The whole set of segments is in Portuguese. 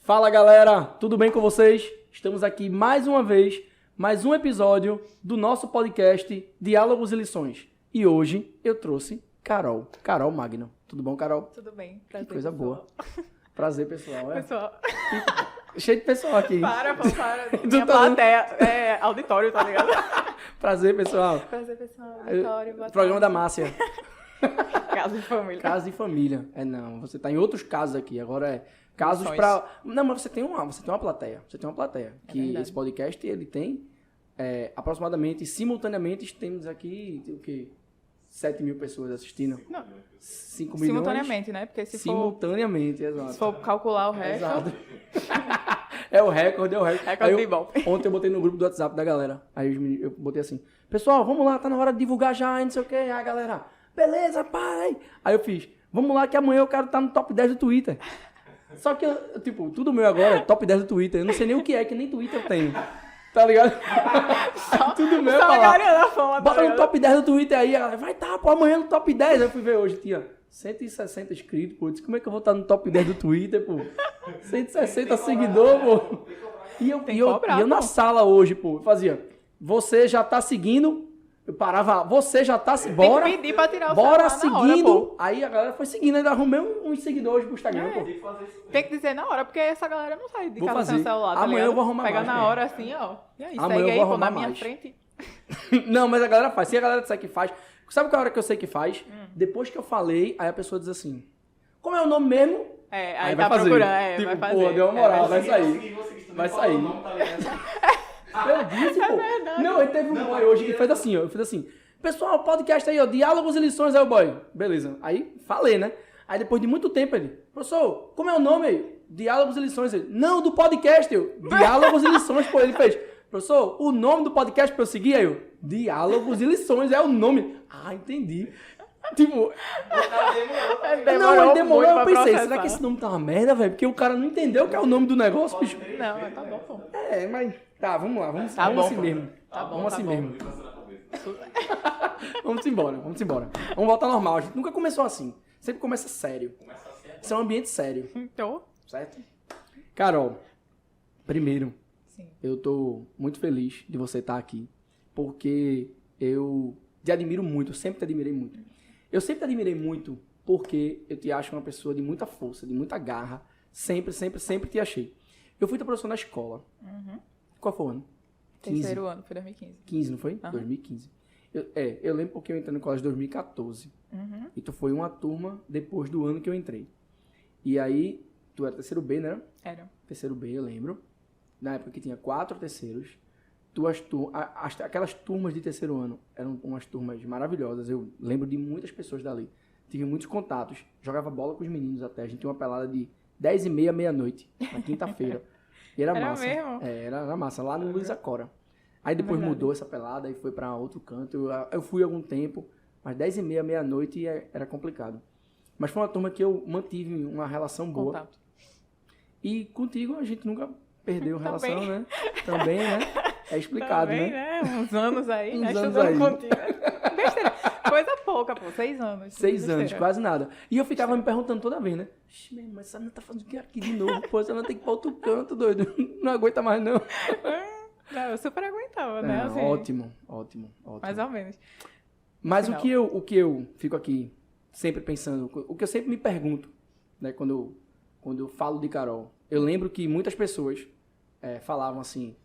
Fala galera, tudo bem com vocês? Estamos aqui mais uma vez, mais um episódio do nosso podcast Diálogos e Lições. E hoje eu trouxe Carol Magno. Tudo bom, Carol? Tudo bem, prazer. Que coisa pessoal. boa. Prazer, pessoal. Pessoal. Cheio de pessoal aqui. Para. Minha plateia é auditório, tá ligado? Prazer, pessoal. Prazer, pessoal. Auditório, boa Programa da tarde. Márcia. Casa de família. Casa e família. Não, você tá em outros casos aqui. Agora é casos Lições. pra... Não, mas você tem uma plateia. Você tem uma plateia. Que verdade. esse podcast, ele tem aproximadamente, simultaneamente, temos aqui, o quê? 7 mil pessoas assistindo. Não, 5 milhões. simultaneamente, né? Porque se Simultaneamente, exato. for calcular o resto, Exato. É o recorde. recorde Aí de bom. Ontem eu botei no grupo do WhatsApp da galera. Aí eu botei assim, pessoal, vamos lá, tá na hora de divulgar já, não sei o quê. Aí a galera, beleza, pai. Aí eu fiz, vamos lá que amanhã eu quero estar no top 10 do Twitter. Só que, tipo, tudo meu agora é top 10 do Twitter. Eu não sei nem o que é, que nem Twitter eu tenho. Tá ligado? Tudo meu só pra lá. a fama, tá Bota no ligado? top 10 do Twitter aí. Ela vai tá, pô, amanhã no top 10. Aí eu fui ver hoje, tinha 160 inscritos, pô. Eu disse, como é que eu vou estar no top 10 do Twitter, pô? 160 seguidores, pô. E eu na sala hoje, pô, eu fazia, você já tá seguindo... Eu parava, você já tá... Bora, Tem que pedir pra tirar o bora celular na seguindo. hora, pô. Aí a galera foi seguindo, ainda arrumei uns seguidores pro Instagram, pô. Tem que dizer na hora, porque essa galera não sai de Vou casa sem fazer. o celular, tá Amanhã ligado? eu vou arrumar Pega mais, na pô. hora assim, ó. E aí, Amanhã segue eu aí, vou pô, na arrumar minha mais. frente. Não, mas a galera faz. Se a galera disser que faz... Sabe qual é a hora que eu sei que faz? Depois que eu falei, aí a pessoa diz assim, como é o nome mesmo? É, aí vai tá fazer. procurando, Tipo, vai fazer. pô, deu uma moral, vai fazer. sair. Vai sair. Eu disse, pô. verdade. Não, ele teve um boy hoje que fez assim, ó. Eu fiz assim, pessoal, podcast aí, ó, Diálogos e Lições, aí o boy. Beleza. Aí, falei, né? Aí depois de muito tempo ele, professor, como é o nome aí? Diálogos e Lições. Ele, não, do podcast, eu. Diálogos e Lições, pô. Ele fez, professor, o nome do podcast pra eu seguir, aí eu, Diálogos e Lições, é o nome. Ah, entendi. Tipo, ele demorou, eu pensei, será que esse nome tá uma merda, velho? Porque o cara não entendeu que é o nome do negócio, bicho. Não, mas tá bom, pô. Mas, tá, vamos lá, vamos Tá bom, assim pô. mesmo. Tá bom, Vamos tá assim bom. mesmo. Vamos embora. Vamos voltar ao normal. A gente nunca começou assim. Sempre começa sério. Isso é um ambiente sério, Então, certo? Carol, primeiro, sim. eu tô muito feliz de você estar aqui, porque eu te admiro muito, eu sempre te admirei muito. Eu sempre te admirei muito porque eu te acho uma pessoa de muita força, de muita garra. Sempre te achei. Eu fui teu professor na escola. Uhum. Qual foi o ano? 15. Terceiro ano, foi 2015. 15, não foi? Aham. 2015. Eu lembro porque eu entrei no colégio em 2014. Uhum. E tu foi uma turma depois do ano que eu entrei. E aí, tu era terceiro B, né? Era. Terceiro B, eu lembro. Na época que tinha 4 terceiros. Aquelas turmas de terceiro ano eram umas turmas maravilhosas. Eu lembro de muitas pessoas dali. Tive muitos contatos. Jogava bola com os meninos até. A gente tinha uma pelada de 10h30, meia-noite, na quinta-feira. E era Era massa. mesmo? Era massa, lá no Luiz Acora. Aí depois Verdade. mudou essa pelada e foi pra outro canto. Eu fui algum tempo, mas 10h30, meia-noite era complicado. Mas foi uma turma que eu mantive uma relação boa. Contato. E contigo a gente nunca perdeu relação, Também. né? Também, né? É explicado, Também, né? Uns anos aí, né? Uns anos Estudando aí. contigo. Besteira. Coisa pouca, pô. 6 anos. 6 anos, Besteira. quase nada. E eu ficava me perguntando toda vez, né? Ixi, meu irmão, essa menina tá fazendo o que aqui de novo? Pô, essa menina tem que ir pra outro canto, doido. Não aguenta mais, não. Não, eu super aguentava, né? Assim, Ótimo. mais ou menos. Mas Final. o que eu fico aqui sempre pensando, o que eu sempre me pergunto, né, quando eu falo de Carol, eu lembro que muitas pessoas falavam assim,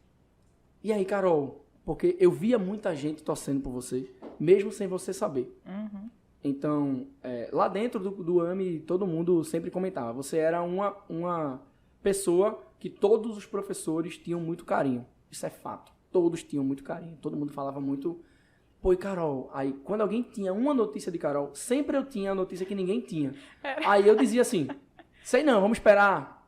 e aí, Carol? Porque eu via muita gente torcendo por você, mesmo sem você saber. Uhum. Então, lá dentro do AME, todo mundo sempre comentava, você era uma pessoa que todos os professores tinham muito carinho. Isso é fato. Todos tinham muito carinho. Todo mundo falava muito... Pô, e Carol? Aí, quando alguém tinha uma notícia de Carol, sempre eu tinha a notícia que ninguém tinha. Aí eu dizia assim, sei não, vamos esperar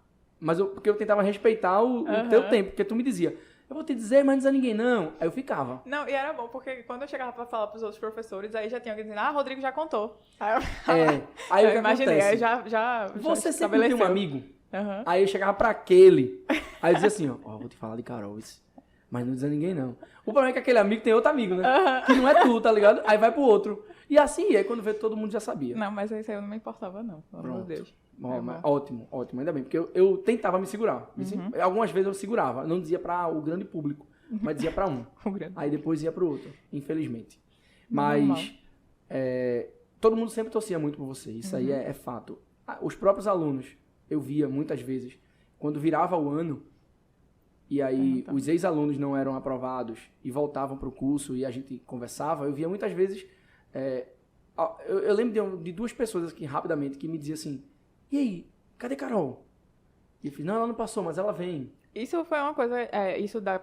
Mas porque eu tentava respeitar o teu tempo, porque tu me dizia, eu vou te dizer, mas não diz a ninguém não. Aí eu ficava. Não, e era bom, porque quando eu chegava pra falar pros outros professores, aí já tinha alguém dizendo, Rodrigo já contou. Aí aí eu o que imaginei, acontece? aí já Você já sempre tem um amigo, Uhum. aí eu chegava pra aquele, aí eu dizia assim, vou te falar de Carol, mas não diz a ninguém não. O problema é que aquele amigo tem outro amigo, né? Que não é tu, tá ligado? Aí vai pro outro. E assim, aí quando vê todo mundo já sabia. Não, mas isso aí eu não me importava não, pelo amor de Deus. Ótimo, ainda bem, porque eu tentava me segurar. Algumas vezes eu segurava, não dizia para o grande público, mas dizia para um. Aí depois ia para o outro, infelizmente. Mas todo mundo sempre torcia muito por você, isso aí é fato. Os próprios alunos, eu via muitas vezes, quando virava o ano, e aí os ex-alunos não eram aprovados e voltavam para o curso e a gente conversava, eu via muitas vezes... eu lembro de duas pessoas aqui, rapidamente, que me diziam assim, e aí, cadê Carol? E eu falei, não, ela não passou, mas ela vem. Isso foi uma coisa,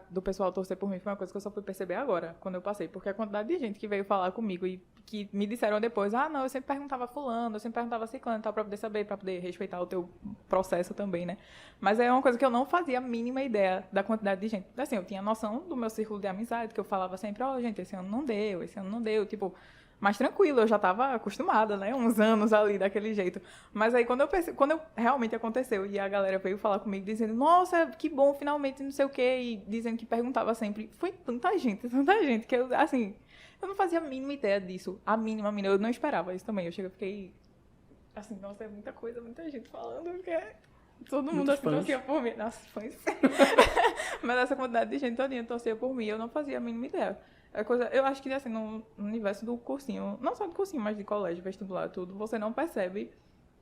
do pessoal torcer por mim foi uma coisa que eu só fui perceber agora, quando eu passei, porque a quantidade de gente que veio falar comigo e que me disseram depois, não, eu sempre perguntava fulano, eu sempre perguntava ciclano, tal, pra poder saber, pra poder respeitar o teu processo também, né? Mas é uma coisa que eu não fazia a mínima ideia da quantidade de gente. Assim, eu tinha noção do meu círculo de amizade, que eu falava sempre, gente, esse ano não deu, tipo... mais tranquilo, eu já estava acostumada, né? Uns anos ali daquele jeito. Mas aí quando realmente aconteceu e a galera veio falar comigo dizendo, nossa, que bom, finalmente, não sei o quê, e dizendo que perguntava sempre, foi tanta gente, que eu, assim, eu não fazia a mínima ideia disso. A mínima, eu não esperava isso também. Eu fiquei, assim, nossa, é muita coisa, muita gente falando, porque todo mundo assim torcia por mim. Nossa, fãs. Mas essa quantidade de gente todinha torcia por mim, eu não fazia a mínima ideia. Eu acho que assim, no universo do cursinho, não só do cursinho, mas de colégio, vestibular, tudo, você não percebe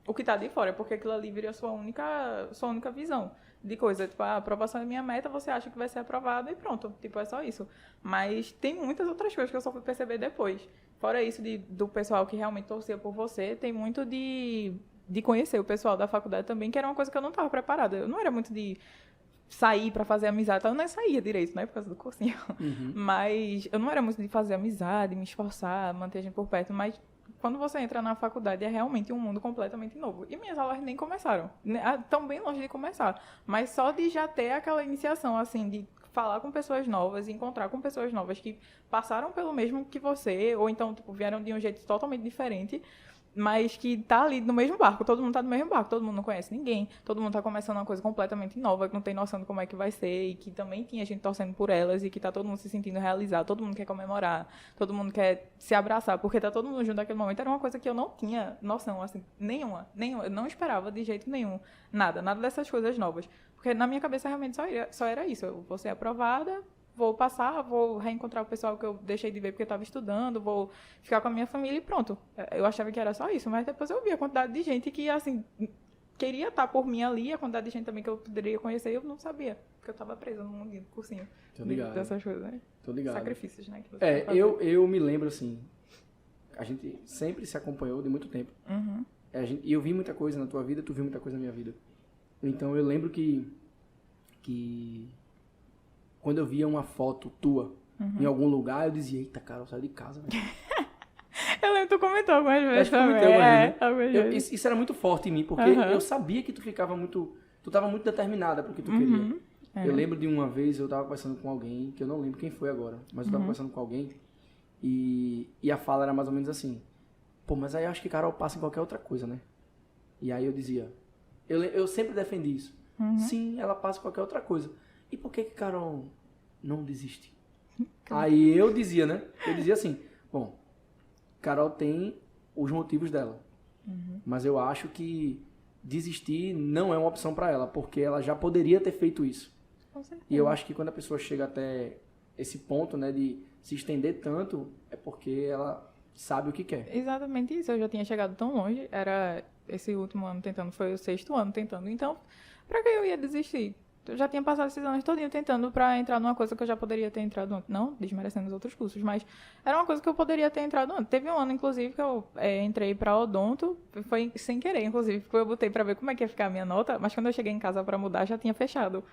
o que tá de fora, porque aquilo ali vira a sua única visão de coisa. Tipo, a aprovação é minha meta, você acha que vai ser aprovado e pronto. Tipo, é só isso. Mas tem muitas outras coisas que eu só fui perceber depois. Fora isso do pessoal que realmente torcia por você, tem muito de conhecer o pessoal da faculdade também, que era uma coisa que eu não estava preparada. Eu não era muito de sair pra fazer amizade, eu nem saía direito, né, por causa do cursinho. Mas eu não era muito de fazer amizade, me esforçar, manter a gente por perto, mas quando você entra na faculdade é realmente um mundo completamente novo. E minhas aulas nem começaram, estão bem longe de começar, mas só de já ter aquela iniciação, assim, de falar com pessoas novas, encontrar com pessoas novas que passaram pelo mesmo que você, ou então, tipo, vieram de um jeito totalmente diferente, mas que tá ali no mesmo barco, todo mundo tá no mesmo barco, todo mundo não conhece ninguém, todo mundo tá começando uma coisa completamente nova, que não tem noção de como é que vai ser, e que também tinha gente torcendo por elas, e que tá todo mundo se sentindo realizado, todo mundo quer comemorar, todo mundo quer se abraçar, porque tá todo mundo junto naquele momento. Era uma coisa que eu não tinha noção, assim, nenhuma, eu não esperava de jeito nenhum, nada dessas coisas novas, porque na minha cabeça realmente só era isso, eu vou ser aprovada, vou passar, vou reencontrar o pessoal que eu deixei de ver porque eu estava estudando, vou ficar com a minha família e pronto. Eu achava que era só isso, mas depois eu vi a quantidade de gente que, assim, queria estar por mim ali, a quantidade de gente também que eu poderia conhecer, eu não sabia, porque eu estava presa no mundinho do cursinho. Tô ligado. Dessas coisas, né? Tô ligado. Sacrifícios, né? Que você eu me lembro, assim, a gente sempre se acompanhou de muito tempo. E eu vi muita coisa na tua vida, tu viu muita coisa na minha vida. Então eu lembro que quando eu via uma foto tua em algum lugar, eu dizia, eita, cara, eu saio de casa, velho. Eu lembro que tu comentou algumas vezes também. Isso era muito forte em mim, porque eu sabia que tu tava muito determinada pro que tu queria. Eu lembro de uma vez, eu tava conversando com alguém, que eu não lembro quem foi agora, mas eu tava conversando com alguém, e a fala era mais ou menos assim, pô, mas aí eu acho que Carol passa em qualquer outra coisa, né? E aí eu dizia, eu sempre defendi isso. Sim, ela passa em qualquer outra coisa. E por que Carol não desiste? Aí eu dizia, né? Eu dizia assim, bom, Carol tem os motivos dela. Mas eu acho que desistir não é uma opção para ela, porque ela já poderia ter feito isso. Com certeza. E eu acho que quando a pessoa chega até esse ponto, né, de se estender tanto, é porque ela sabe o que quer. Exatamente isso. Eu já tinha chegado tão longe, era esse último ano tentando, foi o 6º ano tentando. Então, pra que eu ia desistir? Eu já tinha passado esses anos todinho tentando pra entrar numa coisa que eu já poderia ter entrado antes. Não desmerecendo os outros cursos, mas era uma coisa que eu poderia ter entrado antes. Teve um ano, inclusive, que eu entrei pra odonto, foi sem querer, inclusive, porque eu botei pra ver como é que ia ficar a minha nota, mas quando eu cheguei em casa pra mudar, já tinha fechado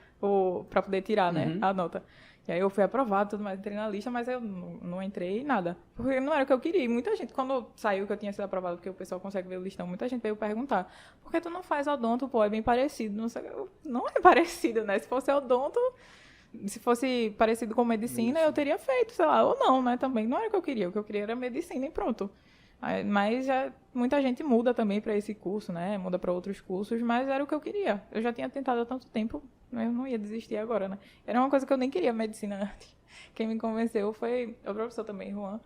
pra poder tirar, né, a nota. E aí eu fui aprovada, tudo mais, entrei na lista, mas eu não entrei nada. Porque não era o que eu queria. E muita gente, quando saiu que eu tinha sido aprovada, porque o pessoal consegue ver o listão, muita gente veio perguntar, por que tu não faz odonto? Pô, é bem parecido. Não sei, não é parecido, né? Se fosse odonto, se fosse parecido com medicina, eu teria feito, sei lá, ou não, né? Também não era o que eu queria. O que eu queria era medicina e pronto. Mas muita gente muda também para esse curso, né? Muda para outros cursos, mas era o que eu queria. Eu já tinha tentado há tanto tempo, eu não ia desistir agora, né? Era uma coisa que eu nem queria, medicina antes. Quem me convenceu foi o professor também, Juan.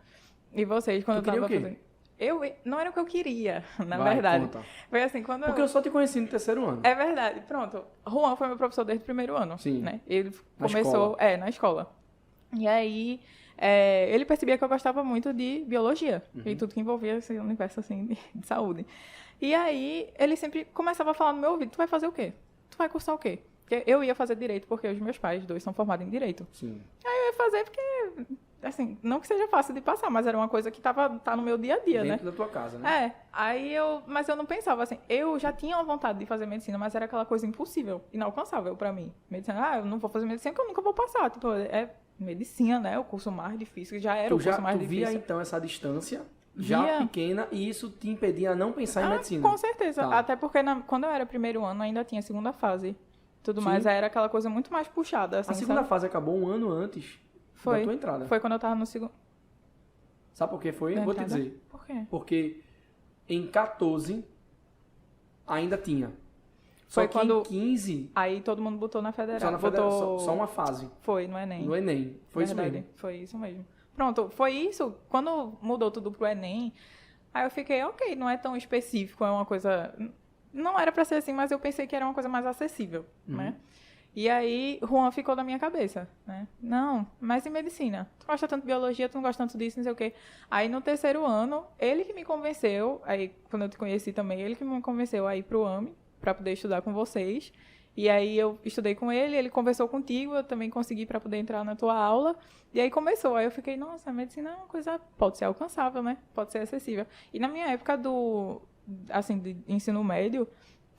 E vocês, quando Tu eu tava queria o quê? fazendo... Não era o que eu queria, na Vai, verdade. conta. Foi assim, quando Porque eu só te conheci no terceiro ano. É verdade, pronto. Juan foi meu professor desde o primeiro ano, Sim. né? Ele Na começou... escola. na escola. E aí... ele percebia que eu gostava muito de biologia e tudo que envolvia esse universo assim de saúde. E aí ele sempre começava a falar no meu ouvido: tu vai fazer o quê? Tu vai cursar o quê? Porque eu ia fazer direito porque os meus pais, 2, são formados em direito. Sim. Aí eu ia fazer porque, assim, não que seja fácil de passar, mas era uma coisa que tá no meu dia a dia, Dentro né? da tua casa, né? Mas eu não pensava assim, eu já tinha uma vontade de fazer medicina, mas era aquela coisa impossível, inalcançável pra mim. Medicina, eu não vou fazer medicina porque eu nunca vou passar, tipo, medicina, né? O curso mais difícil, que já era o curso mais Tu via difícil. então essa distância já Via. pequena e isso te impedia a não pensar em medicina. Com certeza. Tá. Até porque quando eu era primeiro ano, ainda tinha segunda fase. Tudo Sim. mais, aí era aquela coisa muito mais puxada, assim, A segunda sabe? fase acabou um ano antes da tua entrada. Foi quando eu tava no segundo... Sabe por que foi? Vou te dizer. Por quê? Porque em 14 ainda tinha. Só Foi que quando- em 15, Aí todo mundo botou na federal. só, na botou... só uma fase. Foi, no Enem. No Enem. Foi Verdade, isso mesmo. Foi isso mesmo. Pronto, foi isso. Quando mudou tudo pro Enem, aí eu fiquei, ok, não é tão específico, é uma coisa... Não era pra ser assim, mas eu pensei que era uma coisa mais acessível, né? E aí, Juan ficou na minha cabeça, né? Não, mas e medicina? Tu gosta tanto de biologia, tu não gosta tanto disso, não sei o quê. Aí, no terceiro ano, ele que me convenceu, aí, quando eu te conheci também, ele que me convenceu a ir pro AME, pra poder estudar com vocês. E aí, eu estudei com ele, ele conversou contigo, eu também consegui pra poder entrar na tua aula. E aí, começou. Aí, eu fiquei, nossa, a medicina é uma coisa, pode ser alcançável, né? Pode ser acessível. E na minha época de ensino médio,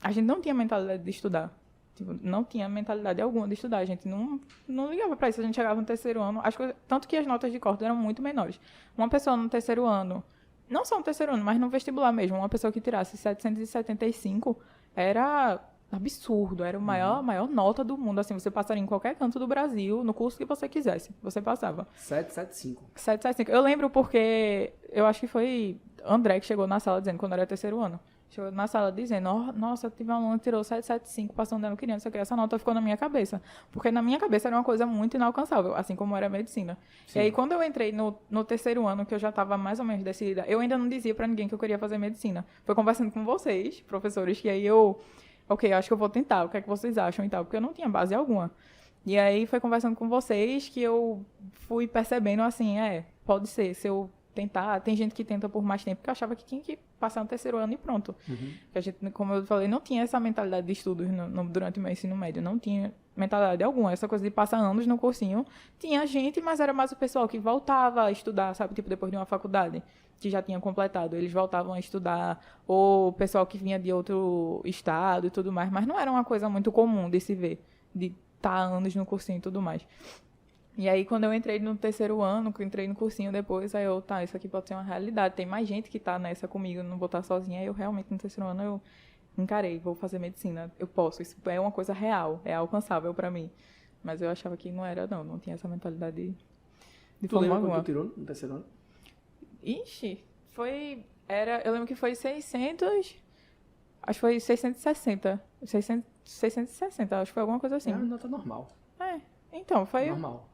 a gente não tinha mentalidade de estudar. Tipo, não tinha mentalidade alguma de estudar. A gente não ligava pra isso. A gente chegava no terceiro ano, tanto que as notas de corte eram muito menores. Uma pessoa no terceiro ano, não só no terceiro ano, mas no vestibular mesmo, uma pessoa que tirasse 775 era absurdo, era a maior nota do mundo. Assim, você passaria em qualquer canto do Brasil, no curso que você quisesse, você passava. 775. 775. Eu lembro porque eu acho que foi André que chegou na sala dizendo, quando era terceiro ano. Chegou na sala dizendo, nossa, tive um aluno que tirou 775, passou onde eu não queria, não sei o que. Essa nota ficou na minha cabeça. Porque na minha cabeça era uma coisa muito inalcançável, assim como era a medicina. Sim. E aí, quando eu entrei no terceiro ano, que eu já estava mais ou menos decidida, eu ainda não dizia pra ninguém que eu queria fazer medicina. Foi conversando com vocês, professores, que aí ok, acho que eu vou tentar, o que é que vocês acham e tal, porque eu não tinha base alguma. E aí, foi conversando com vocês que eu fui percebendo, assim, pode ser, se eu tentar, tem gente que tenta por mais tempo, porque eu achava que tinha que passar no terceiro ano e pronto. Porque a gente, como eu falei, não tinha essa mentalidade de estudos durante o meu ensino médio, não tinha mentalidade alguma, essa coisa de passar anos no cursinho. Tinha gente, mas era mais o pessoal que voltava a estudar, sabe, tipo, depois de uma faculdade, que já tinha completado, eles voltavam a estudar, ou o pessoal que vinha de outro estado e tudo mais, mas não era uma coisa muito comum de se ver, de estar anos no cursinho e tudo mais. E aí, quando eu entrei no terceiro ano, que eu entrei no cursinho depois, aí isso aqui pode ser uma realidade. Tem mais gente que tá nessa comigo, não vou estar sozinha. Aí eu realmente, no terceiro ano, eu encarei, vou fazer medicina. Eu posso, isso é uma coisa real, é alcançável pra mim. Mas eu achava que não era, não tinha essa mentalidade de Tu forma lembra alguma. quando tu tirou no terceiro ano? Ixi, eu lembro que foi 600, acho que foi 660, 660, acho que foi alguma coisa assim. É uma nota normal. Então, foi... Normal.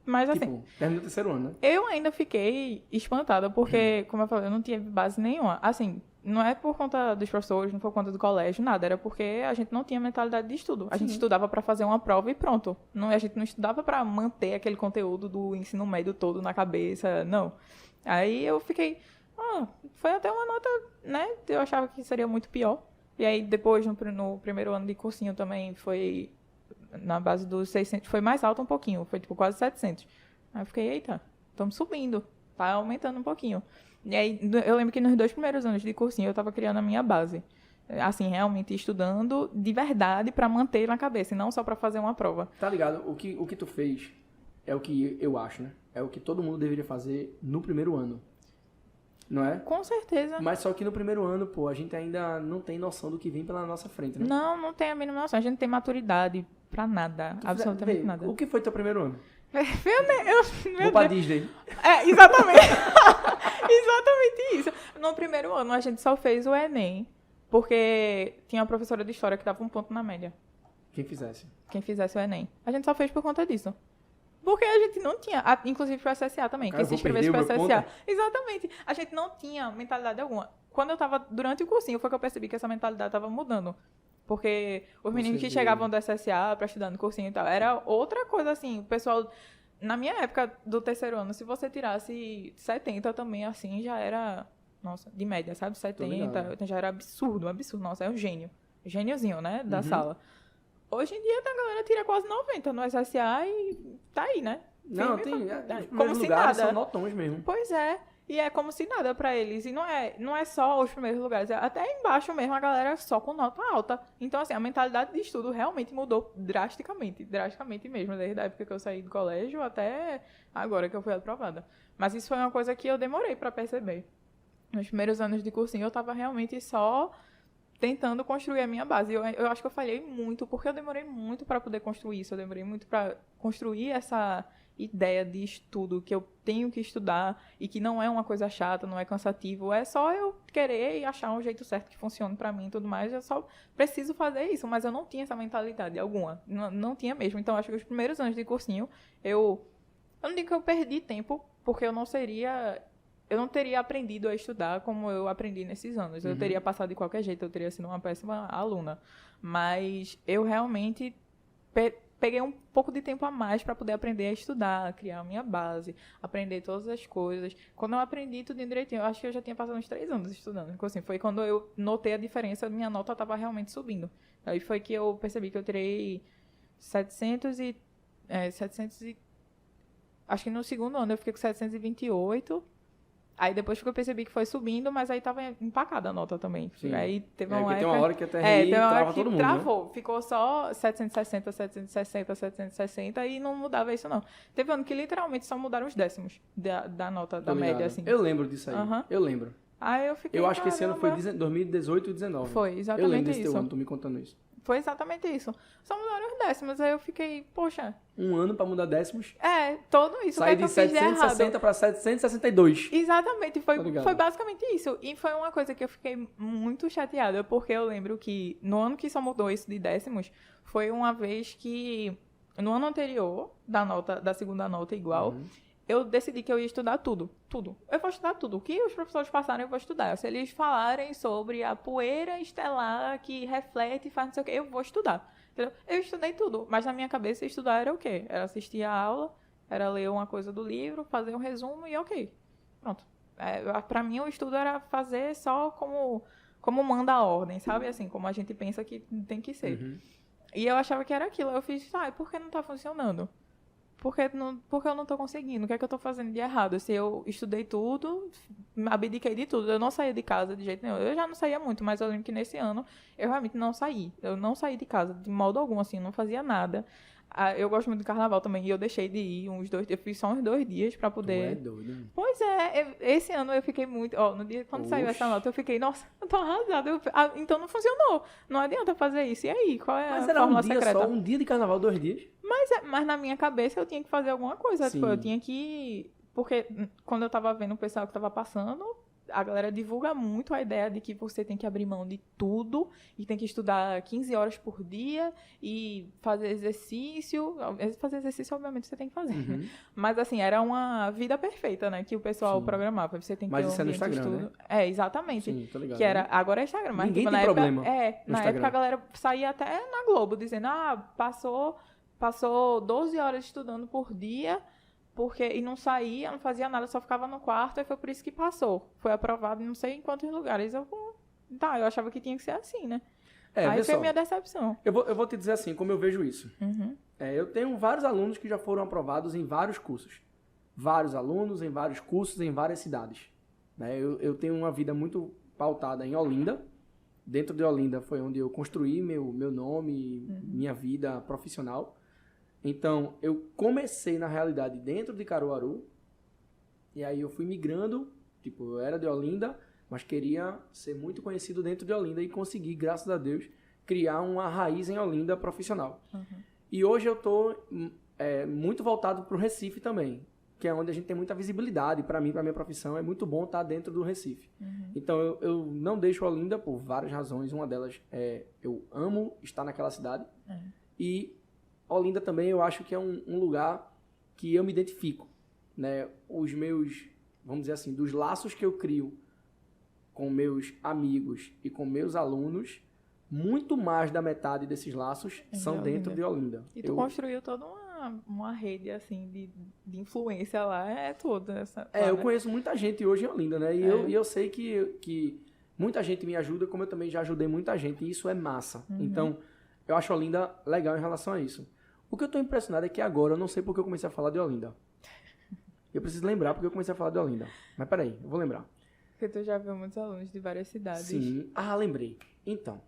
Mas assim... Tipo, terminou o terceiro ano, né? Eu ainda fiquei espantada, porque, como eu falei, eu não tinha base nenhuma. Assim, não é por conta dos professores, não foi por conta do colégio, nada. Era porque a gente não tinha mentalidade de estudo. A gente estudava para fazer uma prova e pronto. A gente não estudava para manter aquele conteúdo do ensino médio todo na cabeça, não. Aí eu fiquei... foi até uma nota, né? Eu achava que seria muito pior. E aí, depois, no primeiro ano de cursinho também, foi... na base dos 600, foi mais alto um pouquinho, foi tipo quase 700. Aí eu fiquei, eita, estamos subindo, tá aumentando um pouquinho. E aí, eu lembro que nos 2 primeiros anos de cursinho, eu tava criando a minha base. Assim, realmente estudando de verdade pra manter na cabeça, e não só pra fazer uma prova. Tá ligado? O que tu fez é o que eu acho, né? É o que todo mundo deveria fazer no primeiro ano. Não é? Com certeza. Mas só que no primeiro ano, pô, a gente ainda não tem noção do que vem pela nossa frente, né? Não tem a mínima noção. A gente não tem maturidade pra nada. Absolutamente nada. O que foi teu primeiro ano? Meu Vou pra Deus. Disney. Exatamente. Exatamente isso. No primeiro ano, a gente só fez o Enem. Porque tinha uma professora de história que dava um ponto na média. Quem fizesse. Quem fizesse o Enem. A gente só fez por conta disso. Porque a gente não tinha, inclusive pro SSA também, Cara, que se eu vou inscrevesse pro perder o meu SSA. ponto. Exatamente. A gente não tinha mentalidade alguma. Quando eu tava durante o cursinho, foi que eu percebi que essa mentalidade tava mudando. Porque os meninos que chegavam do SSA pra estudar no cursinho e tal, era outra coisa assim. O pessoal, na minha época do terceiro ano, se você tirasse 70 também, assim, já era, nossa, de média, sabe? 70, já era absurdo, absurdo. Nossa, é um gênio. Gêniozinho, né? Da sala. Hoje em dia, a galera tira quase 90 no SSA e tá aí, né? Não, Firme, tem. Os como primeiros se lugares nada. são notões mesmo. Pois é. E é como se nada pra eles. E não é só os primeiros lugares. Até embaixo mesmo a galera só com nota alta. Então, assim, a mentalidade de estudo realmente mudou drasticamente. Drasticamente mesmo. Desde a época que eu saí do colégio até agora que eu fui aprovada. Mas isso foi uma coisa que eu demorei pra perceber. Nos primeiros anos de cursinho eu tava realmente só tentando construir a minha base. Eu acho que eu falhei muito, porque eu demorei muito para poder construir isso. Eu demorei muito para construir essa ideia de estudo, que eu tenho que estudar e que não é uma coisa chata, não é cansativo. É só eu querer e achar um jeito certo que funcione para mim e tudo mais. Eu só preciso fazer isso, mas eu não tinha essa mentalidade alguma. Não tinha mesmo. Então, acho que os primeiros anos de cursinho, eu não digo que eu perdi tempo, porque eu não teria aprendido a estudar como eu aprendi nesses anos. Eu teria passado de qualquer jeito, eu teria sido uma péssima aluna. Mas eu realmente peguei um pouco de tempo a mais para poder aprender a estudar, criar a minha base, aprender todas as coisas. Quando eu aprendi tudo direitinho, eu acho que eu já tinha passado uns 3 anos estudando. Então, assim, foi quando eu notei a diferença, minha nota estava realmente subindo. Aí foi que eu percebi que eu tirei 700 e... acho que no segundo ano eu fiquei com 728. Aí depois que eu percebi que foi subindo, mas aí tava empacada a nota também. Sim. Aí teve uma uma tem uma hora que a TRI teve uma hora trava que todo mundo, travou. Né? Ficou só 760, 760, 760 e não mudava isso não. Teve ano que literalmente só mudaram os décimos da nota, da média, assim. Eu lembro disso aí. Eu lembro. Aí eu fiquei, eu acho que esse ano foi 2018 e 2019. Foi, exatamente eu lembro desse isso. teu ano, tu me contando isso. Foi exatamente isso. Só mudaram os décimos. Aí eu fiquei, poxa... Um ano pra mudar décimos. Todo isso. Saí de 760 pra 762. Exatamente. Foi basicamente isso. E foi uma coisa que eu fiquei muito chateada, porque eu lembro que no ano que só mudou isso de décimos, foi uma vez que, no ano anterior, da segunda nota igual, eu decidi que eu ia estudar tudo. Eu vou estudar tudo. O que os professores passarem, eu vou estudar. Se eles falarem sobre a poeira estelar que reflete e faz não sei o quê, eu vou estudar. Entendeu? Eu estudei tudo. Mas na minha cabeça, estudar era o quê? Era assistir a aula, era ler uma coisa do livro, fazer um resumo e ok. Pronto. Pra mim, o estudo era fazer só como manda a ordem, sabe? Assim, como a gente pensa que tem que ser. E eu achava que era aquilo. Eu fiz, por que não tá funcionando? Porque eu não tô conseguindo? O que é que eu tô fazendo de errado? Se eu estudei tudo, abdiquei de tudo. Eu não saía de casa de jeito nenhum. Eu já não saía muito, mas eu lembro que nesse ano eu realmente não saí. Eu não saí de casa de modo algum, assim, não fazia nada. Eu gosto muito do carnaval também, e eu deixei de ir eu fiz só uns 2 dias pra poder... Tu é doido. Pois é, esse ano eu fiquei muito... no dia quando saiu essa nota, eu fiquei, nossa, eu tô arrasada. Então não funcionou. Não adianta fazer isso. E aí, qual é a fórmula secreta? Mas era um dia de carnaval, 2 dias? Mas na minha cabeça eu tinha que fazer alguma coisa. Tipo, eu tinha que... Porque quando eu tava vendo o pessoal que tava passando, a galera divulga muito a ideia de que você tem que abrir mão de tudo e tem que estudar 15 horas por dia e fazer exercício. Fazer exercício, obviamente, você tem que fazer. Mas, assim, era uma vida perfeita, né? Que o pessoal programava. Você tem que ter um isso é no Instagram, Instagram, né? Exatamente. Sim, tô ligado. Que era... Agora é Instagram. Mas, ninguém tipo, tem problema na época a galera saía até na Globo, dizendo, passou 12 horas estudando por dia... E não saía, não fazia nada, só ficava no quarto, e foi por isso que passou. Foi aprovado em não sei em quantos lugares. Eu achava que tinha que ser assim, né? Aí foi a minha decepção. Eu vou te dizer assim, como eu vejo isso. Eu tenho vários alunos que já foram aprovados em vários cursos. Vários alunos em vários cursos, em várias cidades. Eu tenho uma vida muito pautada em Olinda. Dentro de Olinda foi onde eu construí meu nome, minha vida profissional. Então, eu comecei, na realidade, dentro de Caruaru, e aí eu fui migrando, tipo, eu era de Olinda, mas queria ser muito conhecido dentro de Olinda e consegui, graças a Deus, criar uma raiz em Olinda profissional. E hoje eu tô muito voltado pro Recife também, que é onde a gente tem muita visibilidade. Para mim, para minha profissão, é muito bom estar dentro do Recife. Então, eu não deixo Olinda por várias razões. Uma delas é eu amo estar naquela cidade. E Olinda também eu acho que é um lugar que eu me identifico. Né? Os meus, vamos dizer assim, dos laços que eu crio com meus amigos e com meus alunos, muito mais da metade desses laços são dentro de Olinda. E tu construiu toda uma rede, assim, de influência lá, toda essa... eu conheço muita gente hoje em Olinda, né? E eu sei que muita gente me ajuda, como eu também já ajudei muita gente, e isso é massa. Então, eu acho Olinda legal em relação a isso. O que eu tô impressionado é que agora, eu não sei porque eu comecei a falar de Olinda. Eu preciso lembrar porque eu comecei a falar de Olinda. Mas peraí, eu vou lembrar. Porque tu já viu muitos alunos de várias cidades. Sim. Lembrei. Então,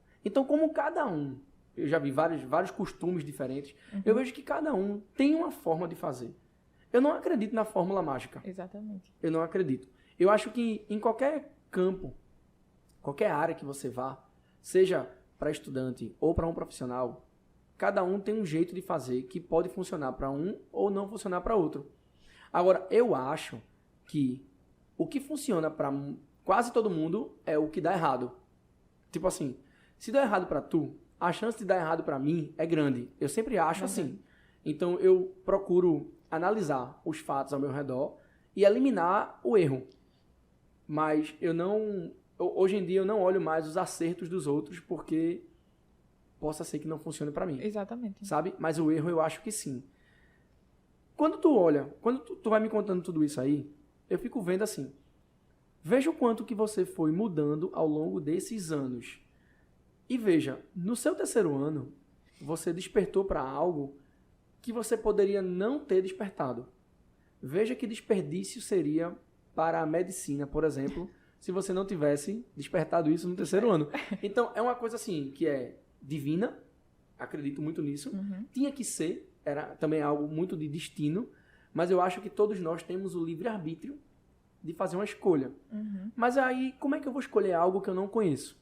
como cada um, eu já vi vários costumes diferentes, eu vejo que cada um tem uma forma de fazer. Eu não acredito na fórmula mágica. Exatamente. Eu não acredito. Eu acho que em qualquer campo, qualquer área que você vá, seja para estudante ou para um profissional, cada um tem um jeito de fazer que pode funcionar para um ou não funcionar para outro. Agora, eu acho que o que funciona para quase todo mundo é o que dá errado. Tipo assim, se dá errado para tu, a chance de dar errado para mim é grande. Eu sempre acho assim. Então, eu procuro analisar os fatos ao meu redor e eliminar o erro. Mas hoje em dia, eu não olho mais os acertos dos outros porque possa ser que não funcione para mim. Exatamente. Sabe? Mas o erro eu acho que sim. Quando tu vai me contando tudo isso aí, eu fico vendo assim, veja o quanto que você foi mudando ao longo desses anos. E veja, no seu terceiro ano, você despertou para algo que você poderia não ter despertado. Veja que desperdício seria para a medicina, por exemplo, se você não tivesse despertado isso no terceiro ano. Então, é uma coisa assim, que é divina, acredito muito nisso, tinha que ser, era também algo muito de destino, mas eu acho que todos nós temos o livre-arbítrio de fazer uma escolha. Mas aí, como é que eu vou escolher algo que eu não conheço?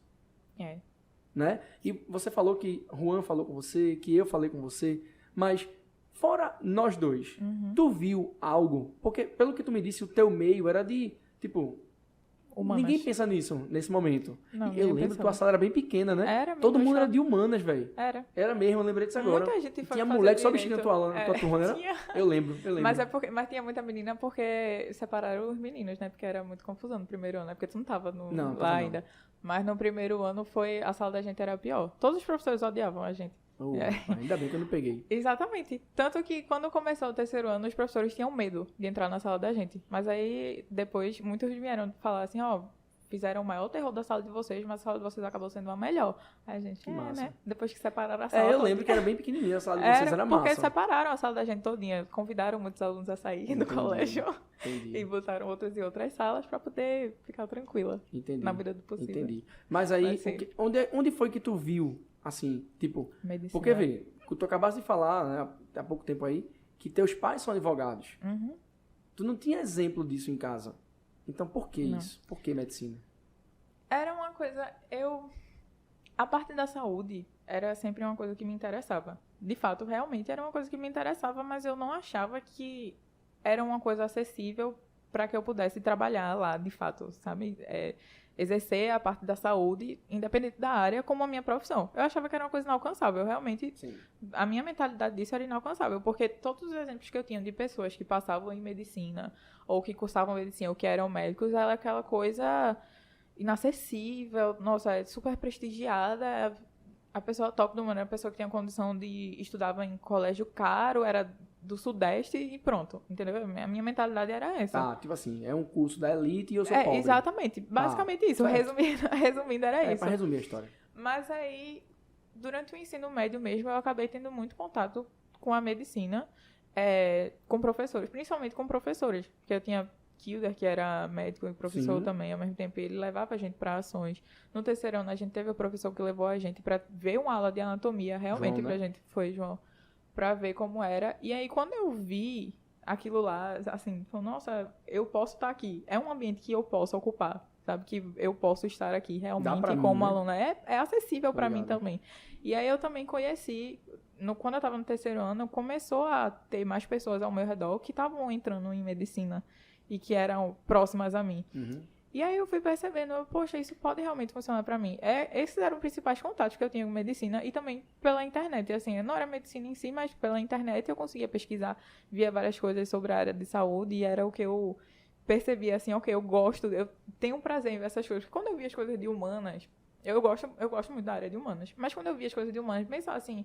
Né? E você falou que Juan falou com você, que eu falei com você, mas fora nós dois, tu viu algo? Porque, pelo que tu me disse, o teu meio era de, tipo... Humanas. Ninguém pensa nisso, nesse momento. Não, eu lembro que tua sala era bem pequena, né? Era, todo mundo era de humanas, velho. Era mesmo, eu lembrei disso agora. Muita gente foi tinha fazer moleque só direito. vestindo tua turma, né? Tinha. Eu lembro. Mas tinha muita menina porque separaram os meninos, né? Porque era muito confusão no primeiro ano, né? Porque tu não tava lá ainda. Mas no primeiro ano a sala da gente era pior. Todos os professores odiavam a gente. Ainda bem que eu não peguei. Exatamente. Tanto que quando começou o terceiro ano, os professores tinham medo de entrar na sala da gente. Mas aí, depois, muitos vieram falar assim, fizeram o maior terror da sala de vocês, mas a sala de vocês acabou sendo a melhor. Aí a gente, né? Depois que separaram a sala... eu lembro que era bem pequenininha, a sala de vocês era massa. Porque separaram a sala da gente todinha, convidaram muitos alunos a sair do colégio e botaram outras e outras salas pra poder ficar tranquila. Na medida do possível. Entendi. Mas aí, onde foi que tu viu, assim, tipo... Medicina. Porque, vê, tu acabaste de falar, né, há pouco tempo aí, que teus pais são advogados. Tu não tinha exemplo disso em casa. Então, por que isso? Por que medicina? Era uma coisa... A parte da saúde era sempre uma coisa que me interessava. De fato, realmente era uma coisa que me interessava, mas eu não achava que era uma coisa acessível para que eu pudesse trabalhar lá, de fato, sabe? Exercer a parte da saúde, independente da área, como a minha profissão. Eu achava que era uma coisa inalcançável. Realmente, a minha mentalidade disso era inalcançável, porque todos os exemplos que eu tinha de pessoas que passavam em medicina, ou que cursavam medicina, ou que eram médicos, era aquela coisa inacessível, nossa, super prestigiada. A pessoa top do mundo era a pessoa que tinha condição de... Estudava em colégio caro, era do Sudeste e pronto, entendeu? A minha mentalidade era essa. Tipo assim, é um curso da elite e eu sou pobre. Exatamente, basicamente isso. Resumindo, era isso. Pra resumir a história. Mas aí, durante o ensino médio mesmo, eu acabei tendo muito contato com a medicina, com professores, principalmente com professores, porque eu tinha Kilder, que era médico e professor também, ao mesmo tempo, ele levava a gente para ações. No terceiro ano, a gente teve o professor que levou a gente para ver uma aula de anatomia, realmente, João, né? Pra gente, foi João. pra ver como era. E aí, quando eu vi aquilo lá, assim, falei, nossa, eu posso estar aqui. É um ambiente que eu posso ocupar, sabe? Que eu posso estar aqui realmente pra mim, como né? aluna. É acessível pra mim Obrigado. também. E aí eu também conheci, quando eu estava no terceiro ano, começou a ter mais pessoas ao meu redor que estavam entrando em medicina e que eram próximas a mim. Uhum. E aí eu fui percebendo, poxa, isso pode realmente funcionar pra mim. Esses eram os principais contatos que eu tinha com medicina e também pela internet. E assim, não era medicina em si, mas pela internet eu conseguia pesquisar, via várias coisas sobre a área de saúde e era o que eu percebia, assim, ok, eu gosto, eu tenho prazer em ver essas coisas. Quando eu via as coisas de humanas, eu gosto muito da área de humanas, mas quando eu via as coisas de humanas, pensava assim,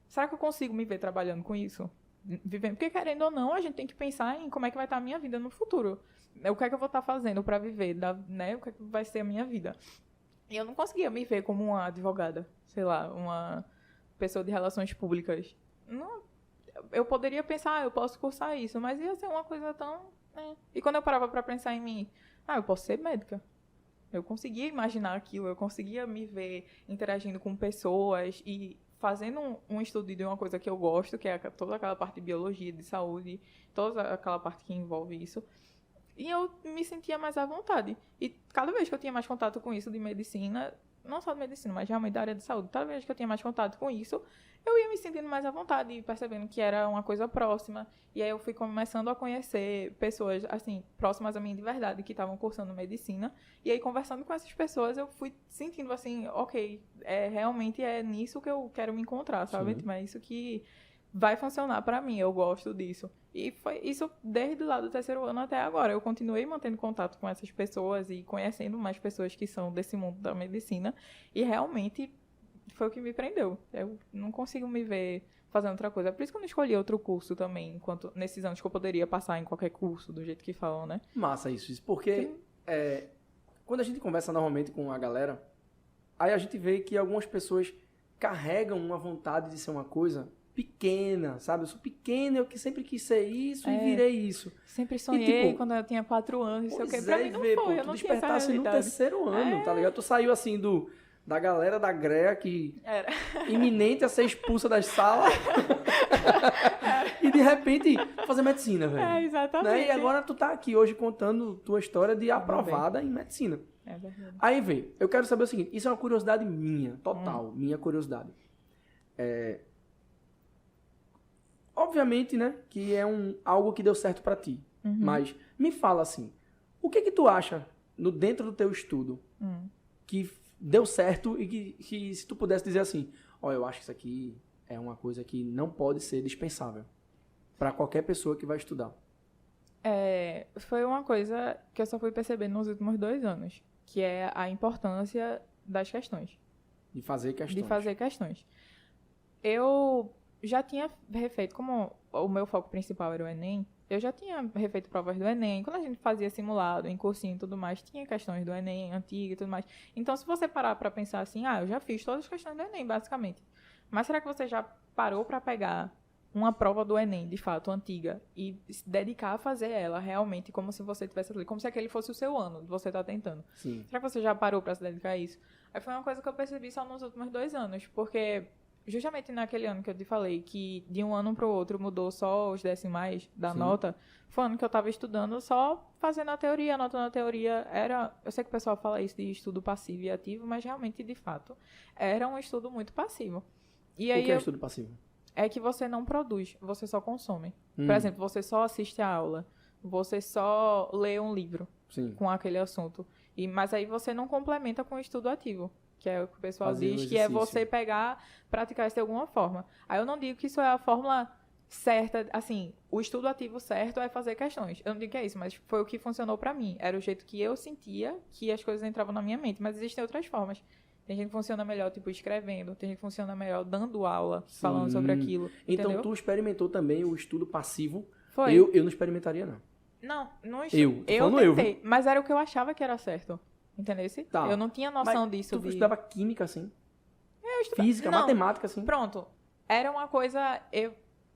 será que eu consigo me ver trabalhando com isso? Vivendo? Porque querendo ou não, a gente tem que pensar em como é que vai estar a minha vida no futuro. O que é que eu vou estar fazendo para viver, né? O que é que vai ser a minha vida. E eu não conseguia me ver como uma advogada, sei lá, uma pessoa de relações públicas. Não, eu poderia pensar, eu posso cursar isso, mas ia ser uma coisa tão... E quando eu parava para pensar em mim, eu posso ser médica. Eu conseguia imaginar aquilo, eu conseguia me ver interagindo com pessoas e fazendo um estudo de uma coisa que eu gosto, que é toda aquela parte de biologia, de saúde, toda aquela parte que envolve isso. E eu me sentia mais à vontade. E cada vez que eu tinha mais contato com isso de medicina, não só de medicina, mas realmente da área de saúde, cada vez que eu tinha mais contato com isso, eu ia me sentindo mais à vontade e percebendo que era uma coisa próxima. E aí eu fui começando a conhecer pessoas, assim, próximas a mim de verdade, que estavam cursando medicina. E aí, conversando com essas pessoas, eu fui sentindo assim, ok, realmente é nisso que eu quero me encontrar, sabe? Sim. Mas é isso que vai funcionar pra mim, eu gosto disso. E foi isso desde lá do terceiro ano até agora. Eu continuei mantendo contato com essas pessoas e conhecendo mais pessoas que são desse mundo da medicina. E realmente foi o que me prendeu. Eu não consigo me ver fazendo outra coisa. É por isso que eu não escolhi outro curso também, enquanto nesses anos que eu poderia passar em qualquer curso, do jeito que falam, né? Massa isso. Porque quando a gente conversa normalmente com a galera, aí a gente vê que algumas pessoas carregam uma vontade de ser uma coisa pequena, sabe? Eu sou pequena, eu que sempre quis ser isso e virei isso. Sempre sonhei tipo, quando eu tinha 4 anos, não sei o que. Pois Pra é, mim não vê, foi, pô, eu tu não tinha essa despertasse no realidade. terceiro ano, tá ligado? Tu saiu assim da galera da greia que Era. iminente a ser expulsa das salas e de repente fazer medicina, velho. Exatamente. Né? E agora tu tá aqui hoje contando tua história de aprovada em medicina. É verdade. Aí, vê, eu quero saber o seguinte, isso é uma curiosidade minha, total, minha curiosidade. Obviamente, né, que é algo que deu certo pra ti, mas me fala assim, o que tu acha dentro do teu estudo que deu certo e que se tu pudesse dizer assim, eu acho que isso aqui é uma coisa que não pode ser dispensável pra qualquer pessoa que vai estudar. Foi uma coisa que eu só fui percebendo nos últimos 2 anos, que é a importância das questões. De fazer questões. De fazer questões. Eu já tinha refeito, como o meu foco principal era o Enem, eu já tinha refeito provas do Enem. Quando a gente fazia simulado, em cursinho e tudo mais, tinha questões do Enem, antiga e tudo mais. Então, se você parar pra pensar assim, eu já fiz todas as questões do Enem, basicamente. Mas será que você já parou pra pegar uma prova do Enem, de fato, antiga, e se dedicar a fazer ela realmente como se você tivesse ali, como se aquele fosse o seu ano, você tá tentando? Sim. Será que você já parou pra se dedicar a isso? Aí foi uma coisa que eu percebi só nos últimos 2 anos, porque justamente naquele ano que eu te falei, que de um ano pro outro mudou só os decimais da nota, foi um ano que eu tava estudando só fazendo a teoria, anotando a teoria. Eu sei que o pessoal fala isso de estudo passivo e ativo, mas realmente, de fato, era um estudo muito passivo. E aí O que é estudo passivo? É que você não produz, você só consome. Por exemplo, você só assiste a aula, você só lê um livro com aquele assunto. Mas aí você não complementa com o estudo ativo, que é o que o pessoal diz, que é você pegar, praticar isso de alguma forma. Aí eu não digo que isso é a fórmula certa, assim, o estudo ativo certo é fazer questões. Eu não digo que é isso, mas foi o que funcionou pra mim. Era o jeito que eu sentia que as coisas entravam na minha mente, mas existem outras formas. Tem gente que funciona melhor, tipo, escrevendo. Tem gente que funciona melhor dando aula, falando sobre aquilo. Então, entendeu? tu experimentou também o estudo passivo. Foi. Eu não experimentaria, não. Não Eu tentei, mas era o que eu achava que era certo. Entendeu? Tá. Eu não tinha noção disso. Tu estudava química, assim? Eu estudava... Física, matemática, assim? Pronto. Era uma coisa...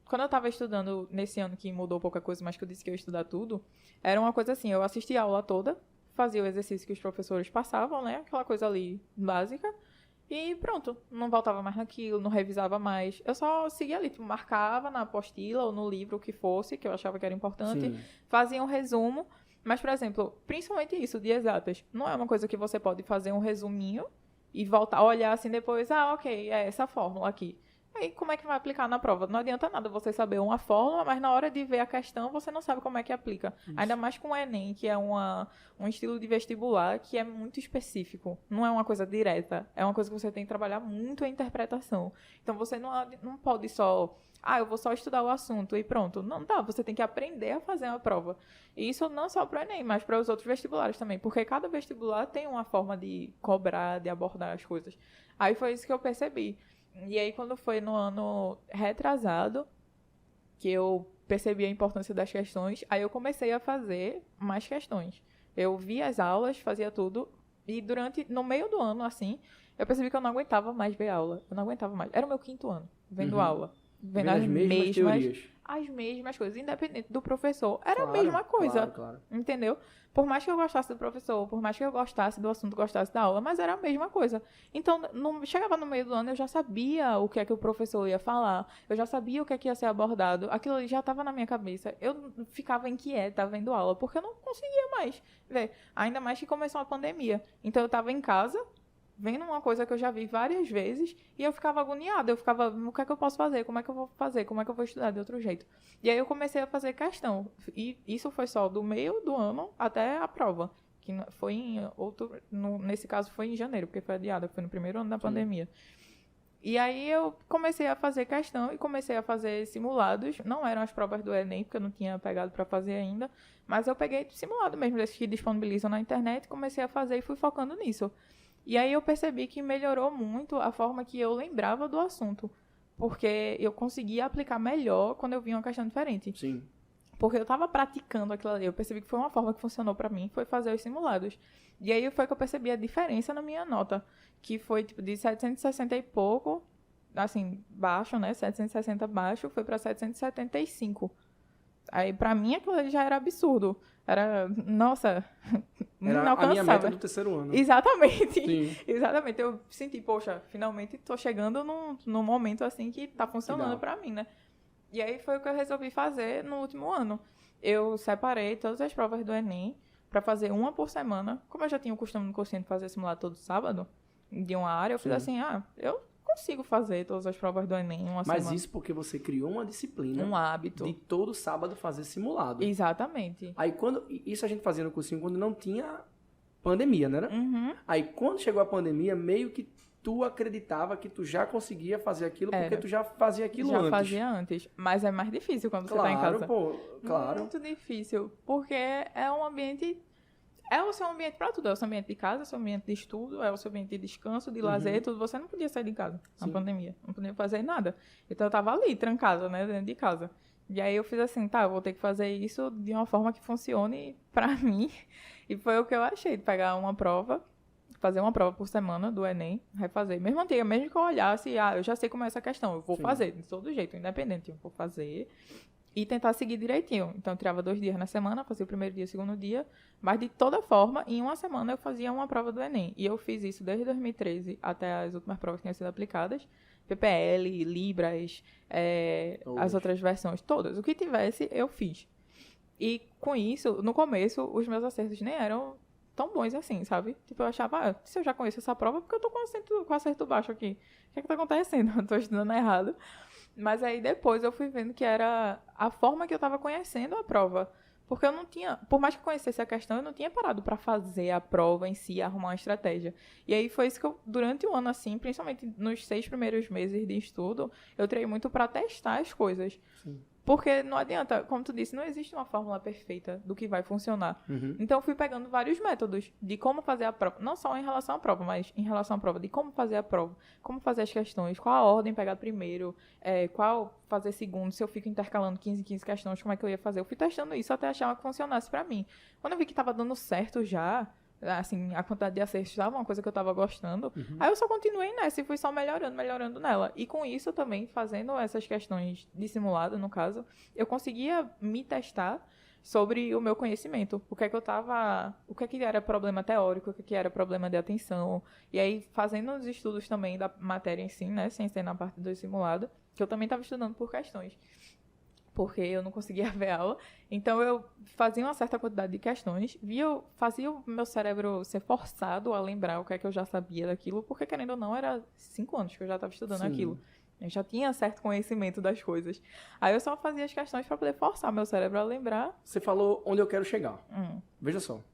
Quando eu tava estudando nesse ano que mudou pouca coisa, mas que eu disse que eu ia estudar tudo, era uma coisa assim, eu assistia a aula toda, fazia o exercício que os professores passavam, né? Aquela coisa ali básica. E pronto, não voltava mais naquilo, não revisava mais. Eu só seguia ali, tipo, marcava na apostila ou no livro o que fosse, que eu achava que era importante, Sim. fazia um resumo. Mas, por exemplo, principalmente isso, de exatas, não é uma coisa que você pode fazer um resuminho e voltar a olhar assim depois, ok, é essa fórmula aqui. Aí, como é que vai aplicar na prova? Não adianta nada você saber uma fórmula, mas na hora de ver a questão, você não sabe como é que aplica. Isso. Ainda mais com o Enem, que é um estilo de vestibular que é muito específico. Não é uma coisa direta. É uma coisa que você tem que trabalhar muito a interpretação. Então, você não pode só... eu vou só estudar o assunto e pronto. Não dá, você tem que aprender a fazer uma prova. E isso não só para o Enem, mas para os outros vestibulares também. Porque cada vestibular tem uma forma de cobrar, de abordar as coisas. Aí foi isso que eu percebi. E aí, quando foi no ano retrasado, que eu percebi a importância das questões, aí eu comecei a fazer mais questões. Eu via as aulas, fazia tudo, e no meio do ano, assim, eu percebi que eu não aguentava mais ver aula. Eu não aguentava mais. Era o meu 5º ano, vendo aula. Vendo as mesmas teorias. As mesmas coisas, independente do professor. Era Claro, a mesma coisa. Claro. Entendeu? Por mais que eu gostasse do professor, por mais que eu gostasse do assunto, gostasse da aula, mas era a mesma coisa. Então, chegava no meio do ano, eu já sabia o que é que o professor ia falar, eu já sabia o que é que ia ser abordado, aquilo ali já estava na minha cabeça. Eu ficava inquieta vendo aula, porque eu não conseguia mais ver. Ainda mais que começou a pandemia. Então, eu estava em casa, vendo uma coisa que eu já vi várias vezes, e eu ficava agoniada, eu ficava, o que é que eu posso fazer? Como é que eu vou fazer? Como é que eu vou estudar de outro jeito? E aí eu comecei a fazer questão, e isso foi só do meio do ano até a prova, que foi em outubro, nesse caso foi em janeiro, porque foi adiada, foi no primeiro ano da pandemia. E aí eu comecei a fazer questão e comecei a fazer simulados, não eram as provas do Enem, porque eu não tinha pegado para fazer ainda, mas eu peguei simulado mesmo, desses que disponibilizam na internet, comecei a fazer e fui focando nisso. E aí eu percebi que melhorou muito a forma que eu lembrava do assunto. Porque eu conseguia aplicar melhor quando eu via uma questão diferente. Sim. Porque eu estava praticando aquilo ali. Eu percebi que foi uma forma que funcionou para mim, foi fazer os simulados. E aí foi que eu percebi a diferença na minha nota. Que foi tipo de 760 e pouco, assim, baixo, né? 760 baixo, foi para 775. Aí, pra mim, aquilo ali já era absurdo. Era, nossa, Era a minha meta do terceiro ano. Exatamente. Sim. Exatamente. Eu senti, poxa, finalmente tô chegando num momento assim que tá funcionando pra mim, né? E aí foi o que eu resolvi fazer no último ano. Eu separei todas as provas do Enem pra fazer uma por semana. Como eu já tinha o costume no cursinho de fazer simulado todo sábado, de uma área, eu fiz assim, eu consigo fazer todas as provas do Enem em uma semana. Mas isso porque você criou uma disciplina. Um hábito. De todo sábado fazer simulado. Exatamente. Aí isso a gente fazia no cursinho quando não tinha pandemia, né? Uhum. Aí quando chegou a pandemia, meio que tu acreditava que tu já conseguia fazer aquilo porque tu já fazia aquilo antes. Já fazia antes. Mas é mais difícil quando você tá em casa. Claro. Muito difícil. Porque é um ambiente... É o seu ambiente pra tudo. É o seu ambiente de casa, é o seu ambiente de estudo, é o seu ambiente de descanso, de lazer, tudo. Você não podia sair de casa na pandemia. Não podia fazer nada. Então eu tava ali, trancada, né? Dentro de casa. E aí eu fiz assim, eu vou ter que fazer isso de uma forma que funcione pra mim. E foi o que eu achei, de pegar uma prova, fazer uma prova por semana do Enem, refazer. Mesmo antiga, mesmo que eu olhasse, eu já sei como é essa questão, eu vou fazer, de todo jeito, independente, eu vou fazer e tentar seguir direitinho. Então eu tirava 2 dias na semana, fazia o primeiro dia, o segundo dia, mas de toda forma, em uma semana eu fazia uma prova do Enem. E eu fiz isso desde 2013 até as últimas provas que tinham sido aplicadas. PPL, Libras, as outras versões, todas. O que tivesse, eu fiz. E com isso, no começo, os meus acertos nem eram tão bons assim, sabe? Tipo, eu achava, se eu já conheço essa prova, porque eu tô com acerto baixo aqui? O que é que tá acontecendo? Eu tô estudando errado. Mas aí depois eu fui vendo que era a forma que eu tava conhecendo a prova. Porque eu não tinha, por mais que eu conhecesse a questão, eu não tinha parado para fazer a prova em si, arrumar uma estratégia. E aí foi isso que eu, durante o ano assim, principalmente nos 6 primeiros meses de estudo, eu treinei muito para testar as coisas. Sim. Porque não adianta, como tu disse, não existe uma fórmula perfeita do que vai funcionar. Uhum. Então eu fui pegando vários métodos de como fazer a prova, não só em relação à prova, mas em relação à prova, de como fazer a prova, como fazer as questões, qual a ordem pegar primeiro, qual fazer segundo, se eu fico intercalando 15 questões, como é que eu ia fazer. Eu fui testando isso até achar uma que funcionasse pra mim. Quando eu vi que tava dando certo já, assim, a quantidade de acertos estava uma coisa que eu estava gostando. Uhum. Aí eu só continuei nessa e fui só melhorando nela. E com isso também, fazendo essas questões de simulado, no caso, eu conseguia me testar sobre o meu conhecimento. O que é que era problema teórico, o que é que era problema de atenção. E aí, fazendo os estudos também da matéria em si, né, sem ser na parte do simulado, que eu também estava estudando por questões, porque eu não conseguia ver aula. Então, eu fazia uma certa quantidade de questões, fazia o meu cérebro ser forçado a lembrar o que é que eu já sabia daquilo, porque, querendo ou não, era 5 anos que eu já estava estudando Sim. aquilo. Eu já tinha certo conhecimento das coisas. Aí eu só fazia as questões para poder forçar meu cérebro a lembrar. Você falou onde eu quero chegar. Veja só.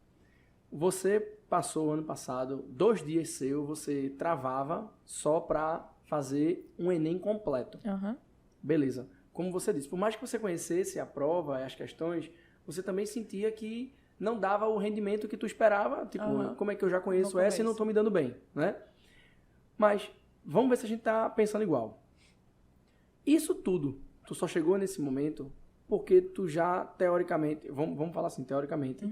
Você passou ano passado, 2 dias seu, você travava só para fazer um Enem completo. Uhum. Beleza. Como você disse, por mais que você conhecesse a prova e as questões, você também sentia que não dava o rendimento que tu esperava. Tipo, como é que eu já conheço essa e não estou me dando bem, né? Mas vamos ver se a gente está pensando igual. Isso tudo, tu só chegou nesse momento porque tu já, teoricamente, vamos falar assim, teoricamente,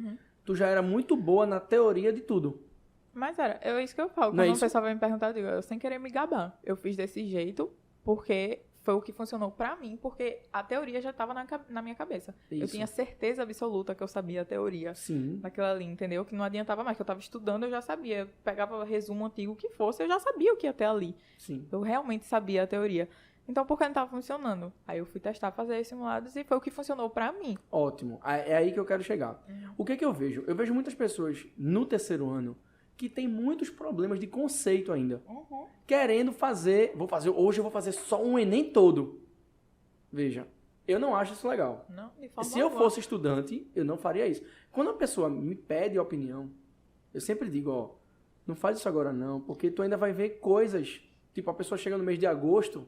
tu já era muito boa na teoria de tudo. Mas é isso que eu falo. Quando o pessoal vai me perguntar, eu digo, eu sem querer me gabar. Eu fiz desse jeito porque foi o que funcionou pra mim, porque a teoria já estava na minha cabeça. Isso. Eu tinha certeza absoluta que eu sabia a teoria. Sim. Daquela ali, entendeu? Que não adiantava mais, que eu estava estudando, eu já sabia. Eu pegava resumo antigo que fosse, eu já sabia o que ia ter ali. Sim. Eu realmente sabia a teoria. Então, por que não estava funcionando? Aí eu fui testar, fazer os simulados e foi o que funcionou pra mim. Ótimo. É aí que eu quero chegar. O que eu vejo? Eu vejo muitas pessoas no terceiro ano que tem muitos problemas de conceito ainda. Querendo fazer... Hoje eu vou fazer só um Enem todo. Veja, eu não acho isso legal. Não, de forma Se eu alguma. fosse estudante, eu não faria isso. Quando a pessoa me pede opinião, eu sempre digo, ó, não faz isso agora não, porque tu ainda vai ver coisas. Tipo, a pessoa chega no mês de agosto,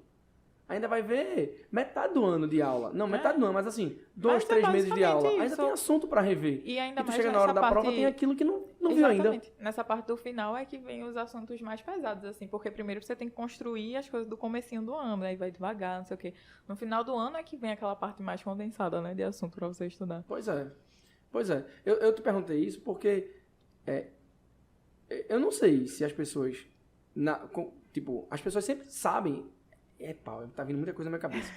ainda vai ver metade do ano de aula. Não, metade do ano, mas assim, 2, 3 meses de aula. Ainda tem assunto para rever. E ainda tu mais chega na hora da prova, tem aquilo que não viu ainda. Exatamente. Nessa parte do final é que vem os assuntos mais pesados, assim, porque primeiro você tem que construir as coisas do comecinho do ano, aí vai devagar, não sei o quê. No final do ano é que vem aquela parte mais condensada, né, de assunto para você estudar. Pois é. Eu te perguntei isso porque eu não sei se as pessoas, as pessoas sempre sabem. Tá vindo muita coisa na minha cabeça.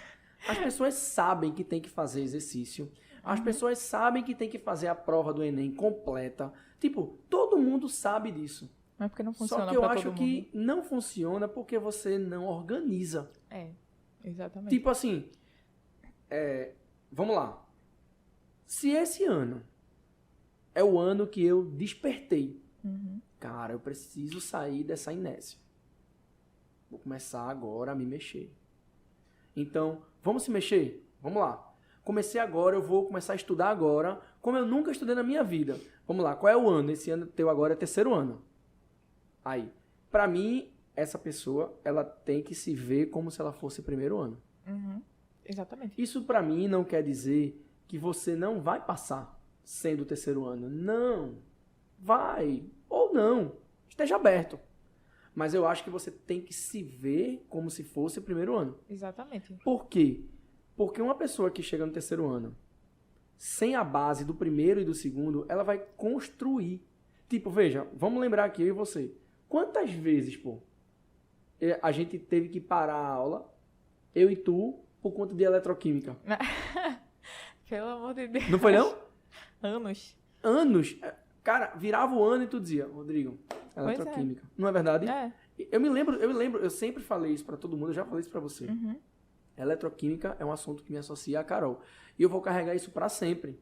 As pessoas sabem que tem que fazer exercício. As pessoas sabem que tem que fazer a prova do Enem completa. Tipo, todo mundo sabe disso. Mas porque não funciona Só que eu pra acho todo mundo. que não funciona porque você não organiza. Exatamente. Tipo assim, vamos lá. Se esse ano é o ano que eu despertei, cara, eu preciso sair dessa inércia. Vou começar agora a me mexer. Então, vamos se mexer? Vamos lá. Comecei agora, eu vou começar a estudar agora, como eu nunca estudei na minha vida. Vamos lá, qual é o ano? Esse ano teu agora é terceiro ano. Aí, pra mim, essa pessoa, ela tem que se ver como se ela fosse primeiro ano. Exatamente. Isso pra mim não quer dizer que você não vai passar sendo o terceiro ano. Não. Vai. Ou não. Esteja aberto. Mas eu acho que você tem que se ver como se fosse o primeiro ano. Exatamente. Por quê? Porque uma pessoa que chega no terceiro ano, sem a base do primeiro e do segundo, ela vai construir. Tipo, veja, vamos lembrar aqui, eu e você. Quantas vezes, a gente teve que parar a aula, eu e tu, por conta de eletroquímica? Pelo amor de Deus. Não foi não? Anos. Anos. Cara, virava o ano e tu dizia, Rodrigo, eletroquímica. Não é verdade? Eu me lembro, eu sempre falei isso pra todo mundo, eu já falei isso pra você. Eletroquímica é um assunto que me associa a Carol. E eu vou carregar isso pra sempre.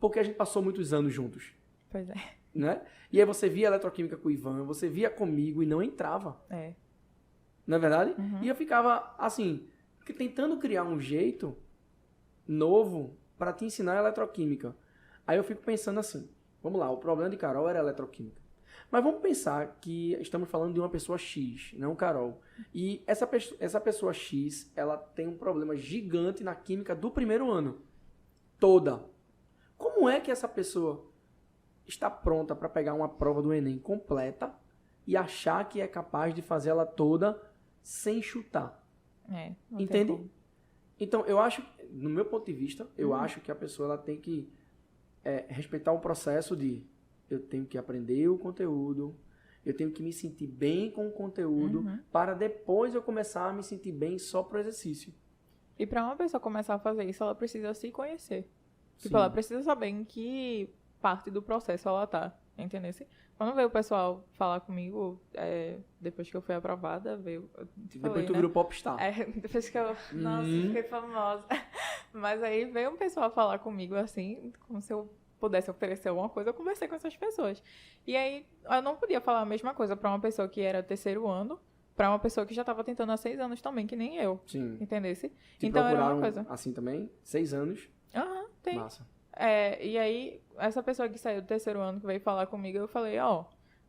Porque a gente passou muitos anos juntos. Pois é. Né? E aí você via eletroquímica com o Ivan, você via comigo e não entrava. Não é verdade? E eu ficava, assim, tentando criar um jeito novo pra te ensinar eletroquímica. Aí eu fico pensando assim, vamos lá, o problema de Carol era eletroquímica. Mas vamos pensar que estamos falando de uma pessoa X, não Carol. E essa pessoa X, ela tem um problema gigante na química do primeiro ano. Toda. Como é que essa pessoa está pronta para pegar uma prova do Enem completa e achar que é capaz de fazer ela toda sem chutar? Entende? Então, eu acho, no meu ponto de vista, eu acho que a pessoa ela tem que respeitar o processo de eu tenho que aprender o conteúdo, eu tenho que me sentir bem com o conteúdo para depois eu começar a me sentir bem só pro exercício. E para uma pessoa começar a fazer isso, ela precisa se conhecer. Tipo, ela precisa saber em que parte do processo ela tá, entendeu? Quando veio o pessoal falar comigo, depois que eu fui aprovada, veio... Depois tu virou popstar. Depois que eu... Nossa, fiquei famosa. Mas aí veio um pessoal falar comigo, assim, como se eu pudesse oferecer alguma coisa, eu conversei com essas pessoas. E aí, eu não podia falar a mesma coisa pra uma pessoa que era terceiro ano, pra uma pessoa que já tava tentando há 6 anos também, que nem eu. Sim. Entendesse? Então era uma coisa. Assim também? 6 anos? Tem. Massa. E aí, essa pessoa que saiu do terceiro ano, que veio falar comigo, eu falei,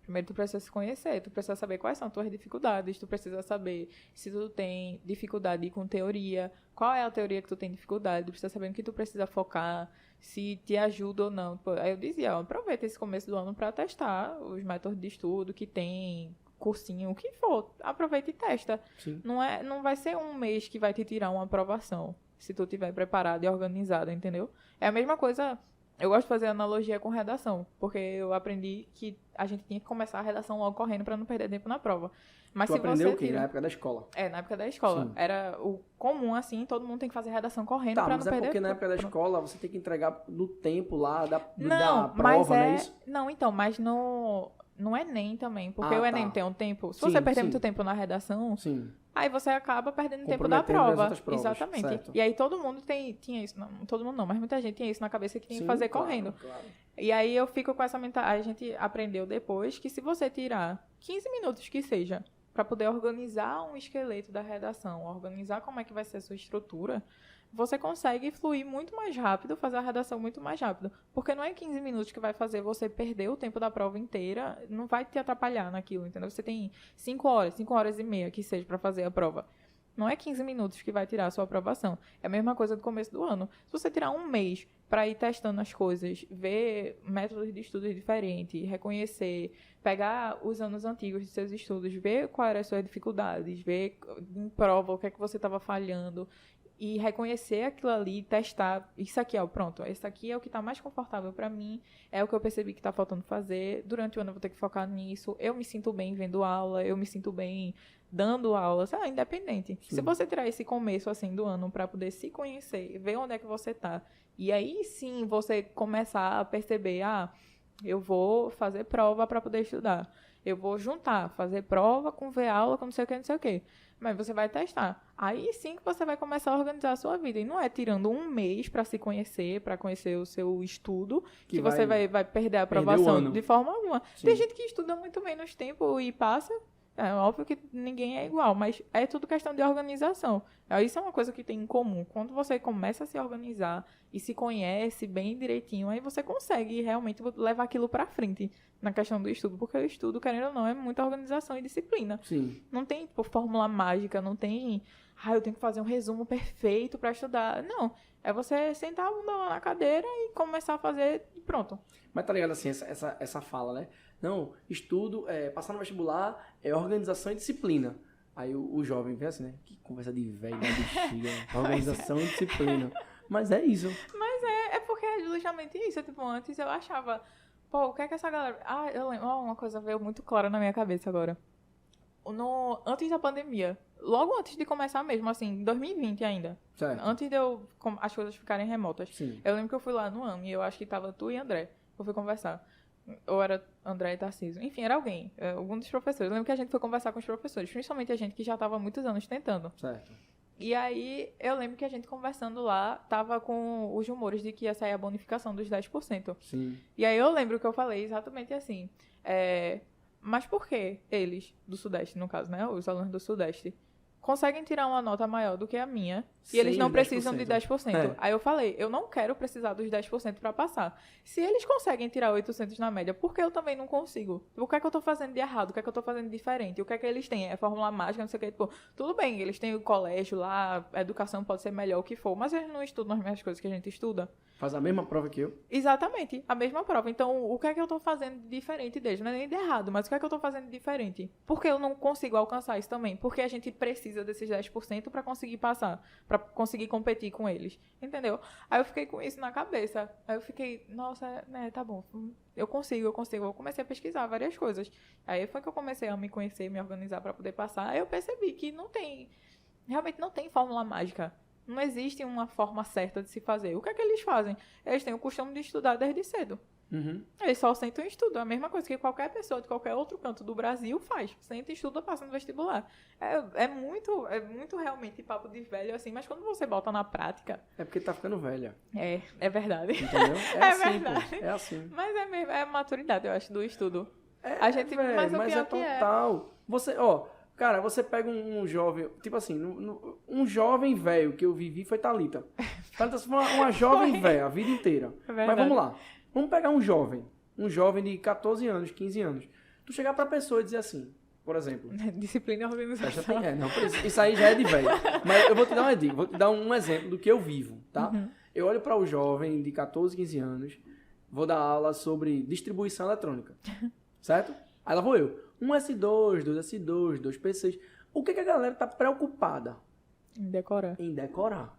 primeiro tu precisa se conhecer, tu precisa saber quais são as tuas dificuldades, tu precisa saber se tu tem dificuldade com teoria, qual é a teoria que tu tem dificuldade, tu precisa saber no que tu precisa focar, se te ajuda ou não. Aí eu dizia, aproveita esse começo do ano para testar os métodos de estudo que tem, cursinho, o que for, aproveita e testa. Sim. Não vai ser um mês que vai te tirar uma aprovação, se tu estiver preparado e organizado, entendeu? É a mesma coisa, eu gosto de fazer analogia com redação, porque eu aprendi que a gente tinha que começar a redação logo correndo para não perder tempo na prova. Mas tu se aprendeu você o quê? Na época da escola? Na época da escola. Sim. Era o comum, assim, todo mundo tem que fazer redação correndo para não perder tempo. Mas é porque na época da escola você tem que entregar no tempo lá da prova, mas não é isso? Não, então, mas no Enem também, porque o Enem tem um tempo... Se você perder muito tempo na redação... Sim. Aí você acaba perdendo tempo da prova. Exatamente. Certo. E aí todo mundo tinha isso. Não, todo mundo não, mas muita gente tinha isso na cabeça que tinha que fazer correndo. Claro. E aí eu fico com essa mentalidade. A gente aprendeu depois que se você tirar 15 minutos que seja para poder organizar um esqueleto da redação, organizar como é que vai ser a sua estrutura, você consegue fluir muito mais rápido, fazer a redação muito mais rápido. Porque não é 15 minutos que vai fazer você perder o tempo da prova inteira, não vai te atrapalhar naquilo, entendeu? Você tem 5 horas e meia que seja para fazer a prova. Não é 15 minutos que vai tirar a sua aprovação. É a mesma coisa do começo do ano. Se você tirar um mês para ir testando as coisas, ver métodos de estudos diferentes, reconhecer, pegar os anos antigos de seus estudos, ver quais eram as suas dificuldades, ver em prova o que é que você estava falhando, e reconhecer aquilo ali, testar, isso aqui, pronto, esse aqui é o que está mais confortável para mim, é o que eu percebi que está faltando fazer, durante o ano eu vou ter que focar nisso, eu me sinto bem vendo aula, eu me sinto bem dando aula, independente. Sim. Se você tirar esse começo, assim, do ano para poder se conhecer, ver onde é que você está, e aí sim você começar a perceber, eu vou fazer prova para poder estudar, eu vou juntar, fazer prova com ver aula, com não sei o que. Mas você vai testar. Aí sim que você vai começar a organizar a sua vida. E não é tirando um mês para se conhecer, para conhecer o seu estudo, que você vai perder a aprovação de forma alguma. Sim. Tem gente que estuda muito menos tempo e passa. É óbvio que ninguém é igual, mas é tudo questão de organização. Isso é uma coisa que tem em comum. Quando você começa a se organizar e se conhece bem direitinho, aí você consegue realmente levar aquilo para frente na questão do estudo. Porque o estudo, querendo ou não, é muita organização e disciplina. Sim. Não tem fórmula mágica, não tem... eu tenho que fazer um resumo perfeito para estudar. Não. É você sentar a bunda lá na cadeira e começar a fazer e pronto. Mas tá ligado assim, essa fala, né? Não, estudo, passar no vestibular é organização e disciplina. Aí o jovem vê assim, né? Que conversa de velho, da bexiga. Organização e disciplina. Mas é isso. Mas é porque é justamente isso. Tipo, antes eu achava... o que é que essa galera... eu lembro. Uma coisa veio muito clara na minha cabeça agora. Antes da pandemia, logo antes de começar mesmo, assim, em 2020 ainda. Certo. Antes de as coisas ficarem remotas. Sim. Eu lembro que eu fui lá no AME e eu acho que tava tu e André. Eu fui conversar. Ou era André e Tarcísio. Enfim, era alguém. Algum dos professores. Eu lembro que a gente foi conversar com os professores. Principalmente a gente que já estava há muitos anos tentando. Certo. E aí, eu lembro que a gente conversando lá, tava com os rumores de que ia sair a bonificação dos 10%. Sim. E aí eu lembro que eu falei exatamente assim. Mas por que eles, do Sudeste, no caso, né? Os alunos do Sudeste, conseguem tirar uma nota maior do que a minha e eles não precisam de 10%. Aí eu falei, eu não quero precisar dos 10% para passar. Se eles conseguem tirar 800 na média, por que eu também não consigo? O que é que eu tô fazendo de errado? O que é que eu tô fazendo de diferente? O que é que eles têm? É fórmula mágica, não sei o que. Tipo, tudo bem, eles têm o colégio lá, a educação pode ser melhor, o que for, mas eles não estudam as mesmas coisas que a gente estuda. Faz a mesma prova que eu. Exatamente, a mesma prova. Então, o que é que eu tô fazendo de diferente deles? Não é nem de errado, mas o que é que eu tô fazendo de diferente? Por que eu não consigo alcançar isso também? Porque a gente precisa desses 10% para conseguir passar, para conseguir competir com eles, entendeu? Aí eu fiquei com isso na cabeça. Aí eu fiquei, nossa, tá bom, eu consigo. Eu comecei a pesquisar várias coisas. Aí foi que eu comecei a me conhecer, me organizar para poder passar. Aí eu percebi que realmente não tem fórmula mágica. Não existe uma forma certa de se fazer. O que é que eles fazem? Eles têm o costume de estudar desde cedo. Uhum. Eles só sentam e estudam. A mesma coisa que qualquer pessoa de qualquer outro canto do Brasil faz. Senta e estuda, passa no vestibular. É muito realmente papo de velho, assim. Mas quando você bota na prática... É porque tá ficando velha. É verdade. Entendeu? É assim, verdade. pô. É assim. Mas é a maturidade, eu acho, do estudo. A gente- véi, mas o mas pior é que é. total. Você, ó, cara, você pega um jovem, tipo assim, um jovem velho que eu vivi foi Thalita. Thalita foi uma jovem Foi. velha a vida inteira. É Mas verdade. vamos lá. Vamos pegar um jovem de 14 anos, 15 anos. Tu chegar pra pessoa e dizer assim, por exemplo, Disciplina e organização. não, por isso aí já é de velho. Mas eu vou te dar uma dica, vou te dar um exemplo do que eu vivo, tá? Eu olho para o jovem de 14, 15 anos, vou dar aula sobre distribuição eletrônica, certo? Aí lá vou eu. Um S2, dois S2, dois PCs. O que a galera tá preocupada? Decorar. Em decorar.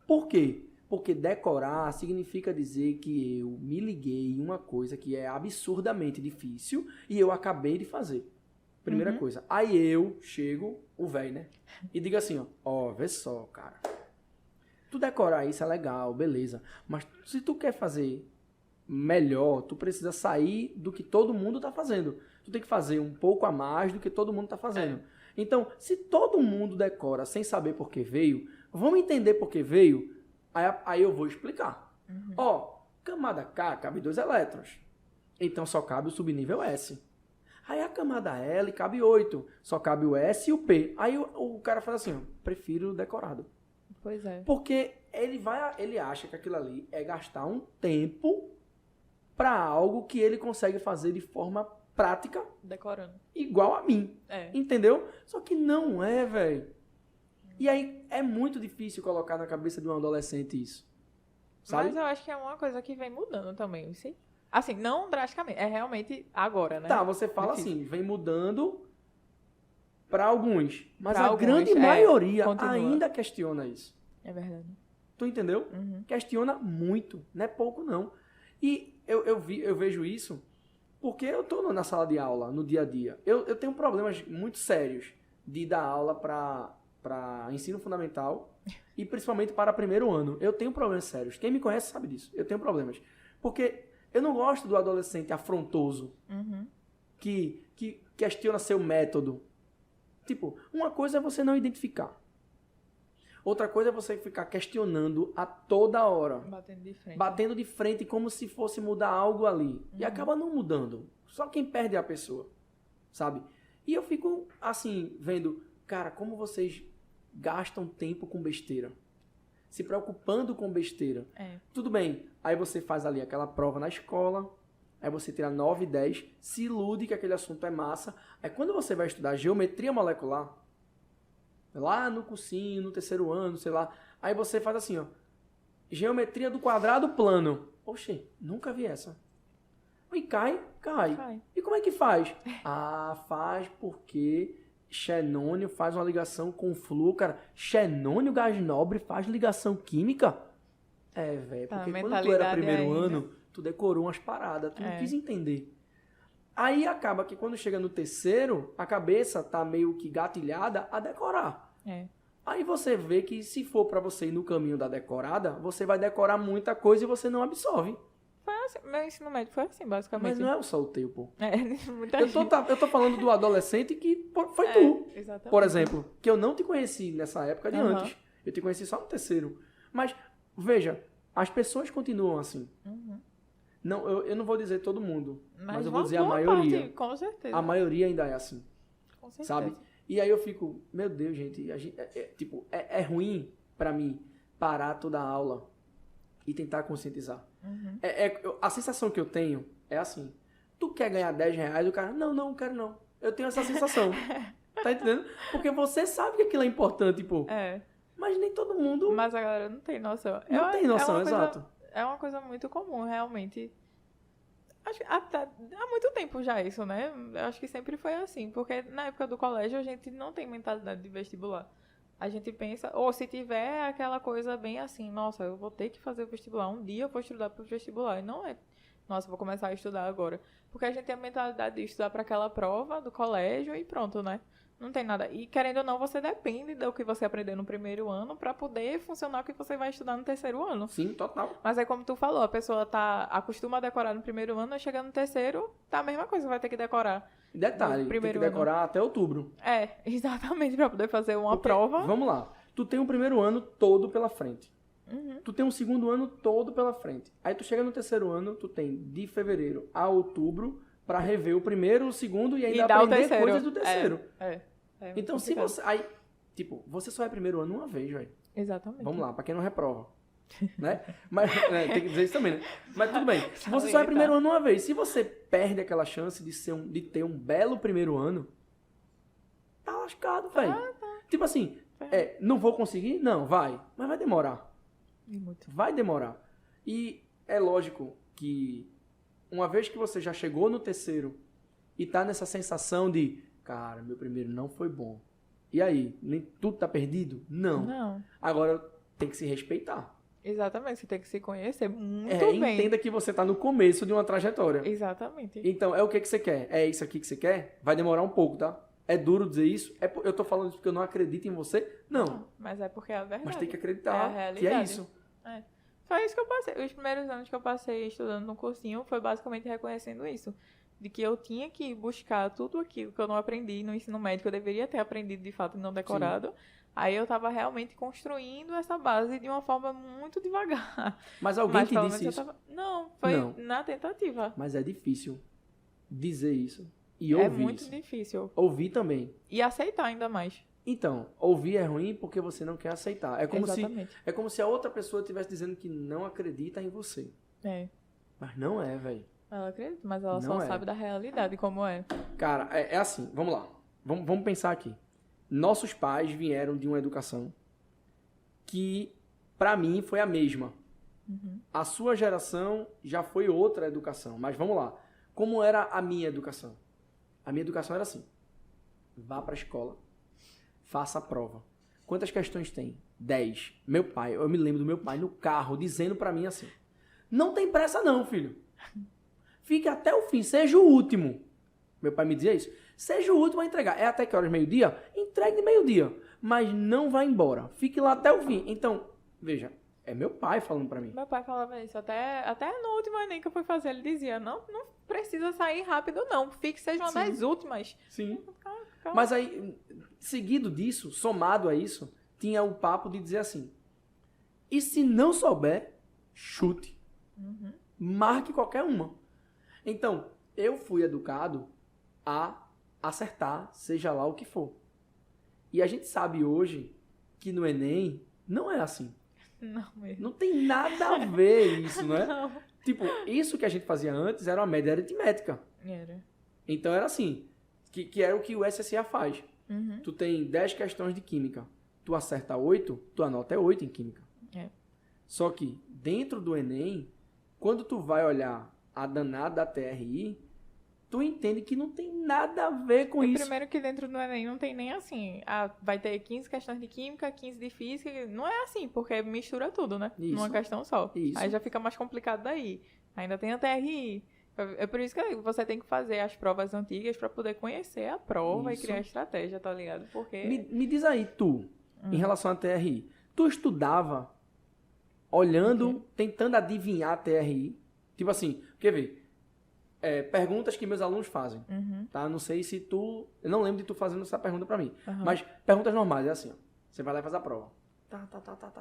Por quê? Porque decorar significa dizer que eu me liguei em uma coisa que é absurdamente difícil e eu acabei de fazer. Primeira coisa. Aí eu chego, o velho, né? E digo assim, ó, vê só, cara. Tu decorar isso é legal, beleza. Mas se tu quer fazer melhor, tu precisa sair do que todo mundo tá fazendo. Tu tem que fazer um pouco a mais do que todo mundo tá fazendo. Então, se todo mundo decora sem saber por que veio, vamos entender por que veio, aí eu vou explicar. Ó, camada K cabe 2 elétrons. Então só cabe o subnível S. Aí a camada L cabe 8. Só cabe o S e o P. Aí o cara fala assim, ó, prefiro decorado. Pois é. Porque ele acha que aquilo ali é gastar um tempo para algo que ele consegue fazer de forma prática Decorando. igual a mim. É. Entendeu? Só que não é, velho. E aí é muito difícil colocar na cabeça de um adolescente isso. Sabe? Mas eu acho que é uma coisa que vem mudando também. Assim, não drasticamente. É realmente agora, né? Tá, você fala Difícil. assim, vem mudando para alguns. Mas Pra a alguns, grande maioria continua. ainda questiona isso. É verdade. Tu entendeu? Questiona muito, não é pouco não. E eu vejo isso porque eu tô na sala de aula, no dia a dia. Eu tenho problemas muito sérios de dar aula para ensino fundamental e principalmente para primeiro ano. Eu tenho problemas sérios. Quem me conhece sabe disso. Eu tenho problemas. Porque eu não gosto do adolescente afrontoso que questiona seu método. Tipo, uma coisa é você não identificar. Outra coisa é você ficar questionando a toda hora. Batendo de frente. Batendo de frente como se fosse mudar algo ali. E acaba não mudando. Só quem perde é a pessoa. Sabe? E eu fico, assim, vendo... Cara, como vocês gastam tempo com besteira. Se preocupando com besteira. É. Tudo bem. Aí você faz ali aquela prova na escola. Aí você tira 9 e 10. Se ilude que aquele assunto é massa. Aí quando você vai estudar geometria molecular... Lá no cursinho, no terceiro ano, sei lá. Aí você faz assim, ó. Geometria do quadrado plano. Oxê, nunca vi essa. E cai. E como é que faz? Faz porque xenônio faz uma ligação com flúor. Cara, xenônio gás nobre faz ligação química? É, velho. Tá, Porque quando tu era mentalidade primeiro ainda. ano, tu decorou umas paradas. Tu não quis entender. Aí acaba que quando chega no terceiro, a cabeça tá meio que gatilhada a decorar. É. Aí você vê que se for pra você ir no caminho da decorada, você vai decorar muita coisa e você não absorve. Foi assim, meu ensino médio foi assim, basicamente. Mas não é só o teu, pô. Muita Eu tô falando do adolescente que foi tu, exatamente. por exemplo. Que eu não te conheci nessa época de Aham. antes. Eu te conheci só no terceiro. Mas, veja, as pessoas continuam assim. Não, eu não vou dizer todo mundo, mas eu vou dizer a boa maioria. parte, com certeza. A maioria ainda é assim. Com certeza. Sabe? E aí eu fico, meu Deus, gente, é ruim pra mim parar toda a aula e tentar conscientizar. A sensação que eu tenho é assim, tu quer ganhar 10 reais, o cara, não quero não. Eu tenho essa sensação. Tá entendendo? Porque você sabe que aquilo é importante, pô. É. Mas nem todo mundo Mas a galera não tem noção. não tem noção, uma coisa- exato. É uma coisa muito comum, realmente. Acho que há muito tempo já isso, né? Eu acho que sempre foi assim. Porque na época do colégio a gente não tem mentalidade de vestibular. A gente pensa, ou se tiver aquela coisa bem assim, nossa, eu vou ter que fazer o vestibular. Um dia eu vou estudar para o vestibular. E não é, nossa, eu vou começar a estudar agora. Porque a gente tem a mentalidade de estudar para aquela prova do colégio e pronto, né? Não tem nada. E querendo ou não, você depende do que você aprendeu no primeiro ano pra poder funcionar o que você vai estudar no terceiro ano. Sim, total. Mas é como tu falou, a pessoa acostuma a decorar no primeiro ano, chegando no terceiro, tá a mesma coisa, vai ter que decorar. Detalhe, tem que decorar até outubro. É, exatamente, pra poder fazer uma prova. Vamos lá. Tu tem o primeiro ano todo pela frente. Uhum. Tu tem o segundo ano todo pela frente. Aí tu chega no terceiro ano, tu tem de fevereiro a outubro pra rever o primeiro, o segundo e ainda aprender coisas do terceiro. Então, se você... Aí, tipo, você só é primeiro ano uma vez, velho. Exatamente. Vamos lá, pra quem não reprova. Né? Mas tem que dizer isso também, né? Mas tudo bem. Você só é primeiro ano uma vez. Se você perde aquela chance de ter um belo primeiro ano, tá lascado, velho. Tipo assim, não vou conseguir? Não, vai. Mas vai demorar. Muito. Vai demorar. E é lógico que uma vez que você já chegou no terceiro e tá nessa sensação de, cara, meu primeiro não foi bom. E aí, nem tudo tá perdido? Não. Agora tem que se respeitar. Exatamente, você tem que se conhecer muito bem. Entenda que você tá no começo de uma trajetória. Exatamente. Então, é o que você quer? É isso aqui que você quer? Vai demorar um pouco, tá? É duro dizer isso? Eu tô falando isso porque eu não acredito em você? Não. Mas é porque é a verdade. Mas tem que acreditar a realidade. que é isso. Foi isso que eu passei. Os primeiros anos que eu passei estudando no cursinho foi basicamente reconhecendo isso. De que eu tinha que buscar tudo aquilo que eu não aprendi no ensino médio, que eu deveria ter aprendido de fato e não decorado. Sim. Aí eu tava realmente construindo essa base de uma forma muito devagar. Mas alguém te disse isso? Não, foi na tentativa. Mas é difícil dizer isso e ouvir isso. É muito difícil. Ouvir também. E aceitar ainda mais. Então, ouvir é ruim porque você não quer aceitar. É como se a outra pessoa estivesse dizendo que não acredita em você. Mas não é, velho. Ela acredita, mas ela só sabe da realidade, como é. Cara, é assim, vamos lá. Vamos pensar aqui. Nossos pais vieram de uma educação que, pra mim, foi a mesma. Uhum. A sua geração já foi outra educação. Mas vamos lá. Como era a minha educação? A minha educação era assim. Vá pra escola. Faça a prova. Quantas questões tem? 10. Meu pai, eu me lembro do meu pai no carro dizendo pra mim assim: não tem pressa não, filho. Fique até o fim, seja o último. Meu pai me dizia isso. Seja o último a entregar. É até que horas? Meio-dia? Entregue de meio-dia. Mas não vá embora. Fique lá até o fim. Então, veja, é meu pai falando pra mim. Meu pai falava isso. Até no último Enem que eu fui fazer, ele dizia, não precisa sair rápido não. Fique, seja uma das últimas. Sim. Mas aí, seguido disso, somado a isso, tinha o papo de dizer assim: e se não souber, chute. Uhum. Marque qualquer uma. Então, eu fui educado a acertar, seja lá o que for. E a gente sabe hoje que no Enem não é assim. Não mesmo. Não tem nada a ver isso, né? Não. Tipo, isso que a gente fazia antes era uma média aritmética. Era. Então era assim, que era o que o SSA faz. Uhum. Tu tem 10 questões de química. Tu acerta 8, tua nota é 8 em química. Só que dentro do Enem, quando tu vai olhar a danada da TRI, tu entende que não tem nada a ver com isso. Primeiro que dentro do Enem não tem nem assim, vai ter 15 questões de química, 15 de física, não é assim, porque mistura tudo, né? Isso. Numa questão só. Isso. Aí já fica mais complicado daí. Ainda tem a TRI. É por isso que você tem que fazer as provas antigas pra poder conhecer a prova Isso. E criar estratégia, tá ligado? Porque... Me diz aí, tu, em relação à TRI, tu estudava olhando, tentando adivinhar a TRI? Tipo assim, quer ver? Perguntas que meus alunos fazem, tá? Não sei se tu... Eu não lembro de tu fazendo essa pergunta pra mim. Mas perguntas normais, é assim, ó. Você vai lá e faz a prova. Tá.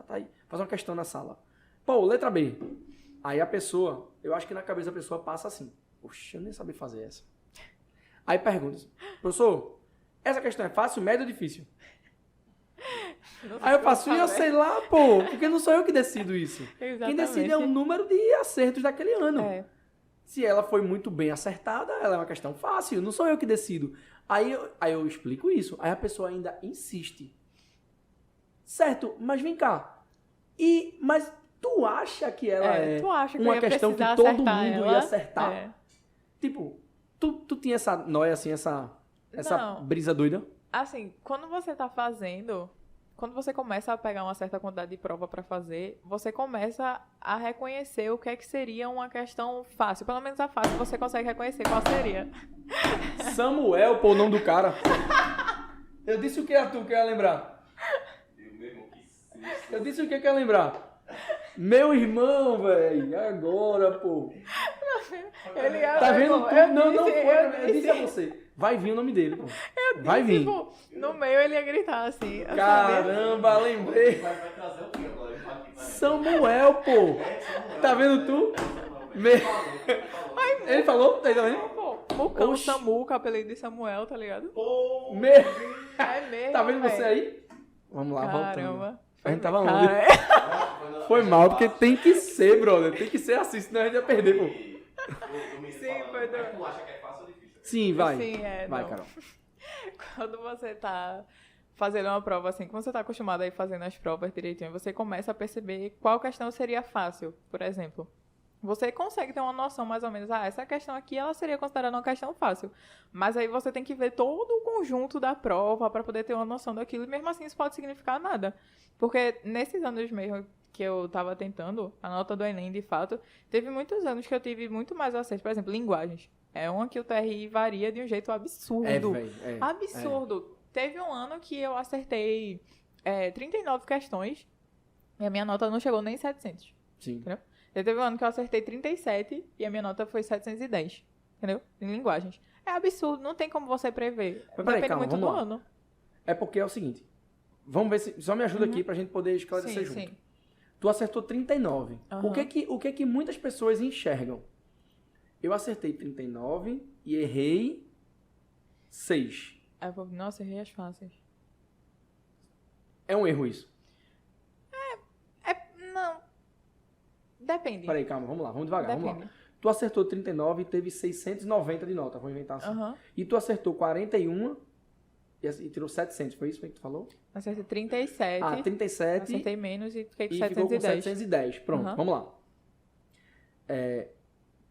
Aí, faz uma questão na sala. Pô, letra B. Aí a pessoa, eu acho que na cabeça da pessoa passa assim: poxa, eu nem sabia fazer essa. Aí pergunta assim: professor, essa questão é fácil, média ou difícil? Aí eu faço, e eu sei lá, pô, porque não sou eu que decido isso. Exatamente. Quem decide é o número de acertos daquele ano. Se ela foi muito bem acertada, ela é uma questão fácil, não sou eu que decido. Aí eu explico isso, aí a pessoa ainda insiste. Certo, mas vem cá. Mas tu acha que ela uma questão que todo mundo ia acertar? Tipo, tu tinha essa noia, assim, essa brisa doida? Assim, quando você tá fazendo... Quando você começa a pegar uma certa quantidade de prova para fazer, você começa a reconhecer o que é que seria uma questão fácil. Pelo menos a fácil você consegue reconhecer qual seria. Samuel, pô, o nome do cara. Eu disse o que, Arthur, que eu ia lembrar? Eu disse o que eu ia lembrar? Meu irmão, velho. Agora, pô. Ele Tá vendo? pô, Não foi. Eu disse a você. Vai vir o nome dele, pô. Vai vir. Tipo, no meio ele ia gritar assim. eu sabia. Caramba, lembrei. Vai trazer o quê agora? Samuel, pô. Tá vendo tu? Ele falou? Tá vendo? Pô, Mucão, Oxi. Samuca, apelido de Samuel, tá ligado? Me... É mesmo, Tá vendo velho. você aí? Vamos lá, voltando. Caramba. A gente tava longe. Cara, Foi mal, porque tem que ser, brother. Tem que ser assim, senão a gente ia perder, pô. Sim, foi do- Tu acha que é fácil ou difícil? Sim, vai. Sim, Vai, não. Carol. Quando você tá fazendo uma prova assim, como você tá acostumado a ir fazendo as provas direitinho, você começa a perceber qual questão seria fácil, por exemplo. Você consegue ter uma noção mais ou menos, essa questão aqui ela seria considerada uma questão fácil. Mas aí você tem que ver todo o conjunto da prova para poder ter uma noção daquilo e mesmo assim isso pode significar nada. Porque nesses anos mesmo que eu tava tentando, a nota do Enem, de fato, teve muitos anos que eu tive muito mais acesso. Por exemplo, linguagens. É uma que o TRI varia de um jeito absurdo. velho. Absurdo. Teve um ano que eu acertei 39 questões e a minha nota não chegou nem 700. Sim. Já teve um ano que eu acertei 37 e a minha nota foi 710. Entendeu? Em linguagens. É absurdo, não tem como você prever. Mas peraí, Depende calma, muito vamos do lá. ano. É porque é o seguinte. Vamos ver se... Só me ajuda aqui pra gente poder esclarecer Sim, junto. sim. Tu acertou 39. Aham. O que que muitas pessoas enxergam? Eu acertei 39 e errei 6. Nossa, errei as fáceis. É um erro isso. Não. Depende. Peraí, calma, vamos lá, vamos devagar, vamos lá. Depende. Tu acertou 39 e teve 690 de nota, vou inventar assim. Aham. E tu acertou 41 e tirou 700, foi isso que tu falou? Acertei 37. 37 Acertei menos e fiquei com e ficou com 710. 710. Pronto, Aham. vamos lá.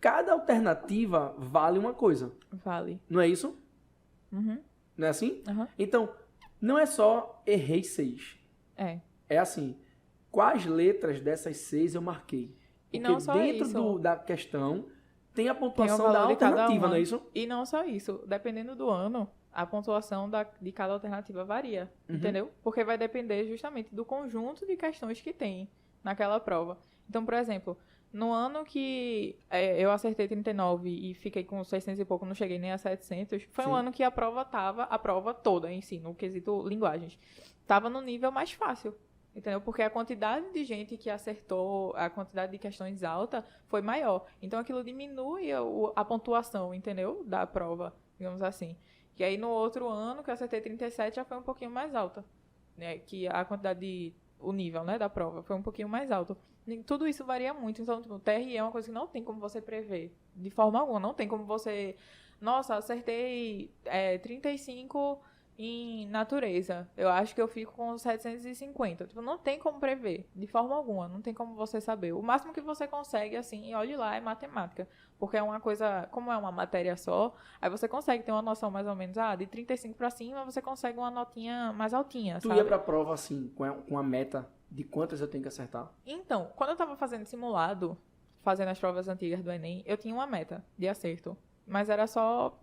Cada alternativa vale uma coisa, Vale. não é isso? Uhum. Não é assim? Aham. Então, não é só errei 6. É. É assim, quais letras dessas 6 eu marquei? E Porque não só dentro isso. Da questão tem a Tem o pontuação da valor de cada alternativa, uma. não é isso? E não só isso. Dependendo do ano, a pontuação de cada alternativa varia. Uhum. Entendeu? Porque vai depender justamente do conjunto de questões que tem naquela prova. Então, por exemplo, no ano que eu acertei 39 e fiquei com 600 e pouco, não cheguei nem a 700, foi Sim. um ano que a prova toda em si, no quesito linguagens, estava no nível mais fácil. Entendeu? Porque a quantidade de gente que acertou, a quantidade de questões alta foi maior. Então aquilo diminui a pontuação, entendeu? Da prova, digamos assim. E aí no outro ano, que eu acertei 37, já foi um pouquinho mais alta. Né? Que a quantidade o nível, né, da prova foi um pouquinho mais alto. E tudo isso varia muito. Então, tipo, o TRE é uma coisa que não tem como você prever. De forma alguma. Não tem como você... Nossa, acertei 35... em natureza, eu acho que eu fico com 750. Tipo, não tem como prever, de forma alguma, não tem como você saber. O máximo que você consegue, assim, olhe lá, é matemática. Porque é uma coisa, como é uma matéria só, aí você consegue ter uma noção mais ou menos, de 35 pra cima, você consegue uma notinha mais altinha, Tu sabe? ia pra prova, assim, com a meta de quantas eu tenho que acertar? Então, quando eu tava fazendo simulado, fazendo as provas antigas do Enem, eu tinha uma meta de acerto. Mas era só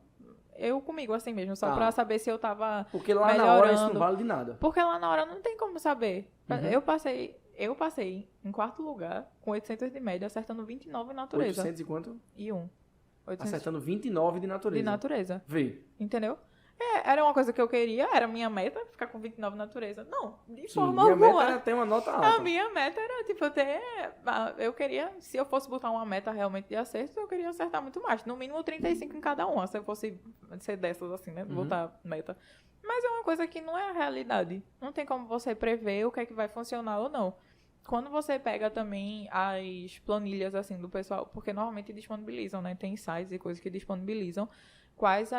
eu comigo, assim mesmo, só Tá. pra saber se eu tava Porque lá na hora isso não melhorando. vale de nada. Porque lá na hora não tem como saber. Uhum. Eu passei em quarto lugar, com 800 de média, acertando 29 em natureza. 800 e quanto? E 800 Acertando 29 de natureza. de natureza. Vê. Entendeu? Era uma coisa que eu queria, era a minha meta, ficar com 29 na natureza. Não, de Sim, forma minha alguma. meta era ter uma nota A alta. minha meta era, tipo, eu queria, se eu fosse botar uma meta realmente de acerto, eu queria acertar muito mais. No mínimo 35 em cada uma, se eu fosse ser dessas, assim, né? Botar meta. Mas é uma coisa que não é a realidade. Não tem como você prever o que é que vai funcionar ou não. Quando você pega também as planilhas, assim, do pessoal, porque normalmente disponibilizam, né? Tem sites e coisas que disponibilizam quais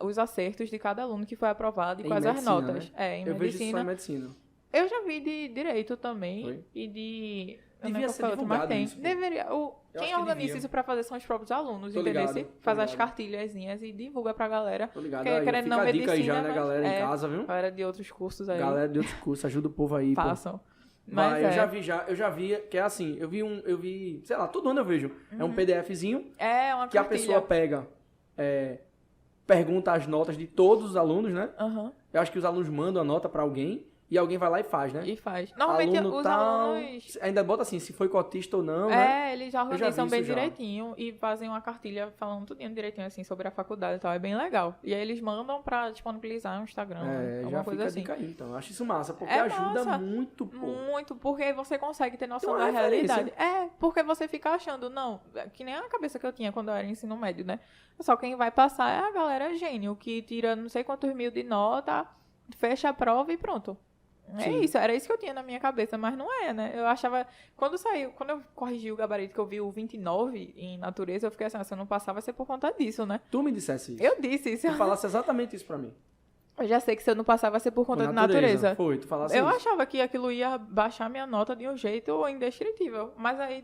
os acertos de cada aluno que foi aprovado e Em quais medicina, as notas. né? Em Eu vejo isso só medicina. em medicina. Eu já vi de direito também. Foi? E de. Devia ser divulgado isso, pô. Deveria. Quem acho que organiza devia. isso pra fazer são os próprios alunos, Tô entendeu? ligado, tô Faz as ligado. cartilhazinhas e divulga pra galera. Tô ligado. Porque, Aí, querendo fica não, a dica aí já, medicina, né, mas- galera em casa, viu? Galera de outros cursos aí. Galera de outros cursos, ajuda o povo aí, pô. Façam. Mas Mas eu já vi, que é assim, eu vi, sei lá, todo ano eu vejo. É um PDFzinho é uma que a cartilha. pessoa pega, pergunta as notas de todos os alunos, né? Aham. Eu acho que os alunos mandam a nota pra alguém e alguém vai lá e faz, né? E faz. Normalmente Aluno os tal, alunos... ainda bota assim, se foi cotista ou não, né? Eles já organizam vi bem isso já. direitinho e fazem uma cartilha falando tudo direitinho, assim, sobre a faculdade e tal. É bem legal. E aí eles mandam pra disponibilizar no Instagram, Já alguma fica coisa a assim. dica aí, então. Eu acho isso massa, porque É ajuda massa. muito, pô. Muito, porque aí você consegue ter noção Tem uma da realidade. referência. Porque você fica achando, não, que nem a cabeça que eu tinha quando eu era ensino médio, né? Só quem vai passar é a galera gênio, que tira não sei quantos mil de nota, fecha a prova e pronto. É Sim. isso, era isso que eu tinha na minha cabeça, mas não é, né? Eu achava, quando eu corrigi o gabarito, que eu vi o 29 em natureza, eu fiquei assim, se eu não passar vai ser por conta disso, né? Tu me dissesse isso. Eu disse isso. Tu falasse exatamente isso pra mim. Eu já sei que se eu não passar vai ser por conta Foi de natureza. Foi, tu falasse Eu isso. achava que aquilo ia baixar minha nota de um jeito indescritível. Mas aí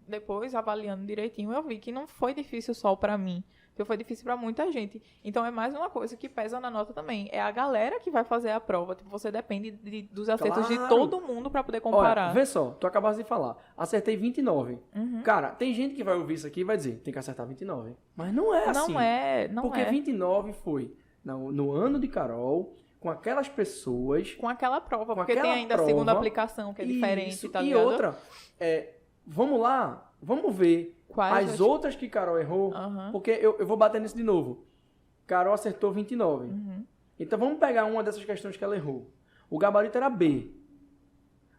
depois avaliando direitinho, eu vi que não foi difícil só pra mim. Que foi difícil pra muita gente. Então é mais uma coisa que pesa na nota também. É a galera que vai fazer a prova. Tipo, você depende dos acertos de Claro. todo mundo pra poder comparar. Olha, vê só, tu acabaste de falar. Acertei 29. Uhum. Cara, tem gente que vai ouvir isso aqui e vai dizer, tem que acertar 29. Mas não é assim. Não Porque é. 29 foi no ano de Carol, com aquelas pessoas. Com aquela prova. Com Porque tem aquela ainda a segunda prova, aplicação, que é diferente, Isso, tá e ligado? outra, vamos lá, vamos ver Quais as outras que Carol errou, Aham. porque eu vou bater nisso de novo. Carol acertou 29. Uhum. Então vamos pegar uma dessas questões que ela errou. O gabarito era B,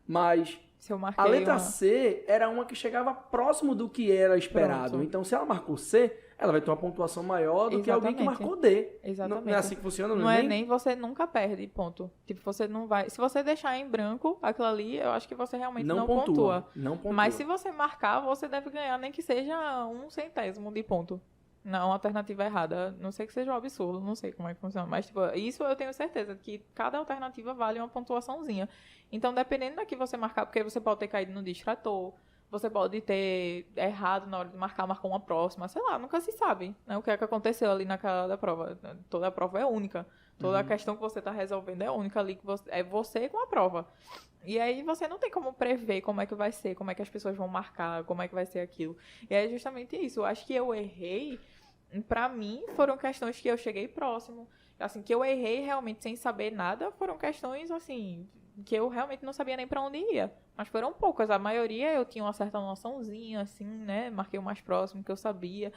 mas Se eu marquei a letra uma... C era uma que chegava próximo do que era esperado. Pronto. Então se ela marcou C, ela vai ter uma pontuação maior do que alguém que Exatamente. marcou D. Exatamente. Não é assim que funciona? Não é nem você nunca perde, ponto. Tipo, você não vai... Se você deixar em branco aquilo ali, eu acho que você realmente não pontua. Não pontua. Mas se você marcar, você deve ganhar nem que seja 1/100 de ponto. Não, alternativa errada. Não sei que seja um absurdo, não sei como é que funciona. Mas, tipo, isso eu tenho certeza, que cada alternativa vale uma pontuaçãozinha. Então, dependendo da que você marcar, porque você pode ter caído no distrator, você pode ter errado na hora de marcar, marcou uma próxima, sei lá, nunca se sabe, né, o que é que aconteceu ali naquela da prova. Toda a prova é única. Toda a questão que você está resolvendo é única ali, que é você com a prova. E aí você não tem como prever como é que vai ser, como é que as pessoas vão marcar, como é que vai ser aquilo. E é justamente isso. Eu acho que eu errei, pra mim, foram questões que eu cheguei próximo. Assim, que eu errei realmente sem saber nada, foram questões, assim, que eu realmente não sabia nem pra onde ia. Mas foram poucas. A maioria eu tinha uma certa noçãozinha, assim, né? Marquei o mais próximo que eu sabia.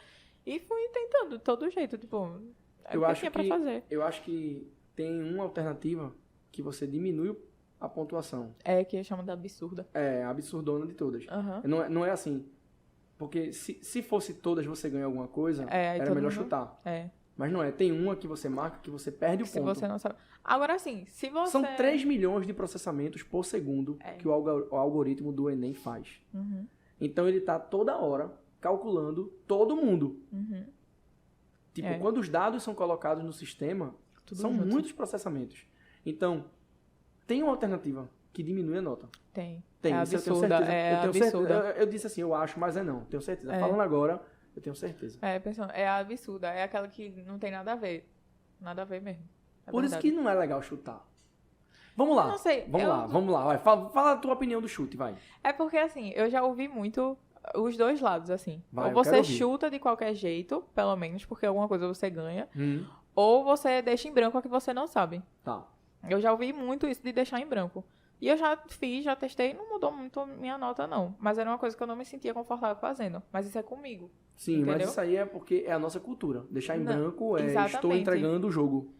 E fui tentando de todo jeito, tipo, é o que eu tinha pra fazer. Eu acho que tem uma alternativa que você diminui a pontuação. É, que chama de absurda. É a absurdona de todas. Aham. Não é assim. Porque se fosse todas você ganha alguma coisa, Aí era todo melhor mundo- chutar. É. Mas não é. Tem uma que você marca que você perde o Se ponto. você não sabe. Agora, assim, se você... São 3 milhões de processamentos por segundo que o algoritmo do Enem faz. Uhum, Então ele tá toda hora calculando todo mundo. uhum. Tipo, É. quando os dados são colocados no sistema, Tudo são junto. muitos processamentos. Então, tem uma alternativa que diminui a nota. Tem. Tem, É isso eu tenho absurda, certeza. é eu tenho absurda. certeza. Eu disse assim, eu acho, mas é não. Tenho certeza. É. Falando agora, eu tenho certeza. Pensando, é absurda. É aquela que não tem nada a ver. Nada a ver mesmo. É Por isso verdade. que não é legal chutar. Vamos lá. Não sei, Vamos lá. Vai. Fala a tua opinião do chute, vai. É porque, assim, eu já ouvi muito os dois lados, assim. Vai, Ou eu você quero ouvir. chuta de qualquer jeito, pelo menos, porque alguma coisa você ganha. Hum, Ou você deixa em branco a que você não sabe. tá. Eu já ouvi muito isso de deixar em branco. E eu já fiz, já testei, não mudou muito minha nota, não. Mas era uma coisa que eu não me sentia confortável fazendo. Mas isso é comigo. Sim, mas Entendeu? isso aí é porque é a nossa cultura. Deixar em Não, branco é exatamente. estou entregando o jogo.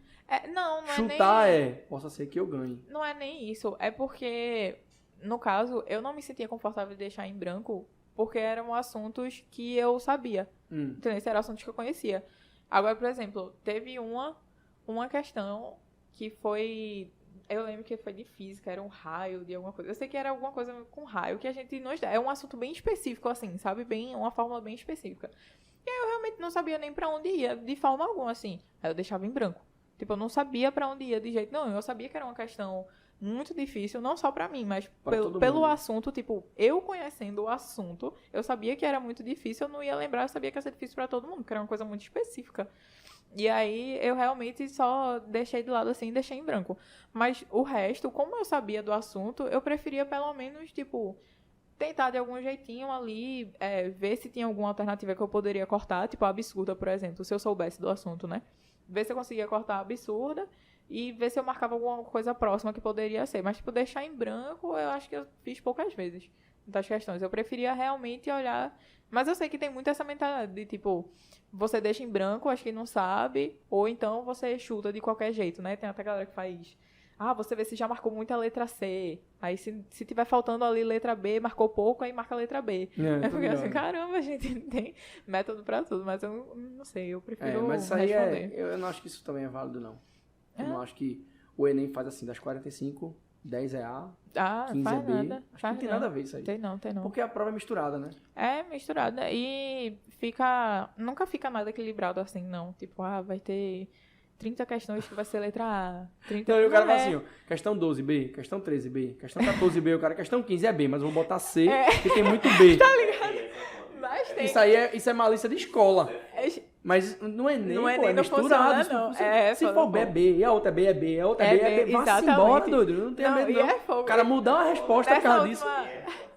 Não é Chutar nem... possa ser que eu ganhe. Não é nem isso. É porque, no caso, eu não me sentia confortável de deixar em branco porque eram assuntos que eu sabia. Entendeu? Esses eram assuntos que eu conhecia. Agora, por exemplo, teve uma questão que foi... Eu lembro que foi de física, era um raio de alguma coisa. Eu sei que era alguma coisa com raio que a gente não estuda. É um assunto bem específico, assim, sabe? Uma fórmula bem específica. E aí eu realmente não sabia nem pra onde ia, de forma alguma, assim. Aí eu deixava em branco. Tipo, eu não sabia pra onde ia de jeito nenhum. Eu sabia que era uma questão muito difícil, não só pra mim, mas pelo mundo. assunto. Tipo, eu conhecendo o assunto, eu sabia que era muito difícil, eu não ia lembrar, eu sabia que ia ser difícil pra todo mundo, porque era uma coisa muito específica. E aí, eu realmente só deixei de lado assim, deixei em branco. Mas o resto, como eu sabia do assunto, eu preferia pelo menos, tipo, tentar de algum jeitinho ali, ver se tinha alguma alternativa que eu poderia cortar, tipo a absurda, por exemplo, se eu soubesse do assunto, né? Ver se eu conseguia cortar a absurda e ver se eu marcava alguma coisa próxima que poderia ser. Mas, tipo, deixar em branco, eu acho que eu fiz poucas vezes das questões. Eu preferia realmente olhar... Mas eu sei que tem muito essa mentalidade de, tipo, você deixa em branco, acho que não sabe, ou então você chuta de qualquer jeito, né? Tem até galera que faz... você vê se já marcou muita letra C. Aí, se tiver faltando ali letra B, marcou pouco, aí marca a letra B. É, Porque assim, caramba, a gente tem método pra tudo, mas eu não sei, eu prefiro mas isso aí responder. eu não acho que isso também é válido, não. Eu não acho que o Enem faz assim, das 45, 10 é A, 15 faz é B. nada. Acho que Faz não tem não. nada a ver isso aí. Tem não. Porque a prova é misturada, né? É misturada e nunca fica nada equilibrado assim, não. Tipo, vai ter 30 questões que vai ser letra A, 30... Então, o cara Não fala assim, ó, questão 12B, questão 13B, questão 14B, o cara, questão 15 é B, mas eu vou botar C, porque tem muito B. Mas tem. Isso é malícia de escola. Mas não é nem, Não é pô, nem, é não misturado. funciona, não. Se Fala, for B é pô. B, a outra é B é B, a outra é B é B. Vá-se exatamente. embora, doido. Não tem medo, e não. é fogo. O cara mudar uma resposta por causa disso.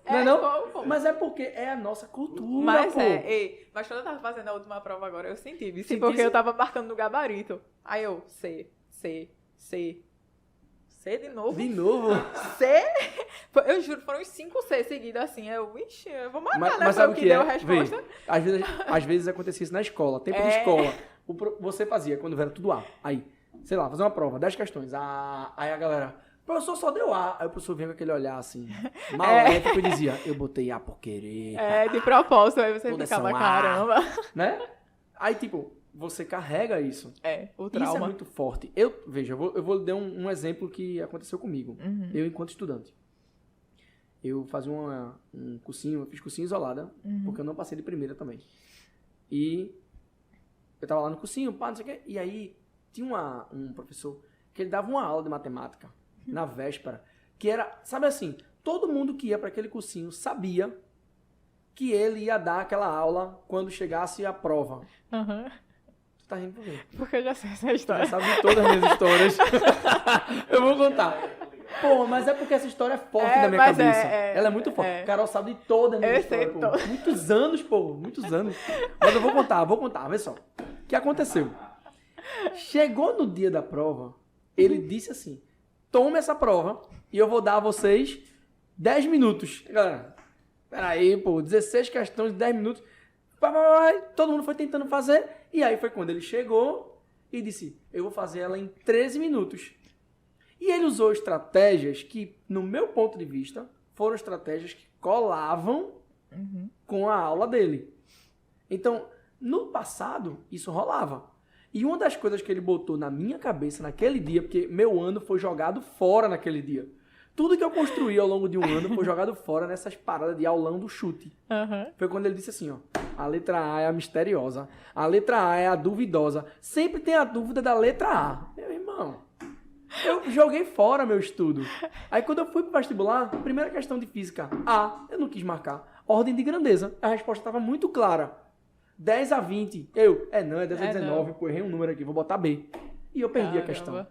Não é não? Fogo, pô. Mas é porque é a nossa cultura, Mas pô. mas quando eu tava fazendo a última prova agora, eu senti, Sentisse? porque eu tava marcando no gabarito. Aí eu, C de novo? De novo. C? Eu juro, foram uns 5 C seguidos assim. Ixi, eu vou matar, né? Mas Foi sabe o que é? deu a resposta. Vê, às vezes acontecia isso na escola, tempo de escola. Você fazia, quando era tudo A. Aí, sei lá, fazer uma prova, 10 questões. Aí a galera, professor, só deu A. Aí o professor vinha com aquele olhar assim, maléfico, e dizia, eu botei A por querer. De propósito, aí você Todas ficava, são A. caramba. Né? Aí, tipo, você carrega isso. O Isso é trauma. muito forte. Veja, eu vou lhe dar um exemplo que aconteceu comigo. Uhum. Eu, enquanto estudante. Eu fazia um cursinho, eu fiz cursinho isolada, porque eu não passei de primeira também. E eu tava lá no cursinho, pá, não sei o quê, e aí tinha um professor que ele dava uma aula de matemática na véspera, que era, sabe assim, todo mundo que ia para aquele cursinho sabia que ele ia dar aquela aula quando chegasse a prova. Uhum. Tu tá rindo por quê? Porque eu já sei essa Tu história. já sabe de todas as minhas histórias. Eu vou contar. Pô, mas é porque essa história é forte na minha mas cabeça. é, Ela é muito forte. é. Carol sabe de todas as minhas Eu sei histórias, pô. Muitos anos, pô. Muitos anos. Mas eu vou contar. Vê só. O que aconteceu? Chegou no dia da prova, ele disse assim, tome essa prova e eu vou dar a vocês 10 minutos. Galera, peraí, pô. 16 questões, 10 minutos. Todo mundo foi tentando fazer. E aí foi quando ele chegou e disse, eu vou fazer ela em 13 minutos. E ele usou estratégias que, no meu ponto de vista, foram estratégias que colavam com a aula dele. Então, no passado, isso rolava. E uma das coisas que ele botou na minha cabeça naquele dia, porque meu ano foi jogado fora naquele dia. Tudo que eu construí ao longo de um ano foi jogado fora nessas paradas de aulão do chute. Uhum. Foi quando ele disse assim, ó, a letra A é a misteriosa, a letra A é a duvidosa, sempre tem a dúvida da letra A. Meu irmão, eu joguei fora meu estudo. Aí quando eu fui pro vestibular, primeira questão de física, A, eu não quis marcar. Ordem de grandeza, a resposta estava muito clara. 10 a 20, é 10 a 19, pô, errei um número aqui, vou botar B. E eu perdi a questão.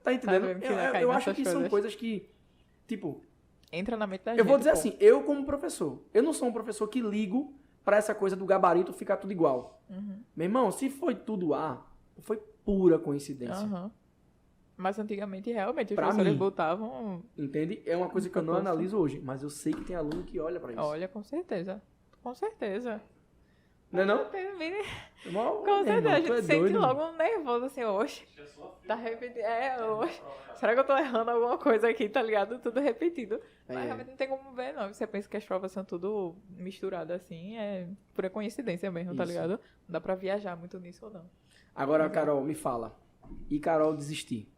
Tá entendendo? Tá vendo que vai cair Eu acho nessas que são coisas. coisas que, tipo, Entra na mente da gente. eu vou dizer pô. assim, eu como professor, eu não sou um professor que ligo pra essa coisa do gabarito ficar tudo igual. Meu irmão, se foi tudo A, foi pura coincidência. Uhum. Mas antigamente, realmente, os Pra professores mim. botavam... Entende? É uma coisa que eu não analiso hoje, mas eu sei que tem aluno que olha pra isso. Olha, com certeza. Com certeza. Não é não? Com Com certeza. A é gente sente logo um nervoso, assim, oxe. Tá repetindo. Oxe. Será que eu tô errando alguma coisa aqui, tá ligado? Tudo repetido. Mas realmente não tem como ver, não. Você pensa que as provas são tudo misturado assim, é pura coincidência mesmo, tá Isso. ligado? Não dá pra viajar muito nisso ou não. Agora, Carol, me fala. E Carol desistir?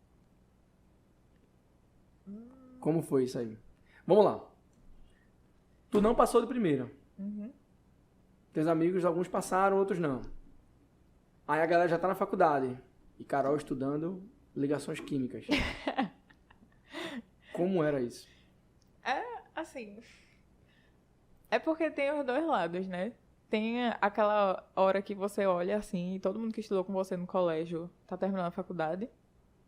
Como foi isso aí? Vamos lá. Tu não passou de primeira. Teus amigos, alguns passaram, outros não. Aí a galera já tá na faculdade. E Carol estudando ligações químicas. Como era isso? Assim, é porque tem os dois lados, né? Tem aquela hora que você olha assim, e todo mundo que estudou com você no colégio tá terminando a faculdade,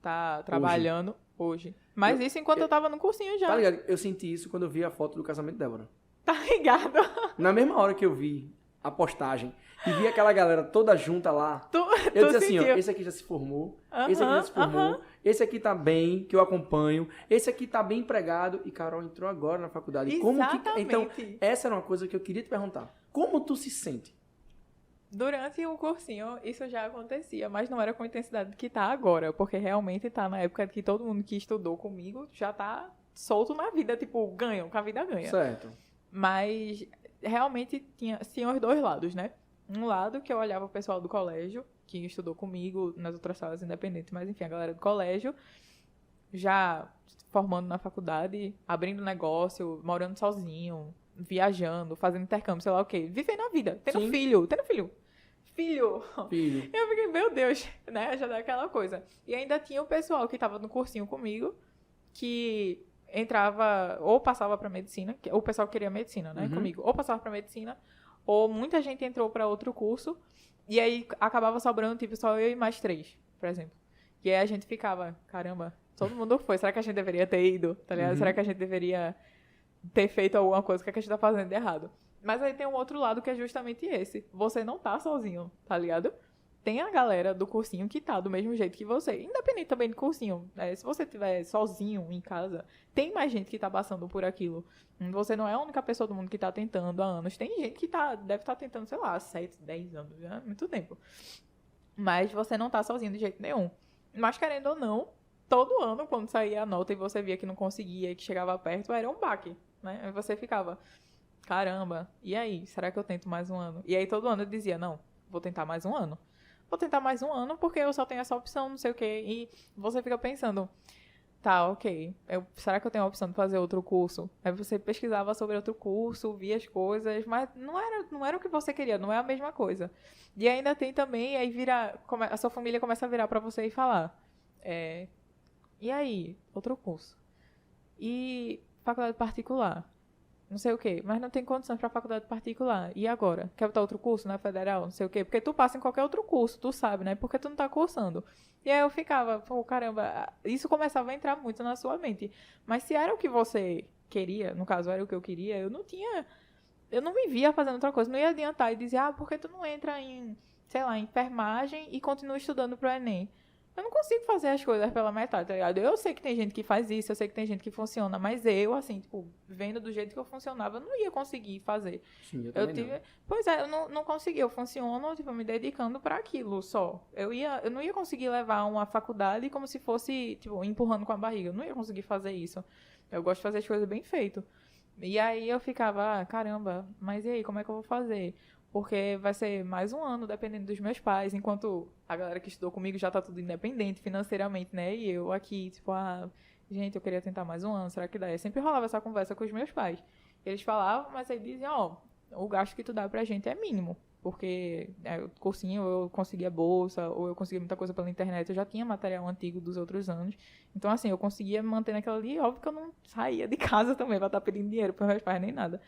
tá trabalhando hoje. Mas isso enquanto eu tava no cursinho já. Tá ligado? Eu senti isso quando eu vi a foto do casamento de Débora. Tá ligado? Na mesma hora que eu vi a postagem e vi aquela galera toda junta lá, Tu eu disse assim, ó, sentiu. esse aqui já se formou, esse aqui já se formou, esse aqui tá bem, que eu acompanho, esse aqui tá bem empregado, e Carol entrou agora na faculdade. Então, essa era uma coisa que eu queria te perguntar. Como tu se sente? Durante o cursinho, isso já acontecia, mas não era com a intensidade que tá agora, porque realmente tá na época que todo mundo que estudou comigo já tá solto na vida, tipo, ganham, com a vida ganha. Certo. Mas realmente tinha os dois lados, né? Um lado que eu olhava o pessoal do colégio, que estudou comigo nas outras salas independentes, mas enfim, a galera do colégio, já formando na faculdade, abrindo negócio, morando sozinho, viajando, fazendo intercâmbio, sei lá o quê. Vivendo a vida, tendo filho. Filho! Eu fiquei, meu Deus, né? Já dá aquela coisa. E ainda tinha o pessoal que tava no cursinho comigo, que entrava, ou passava pra medicina, ou o pessoal queria medicina, né, comigo, ou passava pra medicina, ou muita gente entrou pra outro curso, e aí acabava sobrando, tipo, só eu e mais 3, por exemplo. E aí a gente ficava, caramba, todo mundo foi, será que a gente deveria ter ido, tá ligado? Será que a gente deveria ter feito alguma coisa, o que a gente tá fazendo de errado? Mas aí tem um outro lado que é justamente esse, você não tá sozinho, tá ligado? Tem a galera do cursinho que tá do mesmo jeito que você. Independente também do cursinho. Se você estiver sozinho em casa, tem mais gente que tá passando por aquilo. Você não é a única pessoa do mundo que tá tentando há anos. Tem gente que deve estar tentando, sei lá, 7, 10 anos. Já é muito tempo. Mas você não tá sozinho de jeito nenhum. Mas querendo ou não, todo ano, quando saía a nota e você via que não conseguia e que chegava perto, era um baque, né? Aí você ficava, caramba, e aí? Será que eu tento mais um ano? E aí todo ano eu dizia, não, vou tentar mais um ano. Vou tentar mais um ano porque eu só tenho essa opção, não sei o quê. E você fica pensando, tá, ok, será que eu tenho a opção de fazer outro curso? Aí você pesquisava sobre outro curso, via as coisas, mas não era o que você queria, não é a mesma coisa. E ainda tem também, aí a sua família começa a virar pra você e falar, e aí, outro curso? E faculdade particular? Não sei o quê, mas não tem condições para faculdade particular. E agora? Quer botar outro curso na federal? Não sei o quê. Porque tu passa em qualquer outro curso, tu sabe, né? Porque tu não tá cursando. E aí eu ficava, pô, caramba, isso começava a entrar muito na sua mente. Mas se era o que você queria, no caso era o que eu queria, eu não me via fazendo outra coisa. Não ia adiantar e dizer, por que tu não entra em, sei lá, enfermagem e continua estudando pro Enem? Eu não consigo fazer as coisas pela metade, tá ligado? Eu sei que tem gente que faz isso, eu sei que tem gente que funciona, mas eu, assim, tipo, vendo do jeito que eu funcionava, eu não ia conseguir fazer. Sim, eu também não. Pois é, eu não consegui, eu funciono, tipo, me dedicando pra aquilo só. Eu não ia conseguir levar uma faculdade como se fosse, tipo, empurrando com a barriga. Eu não ia conseguir fazer isso. Eu gosto de fazer as coisas bem feito. E aí eu ficava, caramba, mas e aí, como é que eu vou fazer? Porque vai ser mais um ano, dependendo dos meus pais, enquanto a galera que estudou comigo já tá tudo independente financeiramente, né? E eu aqui, tipo, gente, eu queria tentar mais um ano, será que dá? Eu sempre rolava essa conversa com os meus pais. Eles falavam, mas aí diziam, o gasto que tu dá pra gente é mínimo. Porque o cursinho eu conseguia bolsa, ou eu conseguia muita coisa pela internet, eu já tinha material antigo dos outros anos. Então, assim, eu conseguia manter naquela ali, óbvio que eu não saía de casa também pra estar pedindo dinheiro pros meus pais, nem nada.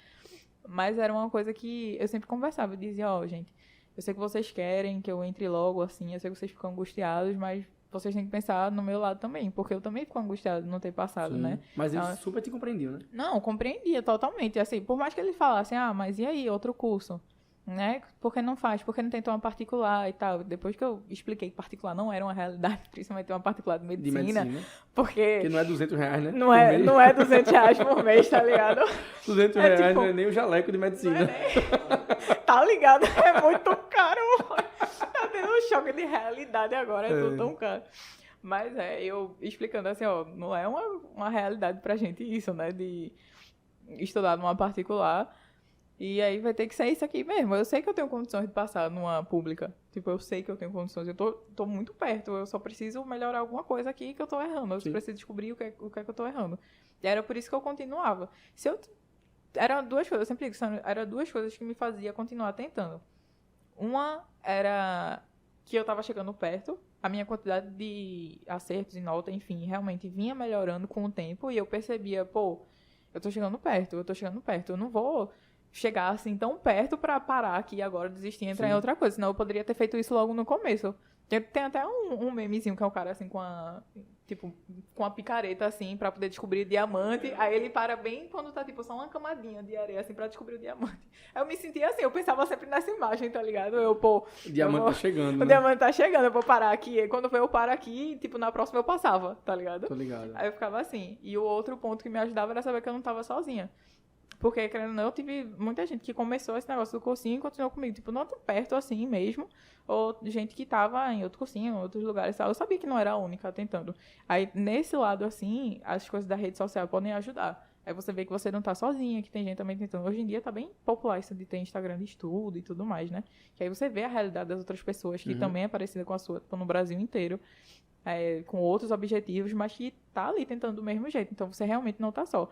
Mas era uma coisa que eu sempre conversava. Eu dizia, gente, eu sei que vocês querem que eu entre logo, assim, eu sei que vocês ficam angustiados, mas vocês têm que pensar no meu lado também, porque eu também fico angustiado de não ter passado, né? Mas ele super te compreendiu, né? Não, compreendia totalmente. Assim, por mais que ele falasse, mas e aí, outro curso? Né? Por que não faz? Por que não tentou uma particular e tal? Depois que eu expliquei que particular não era uma realidade, principalmente uma particular de medicina. Porque não é R$200, né? Não é R$200 por mês, tá ligado? R$200 tipo, não é nem o jaleco de medicina. Tá ligado? É muito caro. Tá tendo um choque de realidade agora, é tudo tão caro. Mas eu explicando assim, não é uma realidade pra gente isso, né? De estudar numa particular. E aí vai ter que ser isso aqui mesmo. Eu sei que eu tenho condições de passar numa pública. Tipo, eu sei que eu tenho condições. Eu tô muito perto. Eu só preciso melhorar alguma coisa aqui que eu tô errando. Eu preciso descobrir o que é que eu tô errando. E era por isso que eu continuava. Eram duas coisas, eu sempre digo, eram duas coisas que me fazia continuar tentando. Uma era que eu tava chegando perto. A minha quantidade de acertos e nota, enfim, realmente vinha melhorando com o tempo. E eu percebia, eu tô chegando perto. Eu não vou chegar assim tão perto pra parar aqui agora, desistir e entrar em outra coisa. Senão eu poderia ter feito isso logo no começo. Tem até um memezinho que é um cara assim com a picareta assim pra poder descobrir diamante. Aí ele para bem quando tá tipo só uma camadinha de areia assim pra descobrir o diamante. Aí eu me sentia assim, eu pensava sempre nessa imagem, tá ligado? O diamante tá chegando, O né? diamante tá chegando, eu vou parar aqui. E quando eu paro aqui, tipo, na próxima eu passava, tá ligado? Tô ligado. Aí eu ficava assim. E o outro ponto que me ajudava era saber que eu não tava sozinha. Porque, querendo ou não, eu tive muita gente que começou esse negócio do cursinho e continuou comigo. Tipo, não tão perto assim mesmo. Ou gente que tava em outro cursinho, em outros lugares e tal. Eu sabia que não era a única tentando. Aí, nesse lado, assim, as coisas da rede social podem ajudar. Aí você vê que você não tá sozinha, que tem gente também tentando. Hoje em dia tá bem popular isso de ter Instagram de estudo e tudo mais, né? Que aí você vê a realidade das outras pessoas, que também é parecida com a sua, tipo, no Brasil inteiro. Com outros objetivos, mas que tá ali tentando do mesmo jeito. Então, você realmente não tá só.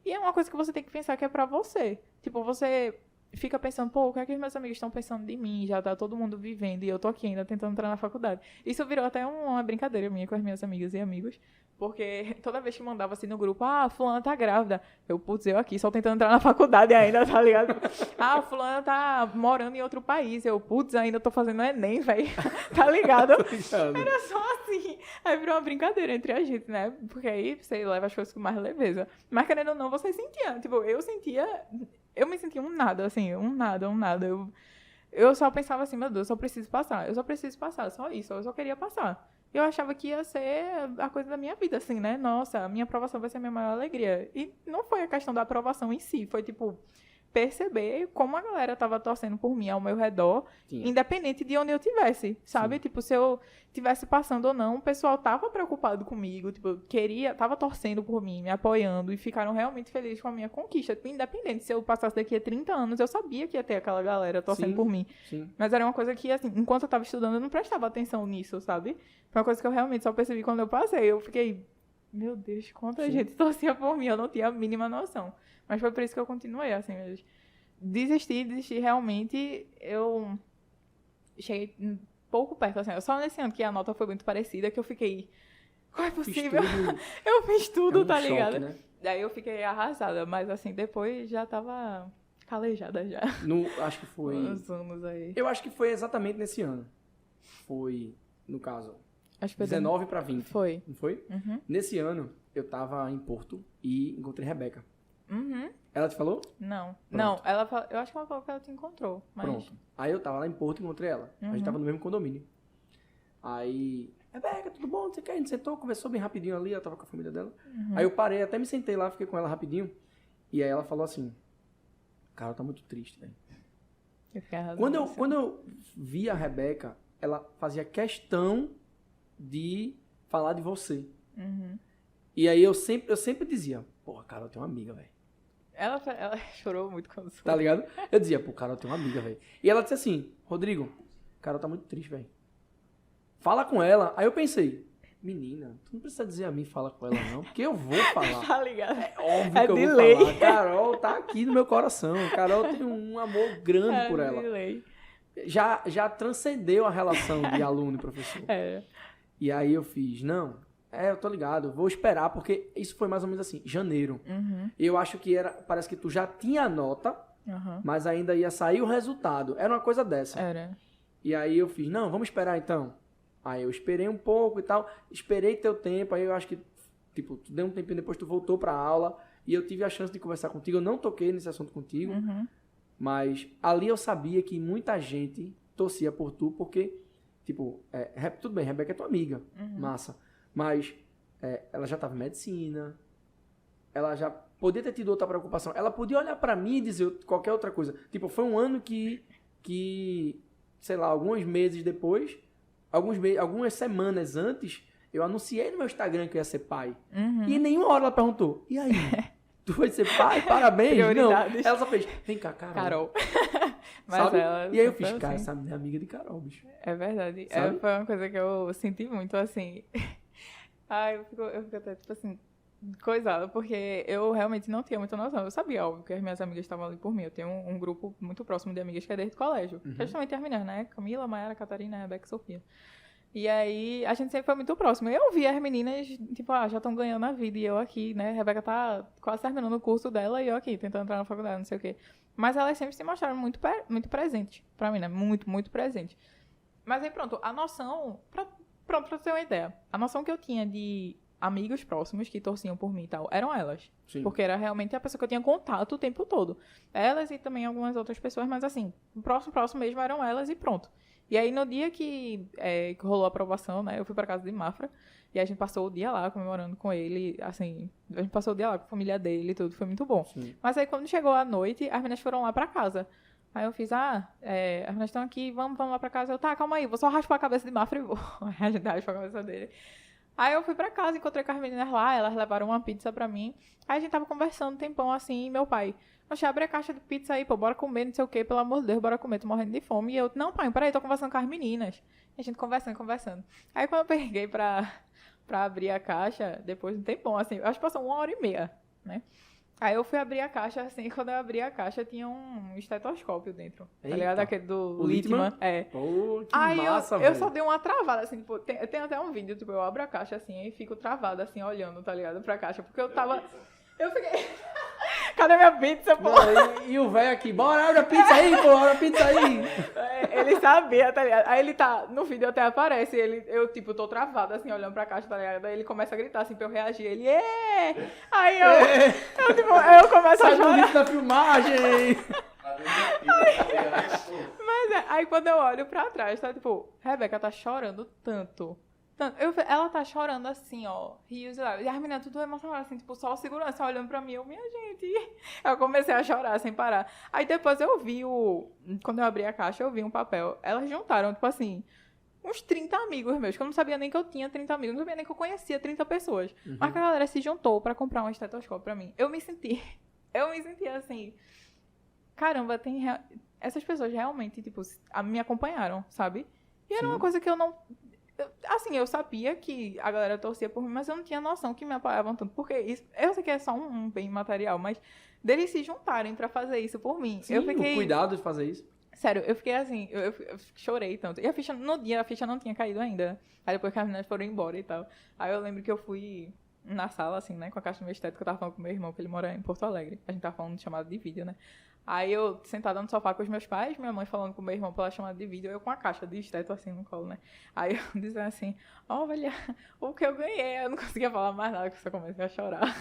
E é uma coisa que você tem que pensar que é pra você. Tipo, você fica pensando, pô, o que é que os meus amigos estão pensando de mim? Já tá todo mundo vivendo e eu tô aqui ainda tentando entrar na faculdade. Isso virou até uma brincadeira minha com as minhas amigas e amigos. Porque toda vez que mandava assim no grupo, fulana tá grávida. Eu aqui só tentando entrar na faculdade ainda, tá ligado? Fulana tá morando em outro país. Ainda tô fazendo Enem, velho. Tá ligado? Era só assim. Aí virou uma brincadeira entre a gente, né? Porque aí você leva as coisas com mais leveza. Mas querendo ou não, você sentia. Tipo, eu me sentia um nada, assim, um nada. Eu só pensava assim, meu Deus, eu só preciso passar, só isso, eu só queria passar. Eu achava que ia ser a coisa da minha vida, assim, né? Nossa, a minha aprovação vai ser a minha maior alegria. E não foi a questão da aprovação em si, foi, tipo, perceber como a galera tava torcendo por mim ao meu redor, independente de onde eu tivesse, sabe? Sim. Tipo, se eu tivesse passando ou não, o pessoal tava preocupado comigo, tipo, tava torcendo por mim, me apoiando, e ficaram realmente felizes com a minha conquista. Tipo, independente, se eu passasse daqui a 30 anos, eu sabia que ia ter aquela galera torcendo por mim. Sim. Mas era uma coisa que, assim, enquanto eu tava estudando, eu não prestava atenção nisso, sabe? Foi uma coisa que eu realmente só percebi quando eu passei. Eu fiquei, meu Deus, quanta gente torcia por mim, eu não tinha a mínima noção. Mas foi por isso que eu continuei, assim, desistir realmente, eu cheguei um pouco perto, assim, só nesse ano que a nota foi muito parecida, que eu fiquei, como é possível? Eu fiz tudo, tá ligado? Né? Daí eu fiquei arrasada, mas assim, depois já tava calejada já. Acho que foi... Uns anos aí. Eu acho que foi exatamente nesse ano. Foi, no caso, 19 para 20. Foi. Não foi? Uhum. Nesse ano, eu tava em Porto e encontrei Rebeca. Uhum. Ela te falou? Não. Pronto. Não, eu acho que ela falou que ela te encontrou. Mas... Pronto. Aí eu tava lá em Porto e encontrei ela. A gente tava no mesmo condomínio. Aí, Rebeca, tudo bom? Você quer? A gente sentou, conversou bem rapidinho ali, ela tava com a família dela. Aí eu parei, até me sentei lá, fiquei com ela rapidinho. E aí ela falou assim, cara, tá muito triste, velho. Quando eu vi a Rebeca, ela fazia questão de falar de você. Uhum. E aí eu sempre dizia, porra, Carol tem uma amiga, velho. Ela chorou muito quando soube. Tá ligado? Eu dizia, pô, Carol tem uma amiga, velho. E ela disse assim, Rodrigo, Carol tá muito triste, velho. Fala com ela. Aí eu pensei, menina, tu não precisa dizer a mim fala com ela não, porque eu vou falar. Tá ligado? É óbvio que eu vou lei. falar. Carol tá aqui no meu coração. Carol tem um amor grande por ela. De lei. Já transcendeu a relação de aluno e professor. E aí eu fiz, eu tô ligado, vou esperar, porque isso foi mais ou menos assim, janeiro. Uhum. Eu acho que parece que tu já tinha a nota, mas ainda ia sair o resultado. Era uma coisa dessa. Era. E aí eu fiz, vamos esperar então. Aí eu esperei um pouco e tal, esperei teu tempo, aí eu acho que, tipo, tu deu um tempinho depois, tu voltou pra aula, e eu tive a chance de conversar contigo, eu não toquei nesse assunto contigo, mas ali eu sabia que muita gente torcia por tu, porque, tipo, tudo bem, Rebeca é tua amiga, massa, mas ela já tava em medicina, ela já podia ter tido outra preocupação, ela podia olhar pra mim e dizer qualquer outra coisa. Tipo, foi um ano que sei lá, alguns meses depois, algumas semanas antes, eu anunciei no meu Instagram que eu ia ser pai. E em nenhuma hora ela perguntou, e aí? Tu vai ser pai? Parabéns? Não. Ela só fez, vem cá, Carol. Mas sabe? Ela e aí eu fiz, assim. cara, essa menina é amiga de Carol, bicho. É verdade. Sabe? Foi uma coisa que eu senti muito, assim. Eu fico até, tipo assim, coisada, porque eu realmente não tinha muita noção. Eu sabia, óbvio, que as minhas amigas estavam ali por mim. Eu tenho um grupo muito próximo de amigas que é desde o colégio. Que é justamente as meninas, né? Camila, Mayara, Catarina, Rebeca e Sofia. E aí, a gente sempre foi muito próximo. Eu vi as meninas, tipo, já estão ganhando a vida. E eu aqui, né? Rebeca tá quase terminando o curso dela e eu aqui, tentando entrar na faculdade, não sei o quê. Mas elas sempre se mostraram muito presentes pra mim, né? Muito, muito presentes. Mas aí pronto, a noção, pronto, pra ter uma ideia, a noção que eu tinha de amigos próximos que torciam por mim e tal, eram elas. Sim. Porque era realmente a pessoa que eu tinha contato o tempo todo. Elas e também algumas outras pessoas, mas assim, o próximo mesmo eram elas e pronto. E aí no dia que rolou a aprovação, né, eu fui pra casa de Mafra, e a gente passou o dia lá comemorando com ele, assim, a gente passou o dia lá com a família dele e tudo, foi muito bom. Sim. Mas aí quando chegou a noite, as meninas foram lá pra casa. Aí eu fiz, as meninas estão aqui, vamos lá pra casa. Eu, tá, calma aí, vou só raspar a cabeça de Mafra e vou. Aí a gente raspou a cabeça dele. Aí eu fui pra casa, encontrei com as meninas lá, elas levaram uma pizza pra mim. Aí a gente tava conversando um tempão assim, e meu pai, poxa, abre a caixa de pizza aí, pô, bora comer, não sei o quê, pelo amor de Deus, bora comer, tô morrendo de fome. E eu, não, pai, peraí, tô conversando com as meninas. E a gente conversando. Aí quando eu peguei pra abrir a caixa, depois de um tempão, assim, eu acho que passou 1h30, né? Aí eu fui abrir a caixa, assim, quando eu abri a caixa, tinha um estetoscópio dentro, tá Eita. ligado? Aquele do O Littmann. Littmann? Pô, que Aí massa, eu velho. só dei uma travada, assim, tipo, tem até um vídeo, tipo, eu abro a caixa, assim, e fico travada, assim, olhando, tá ligado? Pra caixa, porque eu tava... Eu fiquei... Cadê minha pizza, pô? Não, e o velho aqui, bora, abre a pizza aí, pô, abre a pizza aí. Ele sabia, tá ligado? Aí ele tá, no vídeo até aparece, eu, tipo, tô travada, assim, olhando pra caixa, tá ligado? Aí ele começa a gritar, assim, pra eu reagir, ele, Aí eu começo a Sai chorar. bonito da filmagem. Mas aí quando eu olho pra trás, tá, tipo, Rebeca tá chorando tanto. Ela tá chorando assim, ó, rios e lágrimas. E as meninas tudo emocionadas, assim, tipo, só o segurança olhando pra mim, eu, minha gente. Eu comecei a chorar sem parar. Aí depois eu vi quando eu abri a caixa, eu vi um papel. Elas juntaram, tipo assim, uns 30 amigos meus, que eu não sabia nem que eu tinha 30 amigos, não sabia nem que eu conhecia 30 pessoas. Mas que a galera se juntou pra comprar um estetoscópio pra mim. Eu me senti assim, caramba, essas pessoas realmente, tipo, me acompanharam, sabe? E era uma coisa que eu não... Assim, eu sabia que a galera torcia por mim, mas eu não tinha noção que me apoiavam tanto. Porque isso, eu sei que é só um bem material, mas deles se juntarem pra fazer isso por mim. Sim, eu fiquei... o cuidado de fazer isso. Sério, eu fiquei assim, eu chorei tanto. E no dia a ficha não tinha caído ainda. Aí depois que as meninas foram embora e tal. Aí eu lembro que eu fui na sala, assim, né, com a caixa do meu estético, eu tava falando com meu irmão, que ele mora em Porto Alegre. A gente tava falando de chamada de vídeo, né? Aí eu sentada no sofá com os meus pais, minha mãe falando com meu irmão pela chamada de vídeo, eu com a caixa de estético assim no colo, né? Aí eu dizendo assim, olha, o que eu ganhei. Eu não conseguia falar mais nada, que eu só comecei a chorar.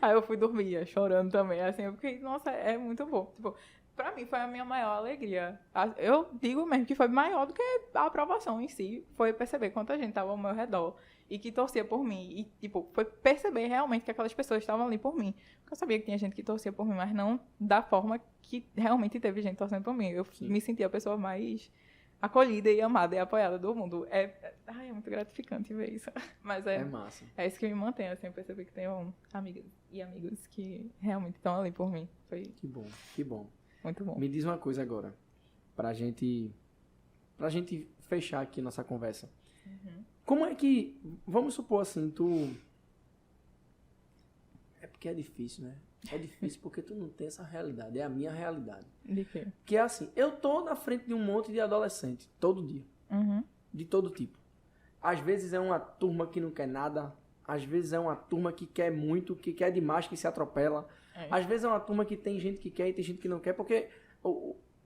Aí eu fui dormir, chorando também, assim, eu fiquei, nossa, é muito bom. Tipo, pra mim foi a minha maior alegria. Eu digo mesmo que foi maior do que a aprovação em si, foi perceber quanta gente tava ao meu redor e que torcia por mim. E, tipo, foi perceber realmente que aquelas pessoas estavam ali por mim. Porque eu sabia que tinha gente que torcia por mim, mas não da forma que realmente teve gente torcendo por mim. Eu me sentia a pessoa mais acolhida e amada e apoiada do mundo. É muito gratificante ver isso. Mas É massa. é isso que me mantém, assim, eu perceber que tenho amigas e amigos que realmente estão ali por mim. Foi Que bom, que bom. muito bom. Me diz uma coisa agora, pra gente fechar aqui nossa conversa. Como é que, vamos supor assim, é porque é difícil, né? É difícil porque tu não tem essa realidade, é a minha realidade. De quê? Que é assim, eu tô na frente de um monte de adolescente, todo dia, de todo tipo. Às vezes é uma turma que não quer nada, às vezes é uma turma que quer muito, que quer demais, que se atropela. Às vezes é uma turma que tem gente que quer e tem gente que não quer, porque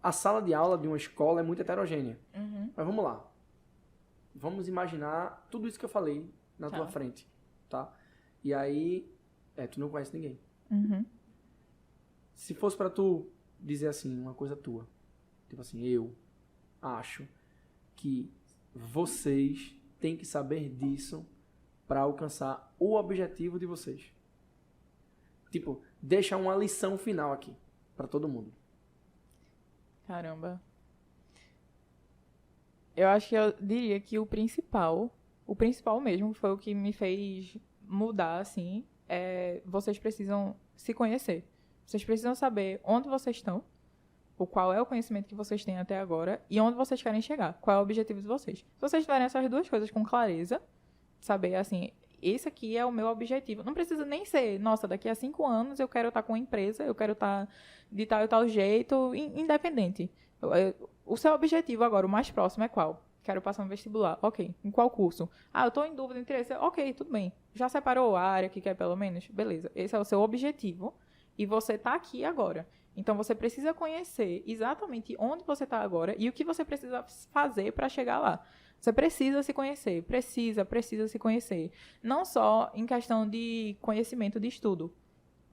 a sala de aula de uma escola é muito heterogênea. Mas vamos lá. Vamos imaginar tudo isso que eu falei na tua frente, tá? E aí, tu não conhece ninguém. Se fosse pra tu dizer assim, uma coisa tua, tipo assim, eu acho que vocês têm que saber disso pra alcançar o objetivo de vocês. Tipo, deixa uma lição final aqui pra todo mundo. Caramba. Eu acho que eu diria que o principal mesmo, foi o que me fez mudar, assim, vocês precisam se conhecer. Vocês precisam saber onde vocês estão, qual é o conhecimento que vocês têm até agora e onde vocês querem chegar, qual é o objetivo de vocês. Se vocês tiverem essas duas coisas com clareza, saber, assim, esse aqui é o meu objetivo. Não precisa nem ser, nossa, daqui a 5 anos eu quero estar com uma empresa, eu quero estar de tal e tal jeito, independente. O seu objetivo agora, o mais próximo, é qual? Quero passar um vestibular. Ok. Em qual curso? Eu tô em dúvida entre esse. Ok, tudo bem. Já separou a área que quer pelo menos? Beleza. Esse é o seu objetivo. E você tá aqui agora. Então, você precisa conhecer exatamente onde você está agora e o que você precisa fazer para chegar lá. Você precisa se conhecer, precisa se conhecer. Não só em questão de conhecimento de estudo,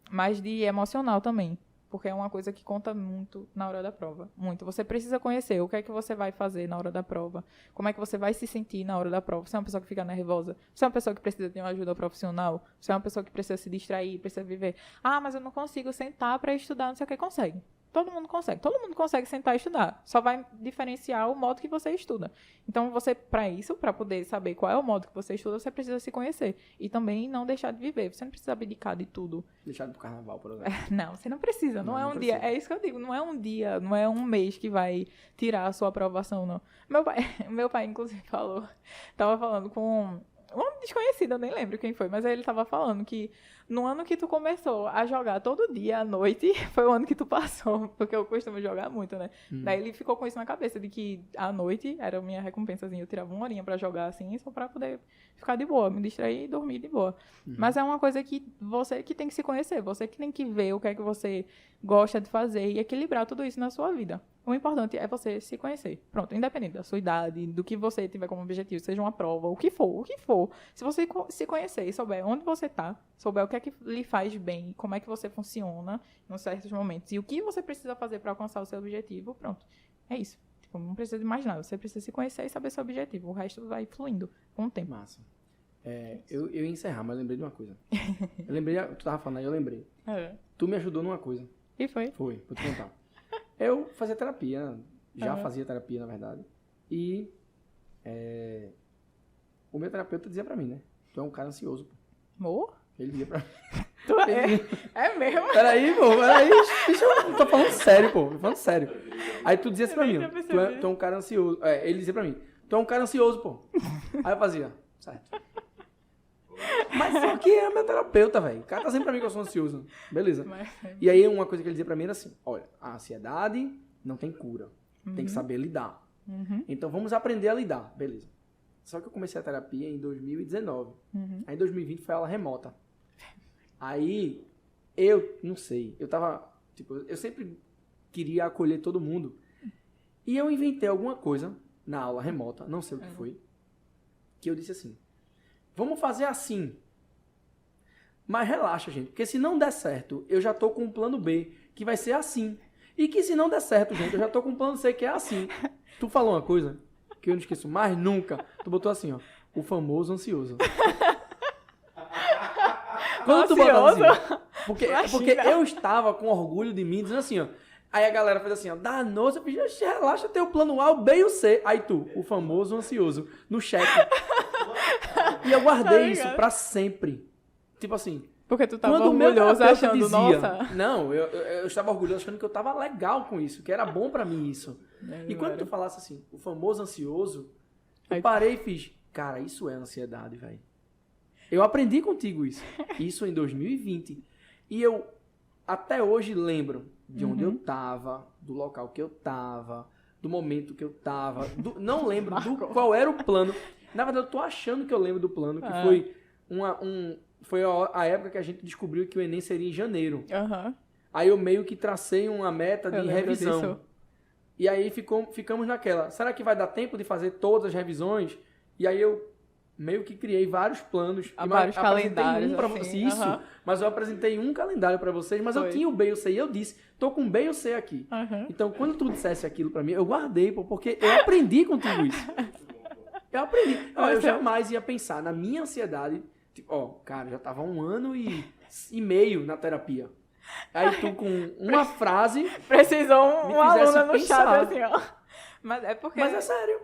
mas de emocional também. Porque é uma coisa que conta muito na hora da prova. Muito. Você precisa conhecer o que é que você vai fazer na hora da prova. Como é que você vai se sentir na hora da prova. Você é uma pessoa que fica nervosa. Você é uma pessoa que precisa de uma ajuda profissional. Você é uma pessoa que precisa se distrair, precisa viver. Ah, mas eu não consigo sentar para estudar, não sei o que. Consegue. Todo mundo consegue. Todo mundo consegue sentar e estudar. Só vai diferenciar o modo que você estuda. Então, você, para poder saber qual é o modo que você estuda, você precisa se conhecer. E também não deixar de viver. Você não precisa abdicar de tudo. Deixar pro carnaval, por exemplo. Não, você não precisa. Não é um dia. É isso que eu digo. Não é um dia, não é um mês que vai tirar a sua aprovação, não. Meu pai inclusive, tava falando com um desconhecido, eu nem lembro quem foi, mas aí ele tava falando que no ano que tu começou a jogar todo dia à noite, foi o ano que tu passou, porque eu costumo jogar muito, né? Daí ele ficou com isso na cabeça, de que à noite era a minha recompensazinha, eu tirava uma horinha pra jogar assim, só pra poder ficar de boa, me distrair e dormir de boa. Mas é uma coisa que você que tem que se conhecer, você que tem que ver o que é que você gosta de fazer e equilibrar tudo isso na sua vida. O importante é você se conhecer. Pronto, independente da sua idade, do que você tiver como objetivo, seja uma prova, o que for. Se você se conhecer e souber onde você tá, souber o que é que lhe faz bem, como é que você funciona em certos momentos e o que você precisa fazer para alcançar o seu objetivo, pronto. É isso. Tipo, não precisa de mais nada. Você precisa se conhecer e saber seu objetivo. O resto vai fluindo com o tempo. Massa. Eu ia encerrar, mas eu lembrei de uma coisa. Tu tava falando aí, eu lembrei. Tu me ajudou numa coisa. E foi? Foi, vou te contar. Eu fazia terapia, fazia terapia, na verdade. E o meu terapeuta dizia pra mim, né? Tu é um cara ansioso, pô. Amor? Ele dizia pra mim. É mesmo? Peraí, deixa eu tô falando sério, pô. Tô falando sério. Aí tu dizia assim pra mim, ó, tu é um cara ansioso. Ele dizia pra mim, tu é um cara ansioso, pô. Aí eu fazia, certo. Mas só que é meu terapeuta, velho. O cara tá sempre pra mim que eu sou ansioso. Beleza. E aí uma coisa que ele dizia pra mim era assim, olha, a ansiedade não tem cura. Tem que saber lidar. Então vamos aprender a lidar. Beleza. Só que eu comecei a terapia em 2019. Aí em 2020 foi aula remota. Aí, eu não sei, eu tava, eu sempre queria acolher todo mundo. E eu inventei alguma coisa na aula remota, não sei o que foi, que eu disse assim, vamos fazer assim. Mas relaxa, gente, porque se não der certo, eu já tô com um plano B, que vai ser assim. E que se não der certo, gente, eu já tô com um plano C, que é assim. Tu falou uma coisa que eu não esqueço mais nunca. Tu botou assim, ó, o famoso ansioso. Quando tu bota assim, porque eu estava com orgulho de mim, dizendo assim, ó. Aí a galera fez assim, ó, danou, eu pedi, relaxa, tem o plano A, o B e o C. Aí tu, o famoso ansioso, no chat. E eu guardei isso pra sempre. Tipo assim. Porque tu tava orgulhoso achando, dizia, nossa. Não, eu estava orgulhoso achando que eu tava legal com isso, que era bom pra mim isso. E quando tu falasse assim, o famoso ansioso, eu parei e fiz, cara, isso é ansiedade, velho. Eu aprendi contigo isso. Isso em 2020. E eu até hoje lembro de onde eu tava, do local que eu tava, do momento que eu tava. Não lembro qual era o plano. Na verdade, eu tô achando que eu lembro do plano, que foi foi a época que a gente descobriu que o Enem seria em janeiro. Aí eu meio que tracei uma meta de revisão. Disso. E aí ficamos naquela. Será que vai dar tempo de fazer todas as revisões? E aí eu meio que criei vários planos. Vários calendários. Mas eu apresentei um calendário pra vocês, mas eu tinha o B e o C. E eu disse, tô com o B e o C aqui. Então, quando tu dissesse aquilo pra mim, eu guardei, porque eu aprendi contigo isso. Eu aprendi. Eu jamais ia pensar na minha ansiedade. Tipo, cara, já tava 1 ano e meio na terapia. Aí tu com uma frase... Precisou uma aluna no chat, assim, ó. Mas é porque... Mas é sério.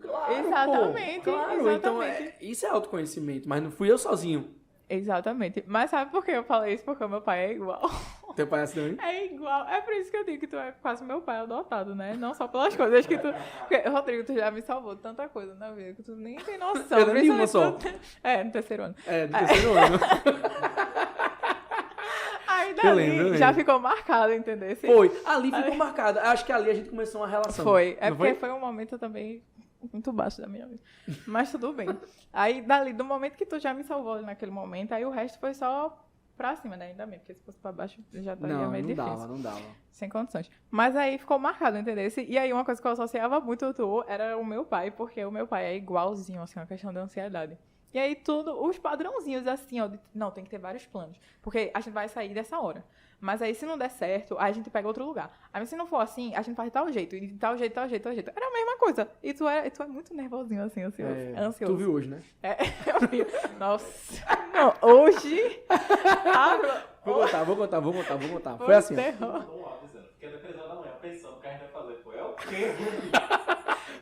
Claro, exatamente. Claro, exatamente. Então isso é autoconhecimento, mas não fui eu sozinho. Exatamente. Mas sabe por que eu falei isso? Porque o meu pai é igual. Teu pai é assim também? É igual. É por isso que eu digo que tu é quase meu pai adotado, né? Não só pelas coisas que tu... Porque, Rodrigo, tu já me salvou de tanta coisa na vida que tu nem tem noção. Eu nem uma só. No terceiro ano. No terceiro ano. Aí dali já ficou marcado, entendeu? Foi. Ali ficou marcado. Acho que ali a gente começou uma relação. Foi. Porque foi um momento também... muito baixo da minha vida. Mas tudo bem. Aí, do momento que tu já me salvou naquele momento, aí o resto foi só pra cima, né? Ainda bem, porque se fosse pra baixo já estaria Não, meio não difícil. dava, não dava. Sem condições. Mas aí ficou marcado, entendeu? E aí uma coisa que eu associava muito ao tu era o meu pai, porque o meu pai é igualzinho, assim, uma questão da ansiedade. E aí tudo, os padrãozinhos assim, ó, não, tem que ter vários planos. Porque a gente vai sair dessa hora. Mas aí se não der certo, aí a gente pega outro lugar. Aí se não for assim, a gente faz de tal jeito, e de tal jeito, tal jeito, tal jeito. Era a mesma coisa. E tu é muito nervosinho, assim, ansioso. Tu viu hoje, né? Eu vi. Nossa. Não, hoje... Vou contar. Foi assim, ó. terror. Tô lá dizendo, fiquei até 3 horas da manhã pensando o que a gente vai fazer. Foi, é o quê?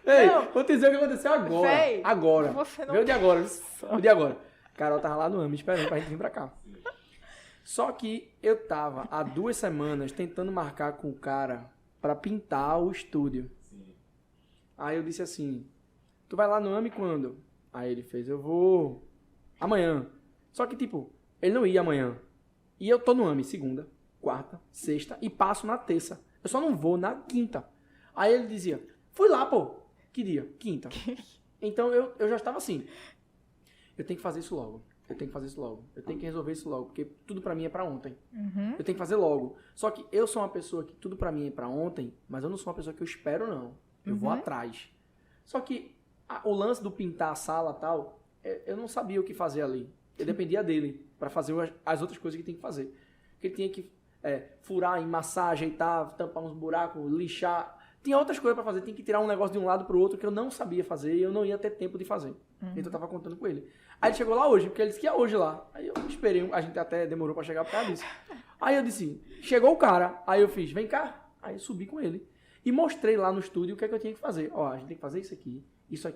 Ei, Não. vou te dizer o que aconteceu agora. Véi, agora. você não Veio de tem agora. O de agora. Carol tava lá no AME esperando pra gente vir pra cá. Só que eu tava há 2 semanas tentando marcar com o cara pra pintar o estúdio. Sim. Aí eu disse assim, tu vai lá no AME quando? Aí ele fez, eu vou amanhã. Só que tipo, ele não ia amanhã. E eu tô no AME segunda, quarta, sexta e passo na terça. Eu só não vou na quinta. Aí ele dizia, fui lá, pô. Que dia? Quinta. Então eu já estava assim, eu tenho que fazer isso logo. Eu tenho que resolver isso logo, porque tudo pra mim é pra ontem. Uhum. Eu tenho que fazer logo. Só que eu sou uma pessoa que tudo pra mim é pra ontem, mas eu não sou uma pessoa que eu espero, não. Eu vou atrás. Só que o lance do pintar a sala e tal, eu não sabia o que fazer ali. Eu dependia dele pra fazer as outras coisas que tem que fazer. Porque ele tinha que furar, emassar, ajeitar, tampar uns buracos, lixar. Tinha outras coisas pra fazer. Tinha que tirar um negócio de um lado pro outro que eu não sabia fazer e eu não ia ter tempo de fazer. Então eu tava contando com ele. Aí ele chegou lá hoje, porque ele disse que ia hoje lá. Aí eu esperei, a gente até demorou pra chegar por causa disso. Aí eu disse, chegou o cara. Aí eu fiz, vem cá. Aí eu subi com ele. E mostrei lá no estúdio o que é que eu tinha que fazer. Ó, a gente tem que fazer isso aqui.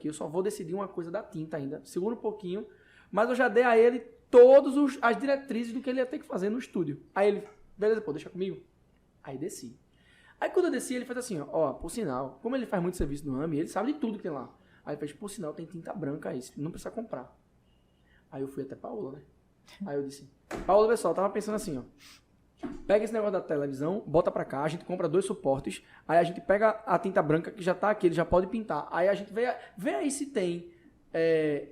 Eu só vou decidir uma coisa da tinta ainda. Segura um pouquinho. Mas eu já dei a ele todas as diretrizes do que ele ia ter que fazer no estúdio. Aí ele, beleza, pô, deixa comigo. Aí desci. Aí quando eu desci, ele fez assim, ó, por sinal, como ele faz muito serviço no AME, ele sabe de tudo que tem lá. Aí ele fez, por sinal, tem tinta branca aí, não precisa comprar. Aí eu fui até Paola, né? Aí eu disse, Paola, pessoal, eu tava pensando assim, ó. Pega esse negócio da televisão, bota pra cá, a gente compra 2 suportes, aí a gente pega a tinta branca que já tá aqui, ele já pode pintar. Aí a gente vê aí se tem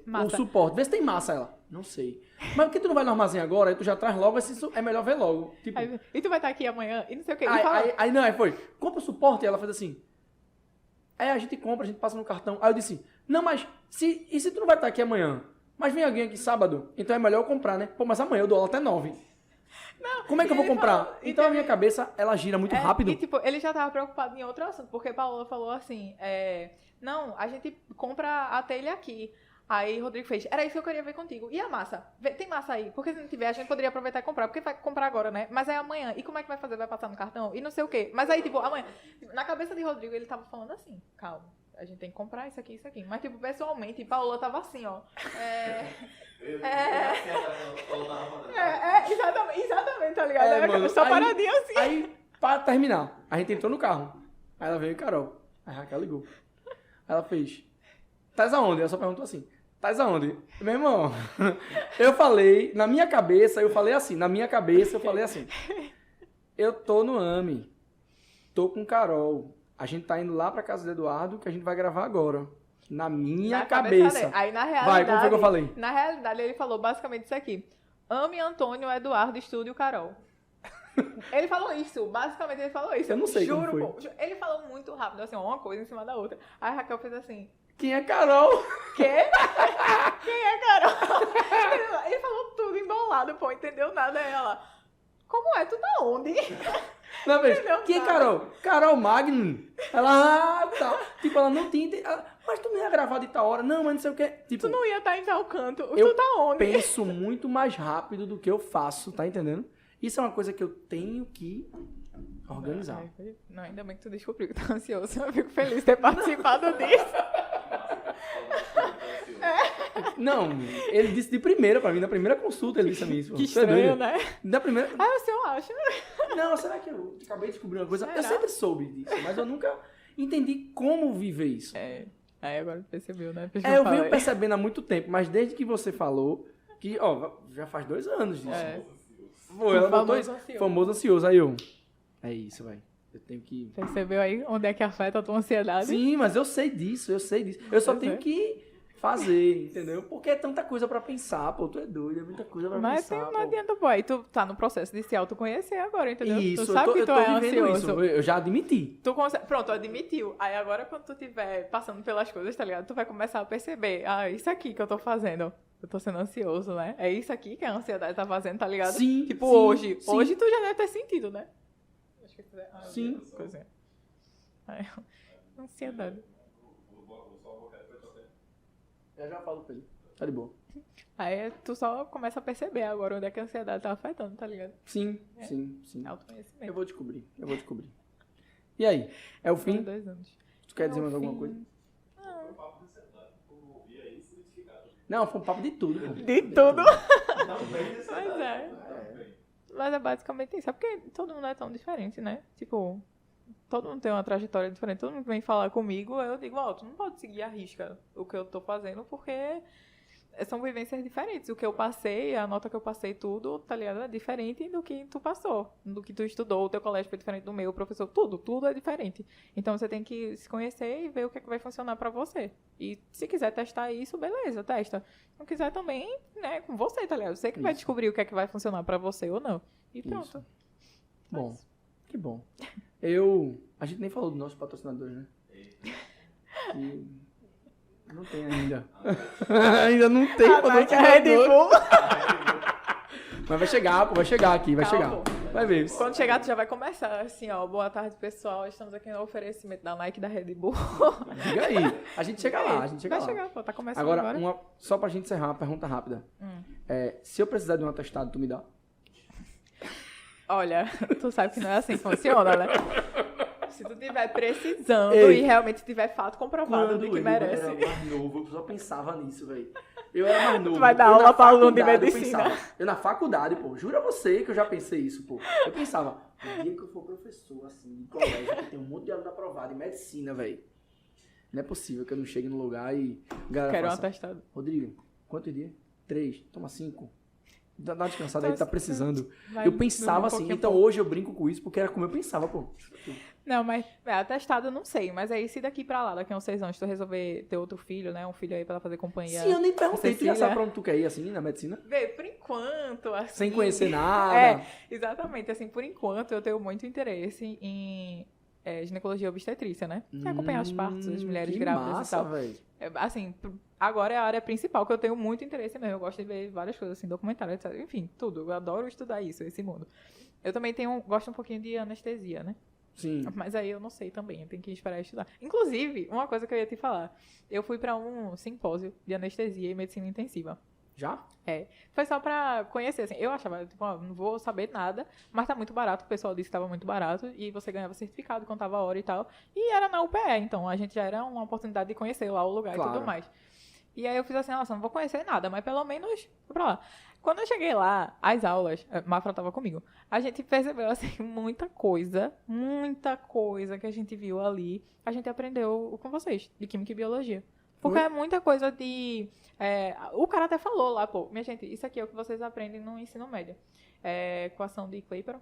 um suporte, vê se tem massa ela. Não sei. Mas por que tu não vai no armazém agora? Aí tu já traz logo, é melhor ver logo. Tipo, E tu vai estar aqui amanhã e não sei o que. Aí foi, compra o suporte, e ela fez assim. Aí a gente compra, a gente passa no cartão. Aí eu disse, não, mas e se tu não vai estar aqui amanhã? Mas vem alguém aqui sábado, então é melhor eu comprar, né? Pô, mas amanhã eu dou aula até 9. Não, como é que eu vou comprar? Falou, então a minha cabeça, ela gira muito rápido. E tipo, ele já tava preocupado em outro assunto, porque Paola falou assim, não, a gente compra a telha aqui. Aí Rodrigo fez, era isso que eu queria ver contigo. E a massa? Tem massa aí? Porque se não tiver, a gente poderia aproveitar e comprar. Porque vai comprar agora, né? Mas é amanhã. E como é que vai fazer? Vai passar no cartão? E não sei o quê. Mas aí, tipo, amanhã. Na cabeça de Rodrigo, ele tava falando assim, calma. A gente tem que comprar isso aqui, isso aqui. Mas, tipo, pessoalmente, Paola tava assim, ó. Exatamente, tá ligado? Mano, Só aí, paradinha assim. Aí, para terminar, a gente entrou no carro. Aí ela veio e Carol. Aí a Raquel ligou. Aí ela fez, tás aonde? Ela só perguntou assim, tás aonde? Meu irmão, eu falei, na minha cabeça, eu falei assim, eu tô no AME, tô com Carol, a gente tá indo lá pra casa do Eduardo, que a gente vai gravar agora. Na minha cabeça. Aí, na realidade... Vai, como foi que eu falei? Na realidade, ele falou basicamente isso aqui. Ame Antônio, Eduardo, Estúdio, Carol. Ele falou isso, basicamente ele falou isso. Eu não sei Juro, como foi. pô. Ele falou muito rápido, assim, uma coisa em cima da outra. Aí a Raquel fez assim... Quem é Carol? Quê? Quem é Carol? Ele falou tudo embolado, pô, entendeu nada. Aí ela... Como é? Tu tá onde? Não, vez, Entendeu quem é nada. Carol? Carol Magnum. Ela, tá. Tipo, ela não tinha... mas tu não ia gravar de tal hora. Não, mas não sei o que. Tipo, Tu não ia estar em tal canto. eu Tu tá onde? penso muito mais rápido do que eu faço, tá entendendo? Isso é uma coisa que eu tenho que organizar. Não, ainda bem que tu descobriu que tá ansioso. Eu fico feliz de ter participado disso. Não, ele disse de primeira pra mim, na primeira consulta ele disse a mim isso. Que Você é doido? estranho, né? Da primeira... Ah, o senhor acha? Não, será que eu acabei de descobrir uma coisa? Será? Eu sempre soube disso, mas eu nunca entendi como viver isso. Aí agora percebeu, né? Eu venho percebendo há muito tempo, mas desde que você falou, que, já faz 2 anos disso. Foi, ela botou isso. Famoso ansioso. Aí eu, é isso, velho. Eu tenho que... Percebeu aí onde é que afeta a tua ansiedade? Sim, mas eu sei disso. Eu só tenho que fazer, entendeu? Porque é tanta coisa pra pensar, pô, tu é doido, é muita coisa pra Mas pensar, não pô. adianta, pô. Aí tu tá no processo de se autoconhecer agora, entendeu? Isso, tu sabe que eu tu tô é vivendo ansioso. isso, eu já admiti. Pronto, admitiu. Aí agora quando tu estiver passando pelas coisas, tá ligado? Tu vai começar a perceber, isso aqui que eu tô fazendo, eu tô sendo ansioso, né? É isso aqui que a ansiedade tá fazendo, tá ligado? Sim, Tipo, sim, hoje. sim. Hoje tu já deve ter sentido, né? Acho que Sim. Coisinha. Ansiedade. Já falo pra ele. Tá de boa. Aí tu só começa a perceber agora onde é que a ansiedade tá afetando, tá ligado? Sim. Autoconhecimento. Eu vou descobrir. E aí? É o Faz fim? 2 anos. Tu quer dizer É o mais alguma fim. coisa? O papo de celular. Como ouvia isso, identificado. Não, foi um papo de tudo, pô. De tudo. Não bem desse Mas é. Mas é basicamente isso. É porque todo mundo é tão diferente, né? Tipo, todo mundo tem uma trajetória diferente. Todo mundo que vem falar comigo, eu digo, tu não pode seguir a risca o que eu tô fazendo, porque são vivências diferentes. O que eu passei, a nota que eu passei, tudo, tá ligado? É diferente do que tu passou, do que tu estudou. O teu colégio foi diferente do meu, o professor, tudo é diferente. Então você tem que se conhecer e ver o que é que vai funcionar pra você. E se quiser testar isso, beleza, testa. Se não quiser também, né, com você, tá ligado? Você que vai Isso. descobrir o que é que vai funcionar pra você ou não. E pronto. Isso. Bom, Mas- que bom. A gente nem falou dos nossos patrocinadores, né? E não tem ainda. Ainda não tem Nike, a Red patrocinador. Bull. Mas vai chegar, pô, vai chegar aqui, vai Calma, chegar. pô. Vai ver. Quando chegar, tu já vai começar, assim, ó. Boa tarde, pessoal. Estamos aqui no oferecimento da Nike e da Red Bull. Diga aí. A gente chega lá, a gente chega Vai lá. chegar, pô. Tá começando Agora, agora. só pra gente encerrar, uma pergunta rápida. Se eu precisar de um atestado, tu me dá? Olha, tu sabe que não é assim que funciona, né? Se tu tiver precisando Ei. e realmente tiver fato comprovado de que eu merece. era mais novo, eu só pensava nisso, velho. Eu era mais novo. vai dar Eu aula na pra aluno de faculdade, medicina. Eu na faculdade, pô, jura você que eu já pensei isso, pô. Eu pensava, no dia que eu for professor, assim, de colégio, que tem um monte de aluno aprovado em medicina, velho. Não é possível que eu não chegue no lugar e a galera Quero um faça, atestado. Rodrigo, quantos dias? 3, toma 5. Dá uma descansada aí, Então, tá precisando. vai Eu pensava dormir um assim, pouquinho, então pô. hoje eu brinco com isso porque era como eu pensava, pô. Não, mas atestado eu não sei. Mas aí se daqui pra lá, daqui a uns 6 anos, tu resolver ter outro filho, né? Um filho aí pra ela fazer companhia. Sim, eu nem perguntei, tu já Cecília. sabe pra onde tu quer ir, assim, na medicina? Vê, por enquanto, assim... Sem conhecer nada. É, exatamente. Assim, por enquanto, eu tenho muito interesse em ginecologia e obstetrícia, né? Que é acompanhar os partos, as mulheres que grávidas massa, e tal. velho. Assim, agora é a área principal que eu tenho muito interesse mesmo. Eu gosto de ver várias coisas, assim, documentários, etc. Enfim, tudo. Eu adoro estudar isso, esse mundo. Eu também gosto um pouquinho de anestesia, né? Sim. Mas aí eu não sei também, eu tenho que esperar estudar. Inclusive, uma coisa que eu ia te falar. Eu fui pra um simpósio de anestesia e medicina intensiva. Já? Foi só pra conhecer, assim. Eu achava, tipo, não vou saber nada, mas tá muito barato. O pessoal disse que tava muito barato e você ganhava certificado, contava a hora e tal. E era na UPE, então a gente já era uma oportunidade de conhecer lá o lugar e Claro. tudo mais. E aí eu fiz assim, nossa, não vou conhecer nada, mas pelo menos fui pra lá. Quando eu cheguei lá, as aulas, Mafra tava comigo, a gente percebeu, assim, muita coisa que a gente viu ali, a gente aprendeu com vocês, de Química e Biologia. Porque Foi? é muita coisa de... o cara até falou lá, pô, minha gente, isso aqui é o que vocês aprendem no ensino médio. Equação de Clapeyron,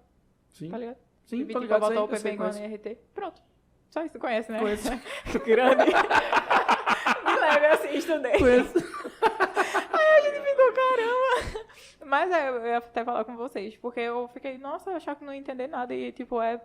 Sim. tá ligado? Sim, Dividir tô ligado. igual botar o Eu sei, PP igual conheço. no RT. Pronto. Só isso tu conhece, né? Conheço. Grande. De leve assim, estudei. Conheço. Ficou, caramba. Mas eu ia até falar com vocês, porque eu fiquei, nossa, eu achava que não ia entender nada. E, tipo, é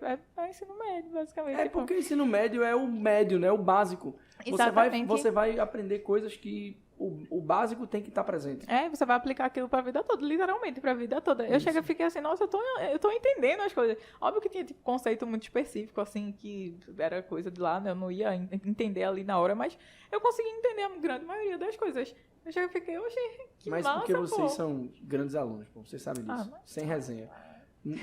ensino médio, basicamente. É tipo, porque o ensino médio é o médio, né? O básico. Exatamente. Você vai aprender coisas que o básico tem que estar presente. você vai aplicar aquilo pra vida toda, literalmente pra vida toda. Eu cheguei e fiquei assim, nossa, eu tô entendendo as coisas. Óbvio que tinha tipo, conceito muito específico, assim, que era coisa de lá, né? Eu não ia entender ali na hora, mas eu consegui entender a grande maioria das coisas. Eu cheguei e fiquei, oxe, que Mas massa, porque vocês pô. são grandes alunos, pô. Vocês sabem disso. mas- Sem resenha.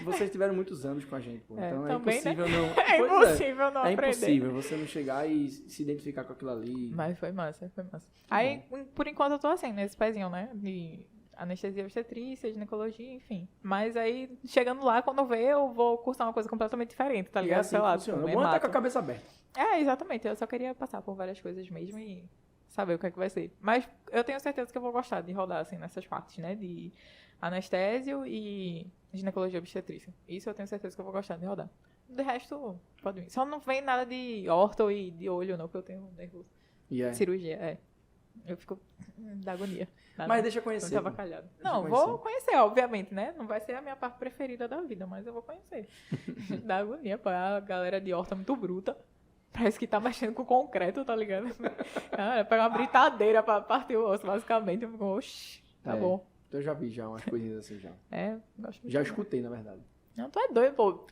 Vocês tiveram muitos anos com a gente, pô. Então é também, né? impossível não... É Pois impossível não É aprender. impossível você não chegar e se identificar com aquilo ali. Mas foi massa, foi massa. Aí, por enquanto, eu tô assim, nesse pezinho, né? De anestesia obstetrícia, ginecologia, enfim. Mas aí, chegando lá, quando eu ver, eu vou cursar uma coisa completamente diferente, tá E é ligado? assim Sei que lá, funciona. tipo, O bom é estar com a hemato. cabeça aberta. Exatamente. Eu só queria passar por várias coisas mesmo e saber o que é que vai ser. Mas eu tenho certeza que eu vou gostar de rodar, assim, nessas partes, né? De anestésio e ginecologia obstetrícia. Isso eu tenho certeza que eu vou gostar de rodar. De resto, pode vir. Só não vem nada de orto e de olho, não, que eu tenho nervoso. E é. Cirurgia, Eu fico da agonia. Mas deixa eu conhecer. Muito avacalhado. Deixa eu Não, vou conhecer, obviamente, né? Não vai ser a minha parte preferida da vida, mas eu vou conhecer. Da agonia, pô. A galera de horta muito bruta. Parece que tá mexendo com concreto, tá ligado? Pega uma britadeira pra partir o osso, basicamente. Eu fico, oxi, tá bom. Eu já vi já umas coisinhas assim já. Gosto muito. Já escutei, na verdade. Não, tu é doido, pô.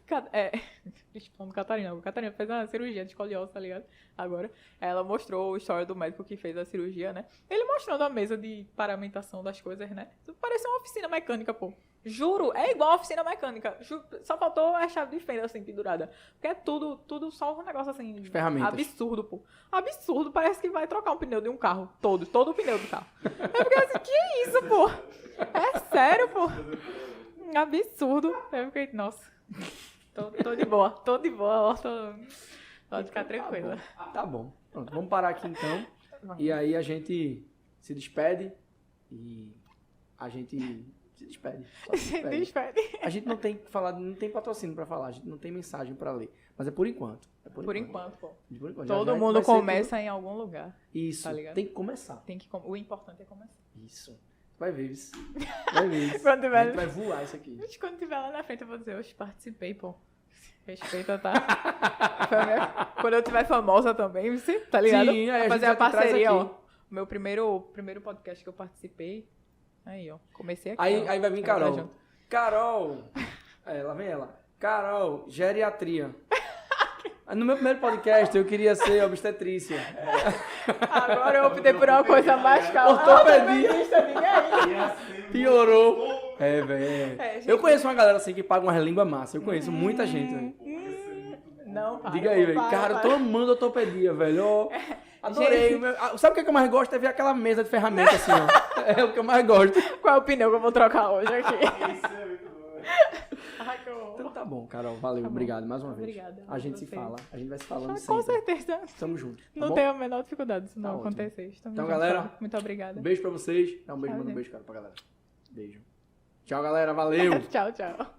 Falando Catarina. A Catarina fez uma cirurgia de escoliose, tá ligado? Agora, ela mostrou a história do médico que fez a cirurgia, né? Ele mostrando a mesa de paramentação das coisas, né? Isso parece uma oficina mecânica, pô. Juro, é igual a oficina mecânica. Só faltou a chave de fenda, assim, pendurada. Porque é tudo só um negócio, assim... Ferramentas. Absurdo, pô. Absurdo. Parece que vai trocar um pneu de um carro. Todo o pneu do carro. Eu fiquei assim, que é isso, pô? É sério, pô? Absurdo. Eu fiquei, nossa, tô de boa, pode ficar tranquila. Tá bom. Pronto, vamos parar aqui então. E aí a gente se despede e a gente se despede. Só se despede. A gente não tem que falar, não tem patrocínio pra falar, a gente não tem mensagem pra ler. Mas é por enquanto. Por enquanto, pô. Por enquanto. Todo mundo começa em algum lugar. Isso, tá ligado? tem que começar. O importante é começar. Isso. Vai ver isso. Vai ver isso. Quando tiver... A gente vai voar isso aqui. Quando tiver lá na frente, eu vou dizer, hoje participei, pô. Respeita, tá? Quando eu tiver famosa também, você, tá ligado? Sim, aí a fazer gente a parceria, aqui. ó. O meu primeiro podcast que eu participei. Aí, ó. Comecei aqui. Aí vai vir Carol. junto. Carol. Lá vem ela. Carol, geriatria. No meu primeiro podcast eu queria ser obstetrícia. Agora eu optei por uma coisa mais calma. Ortopedia. Piorou. Velho. Eu conheço uma galera assim que paga umas línguas massa. Eu conheço muita gente, velho. Não, para. Diga aí, velho. Cara, eu tô amando ortopedia, velho. Ó, adorei. Sabe o que é que eu mais gosto? É ver aquela mesa de ferramentas assim, ó. É o que eu mais gosto. Qual é o pneu que eu vou trocar hoje aqui? Isso é muito bom. Ai, que horror. Então tá bom, Carol. Valeu. Obrigado mais uma vez. Obrigada. A gente se Você. fala. A gente vai se falando Com sempre. certeza. Tamo junto. Tá Não bom? tenho a menor dificuldade se Tá não ótimo. acontecer. Estamos Então, juntos, galera, tá? Muito obrigada. Um beijo pra vocês. Dá um beijo, Tchau, manda um gente. beijo, cara, pra galera. Beijo. Tchau, galera. Valeu. Tchau, tchau.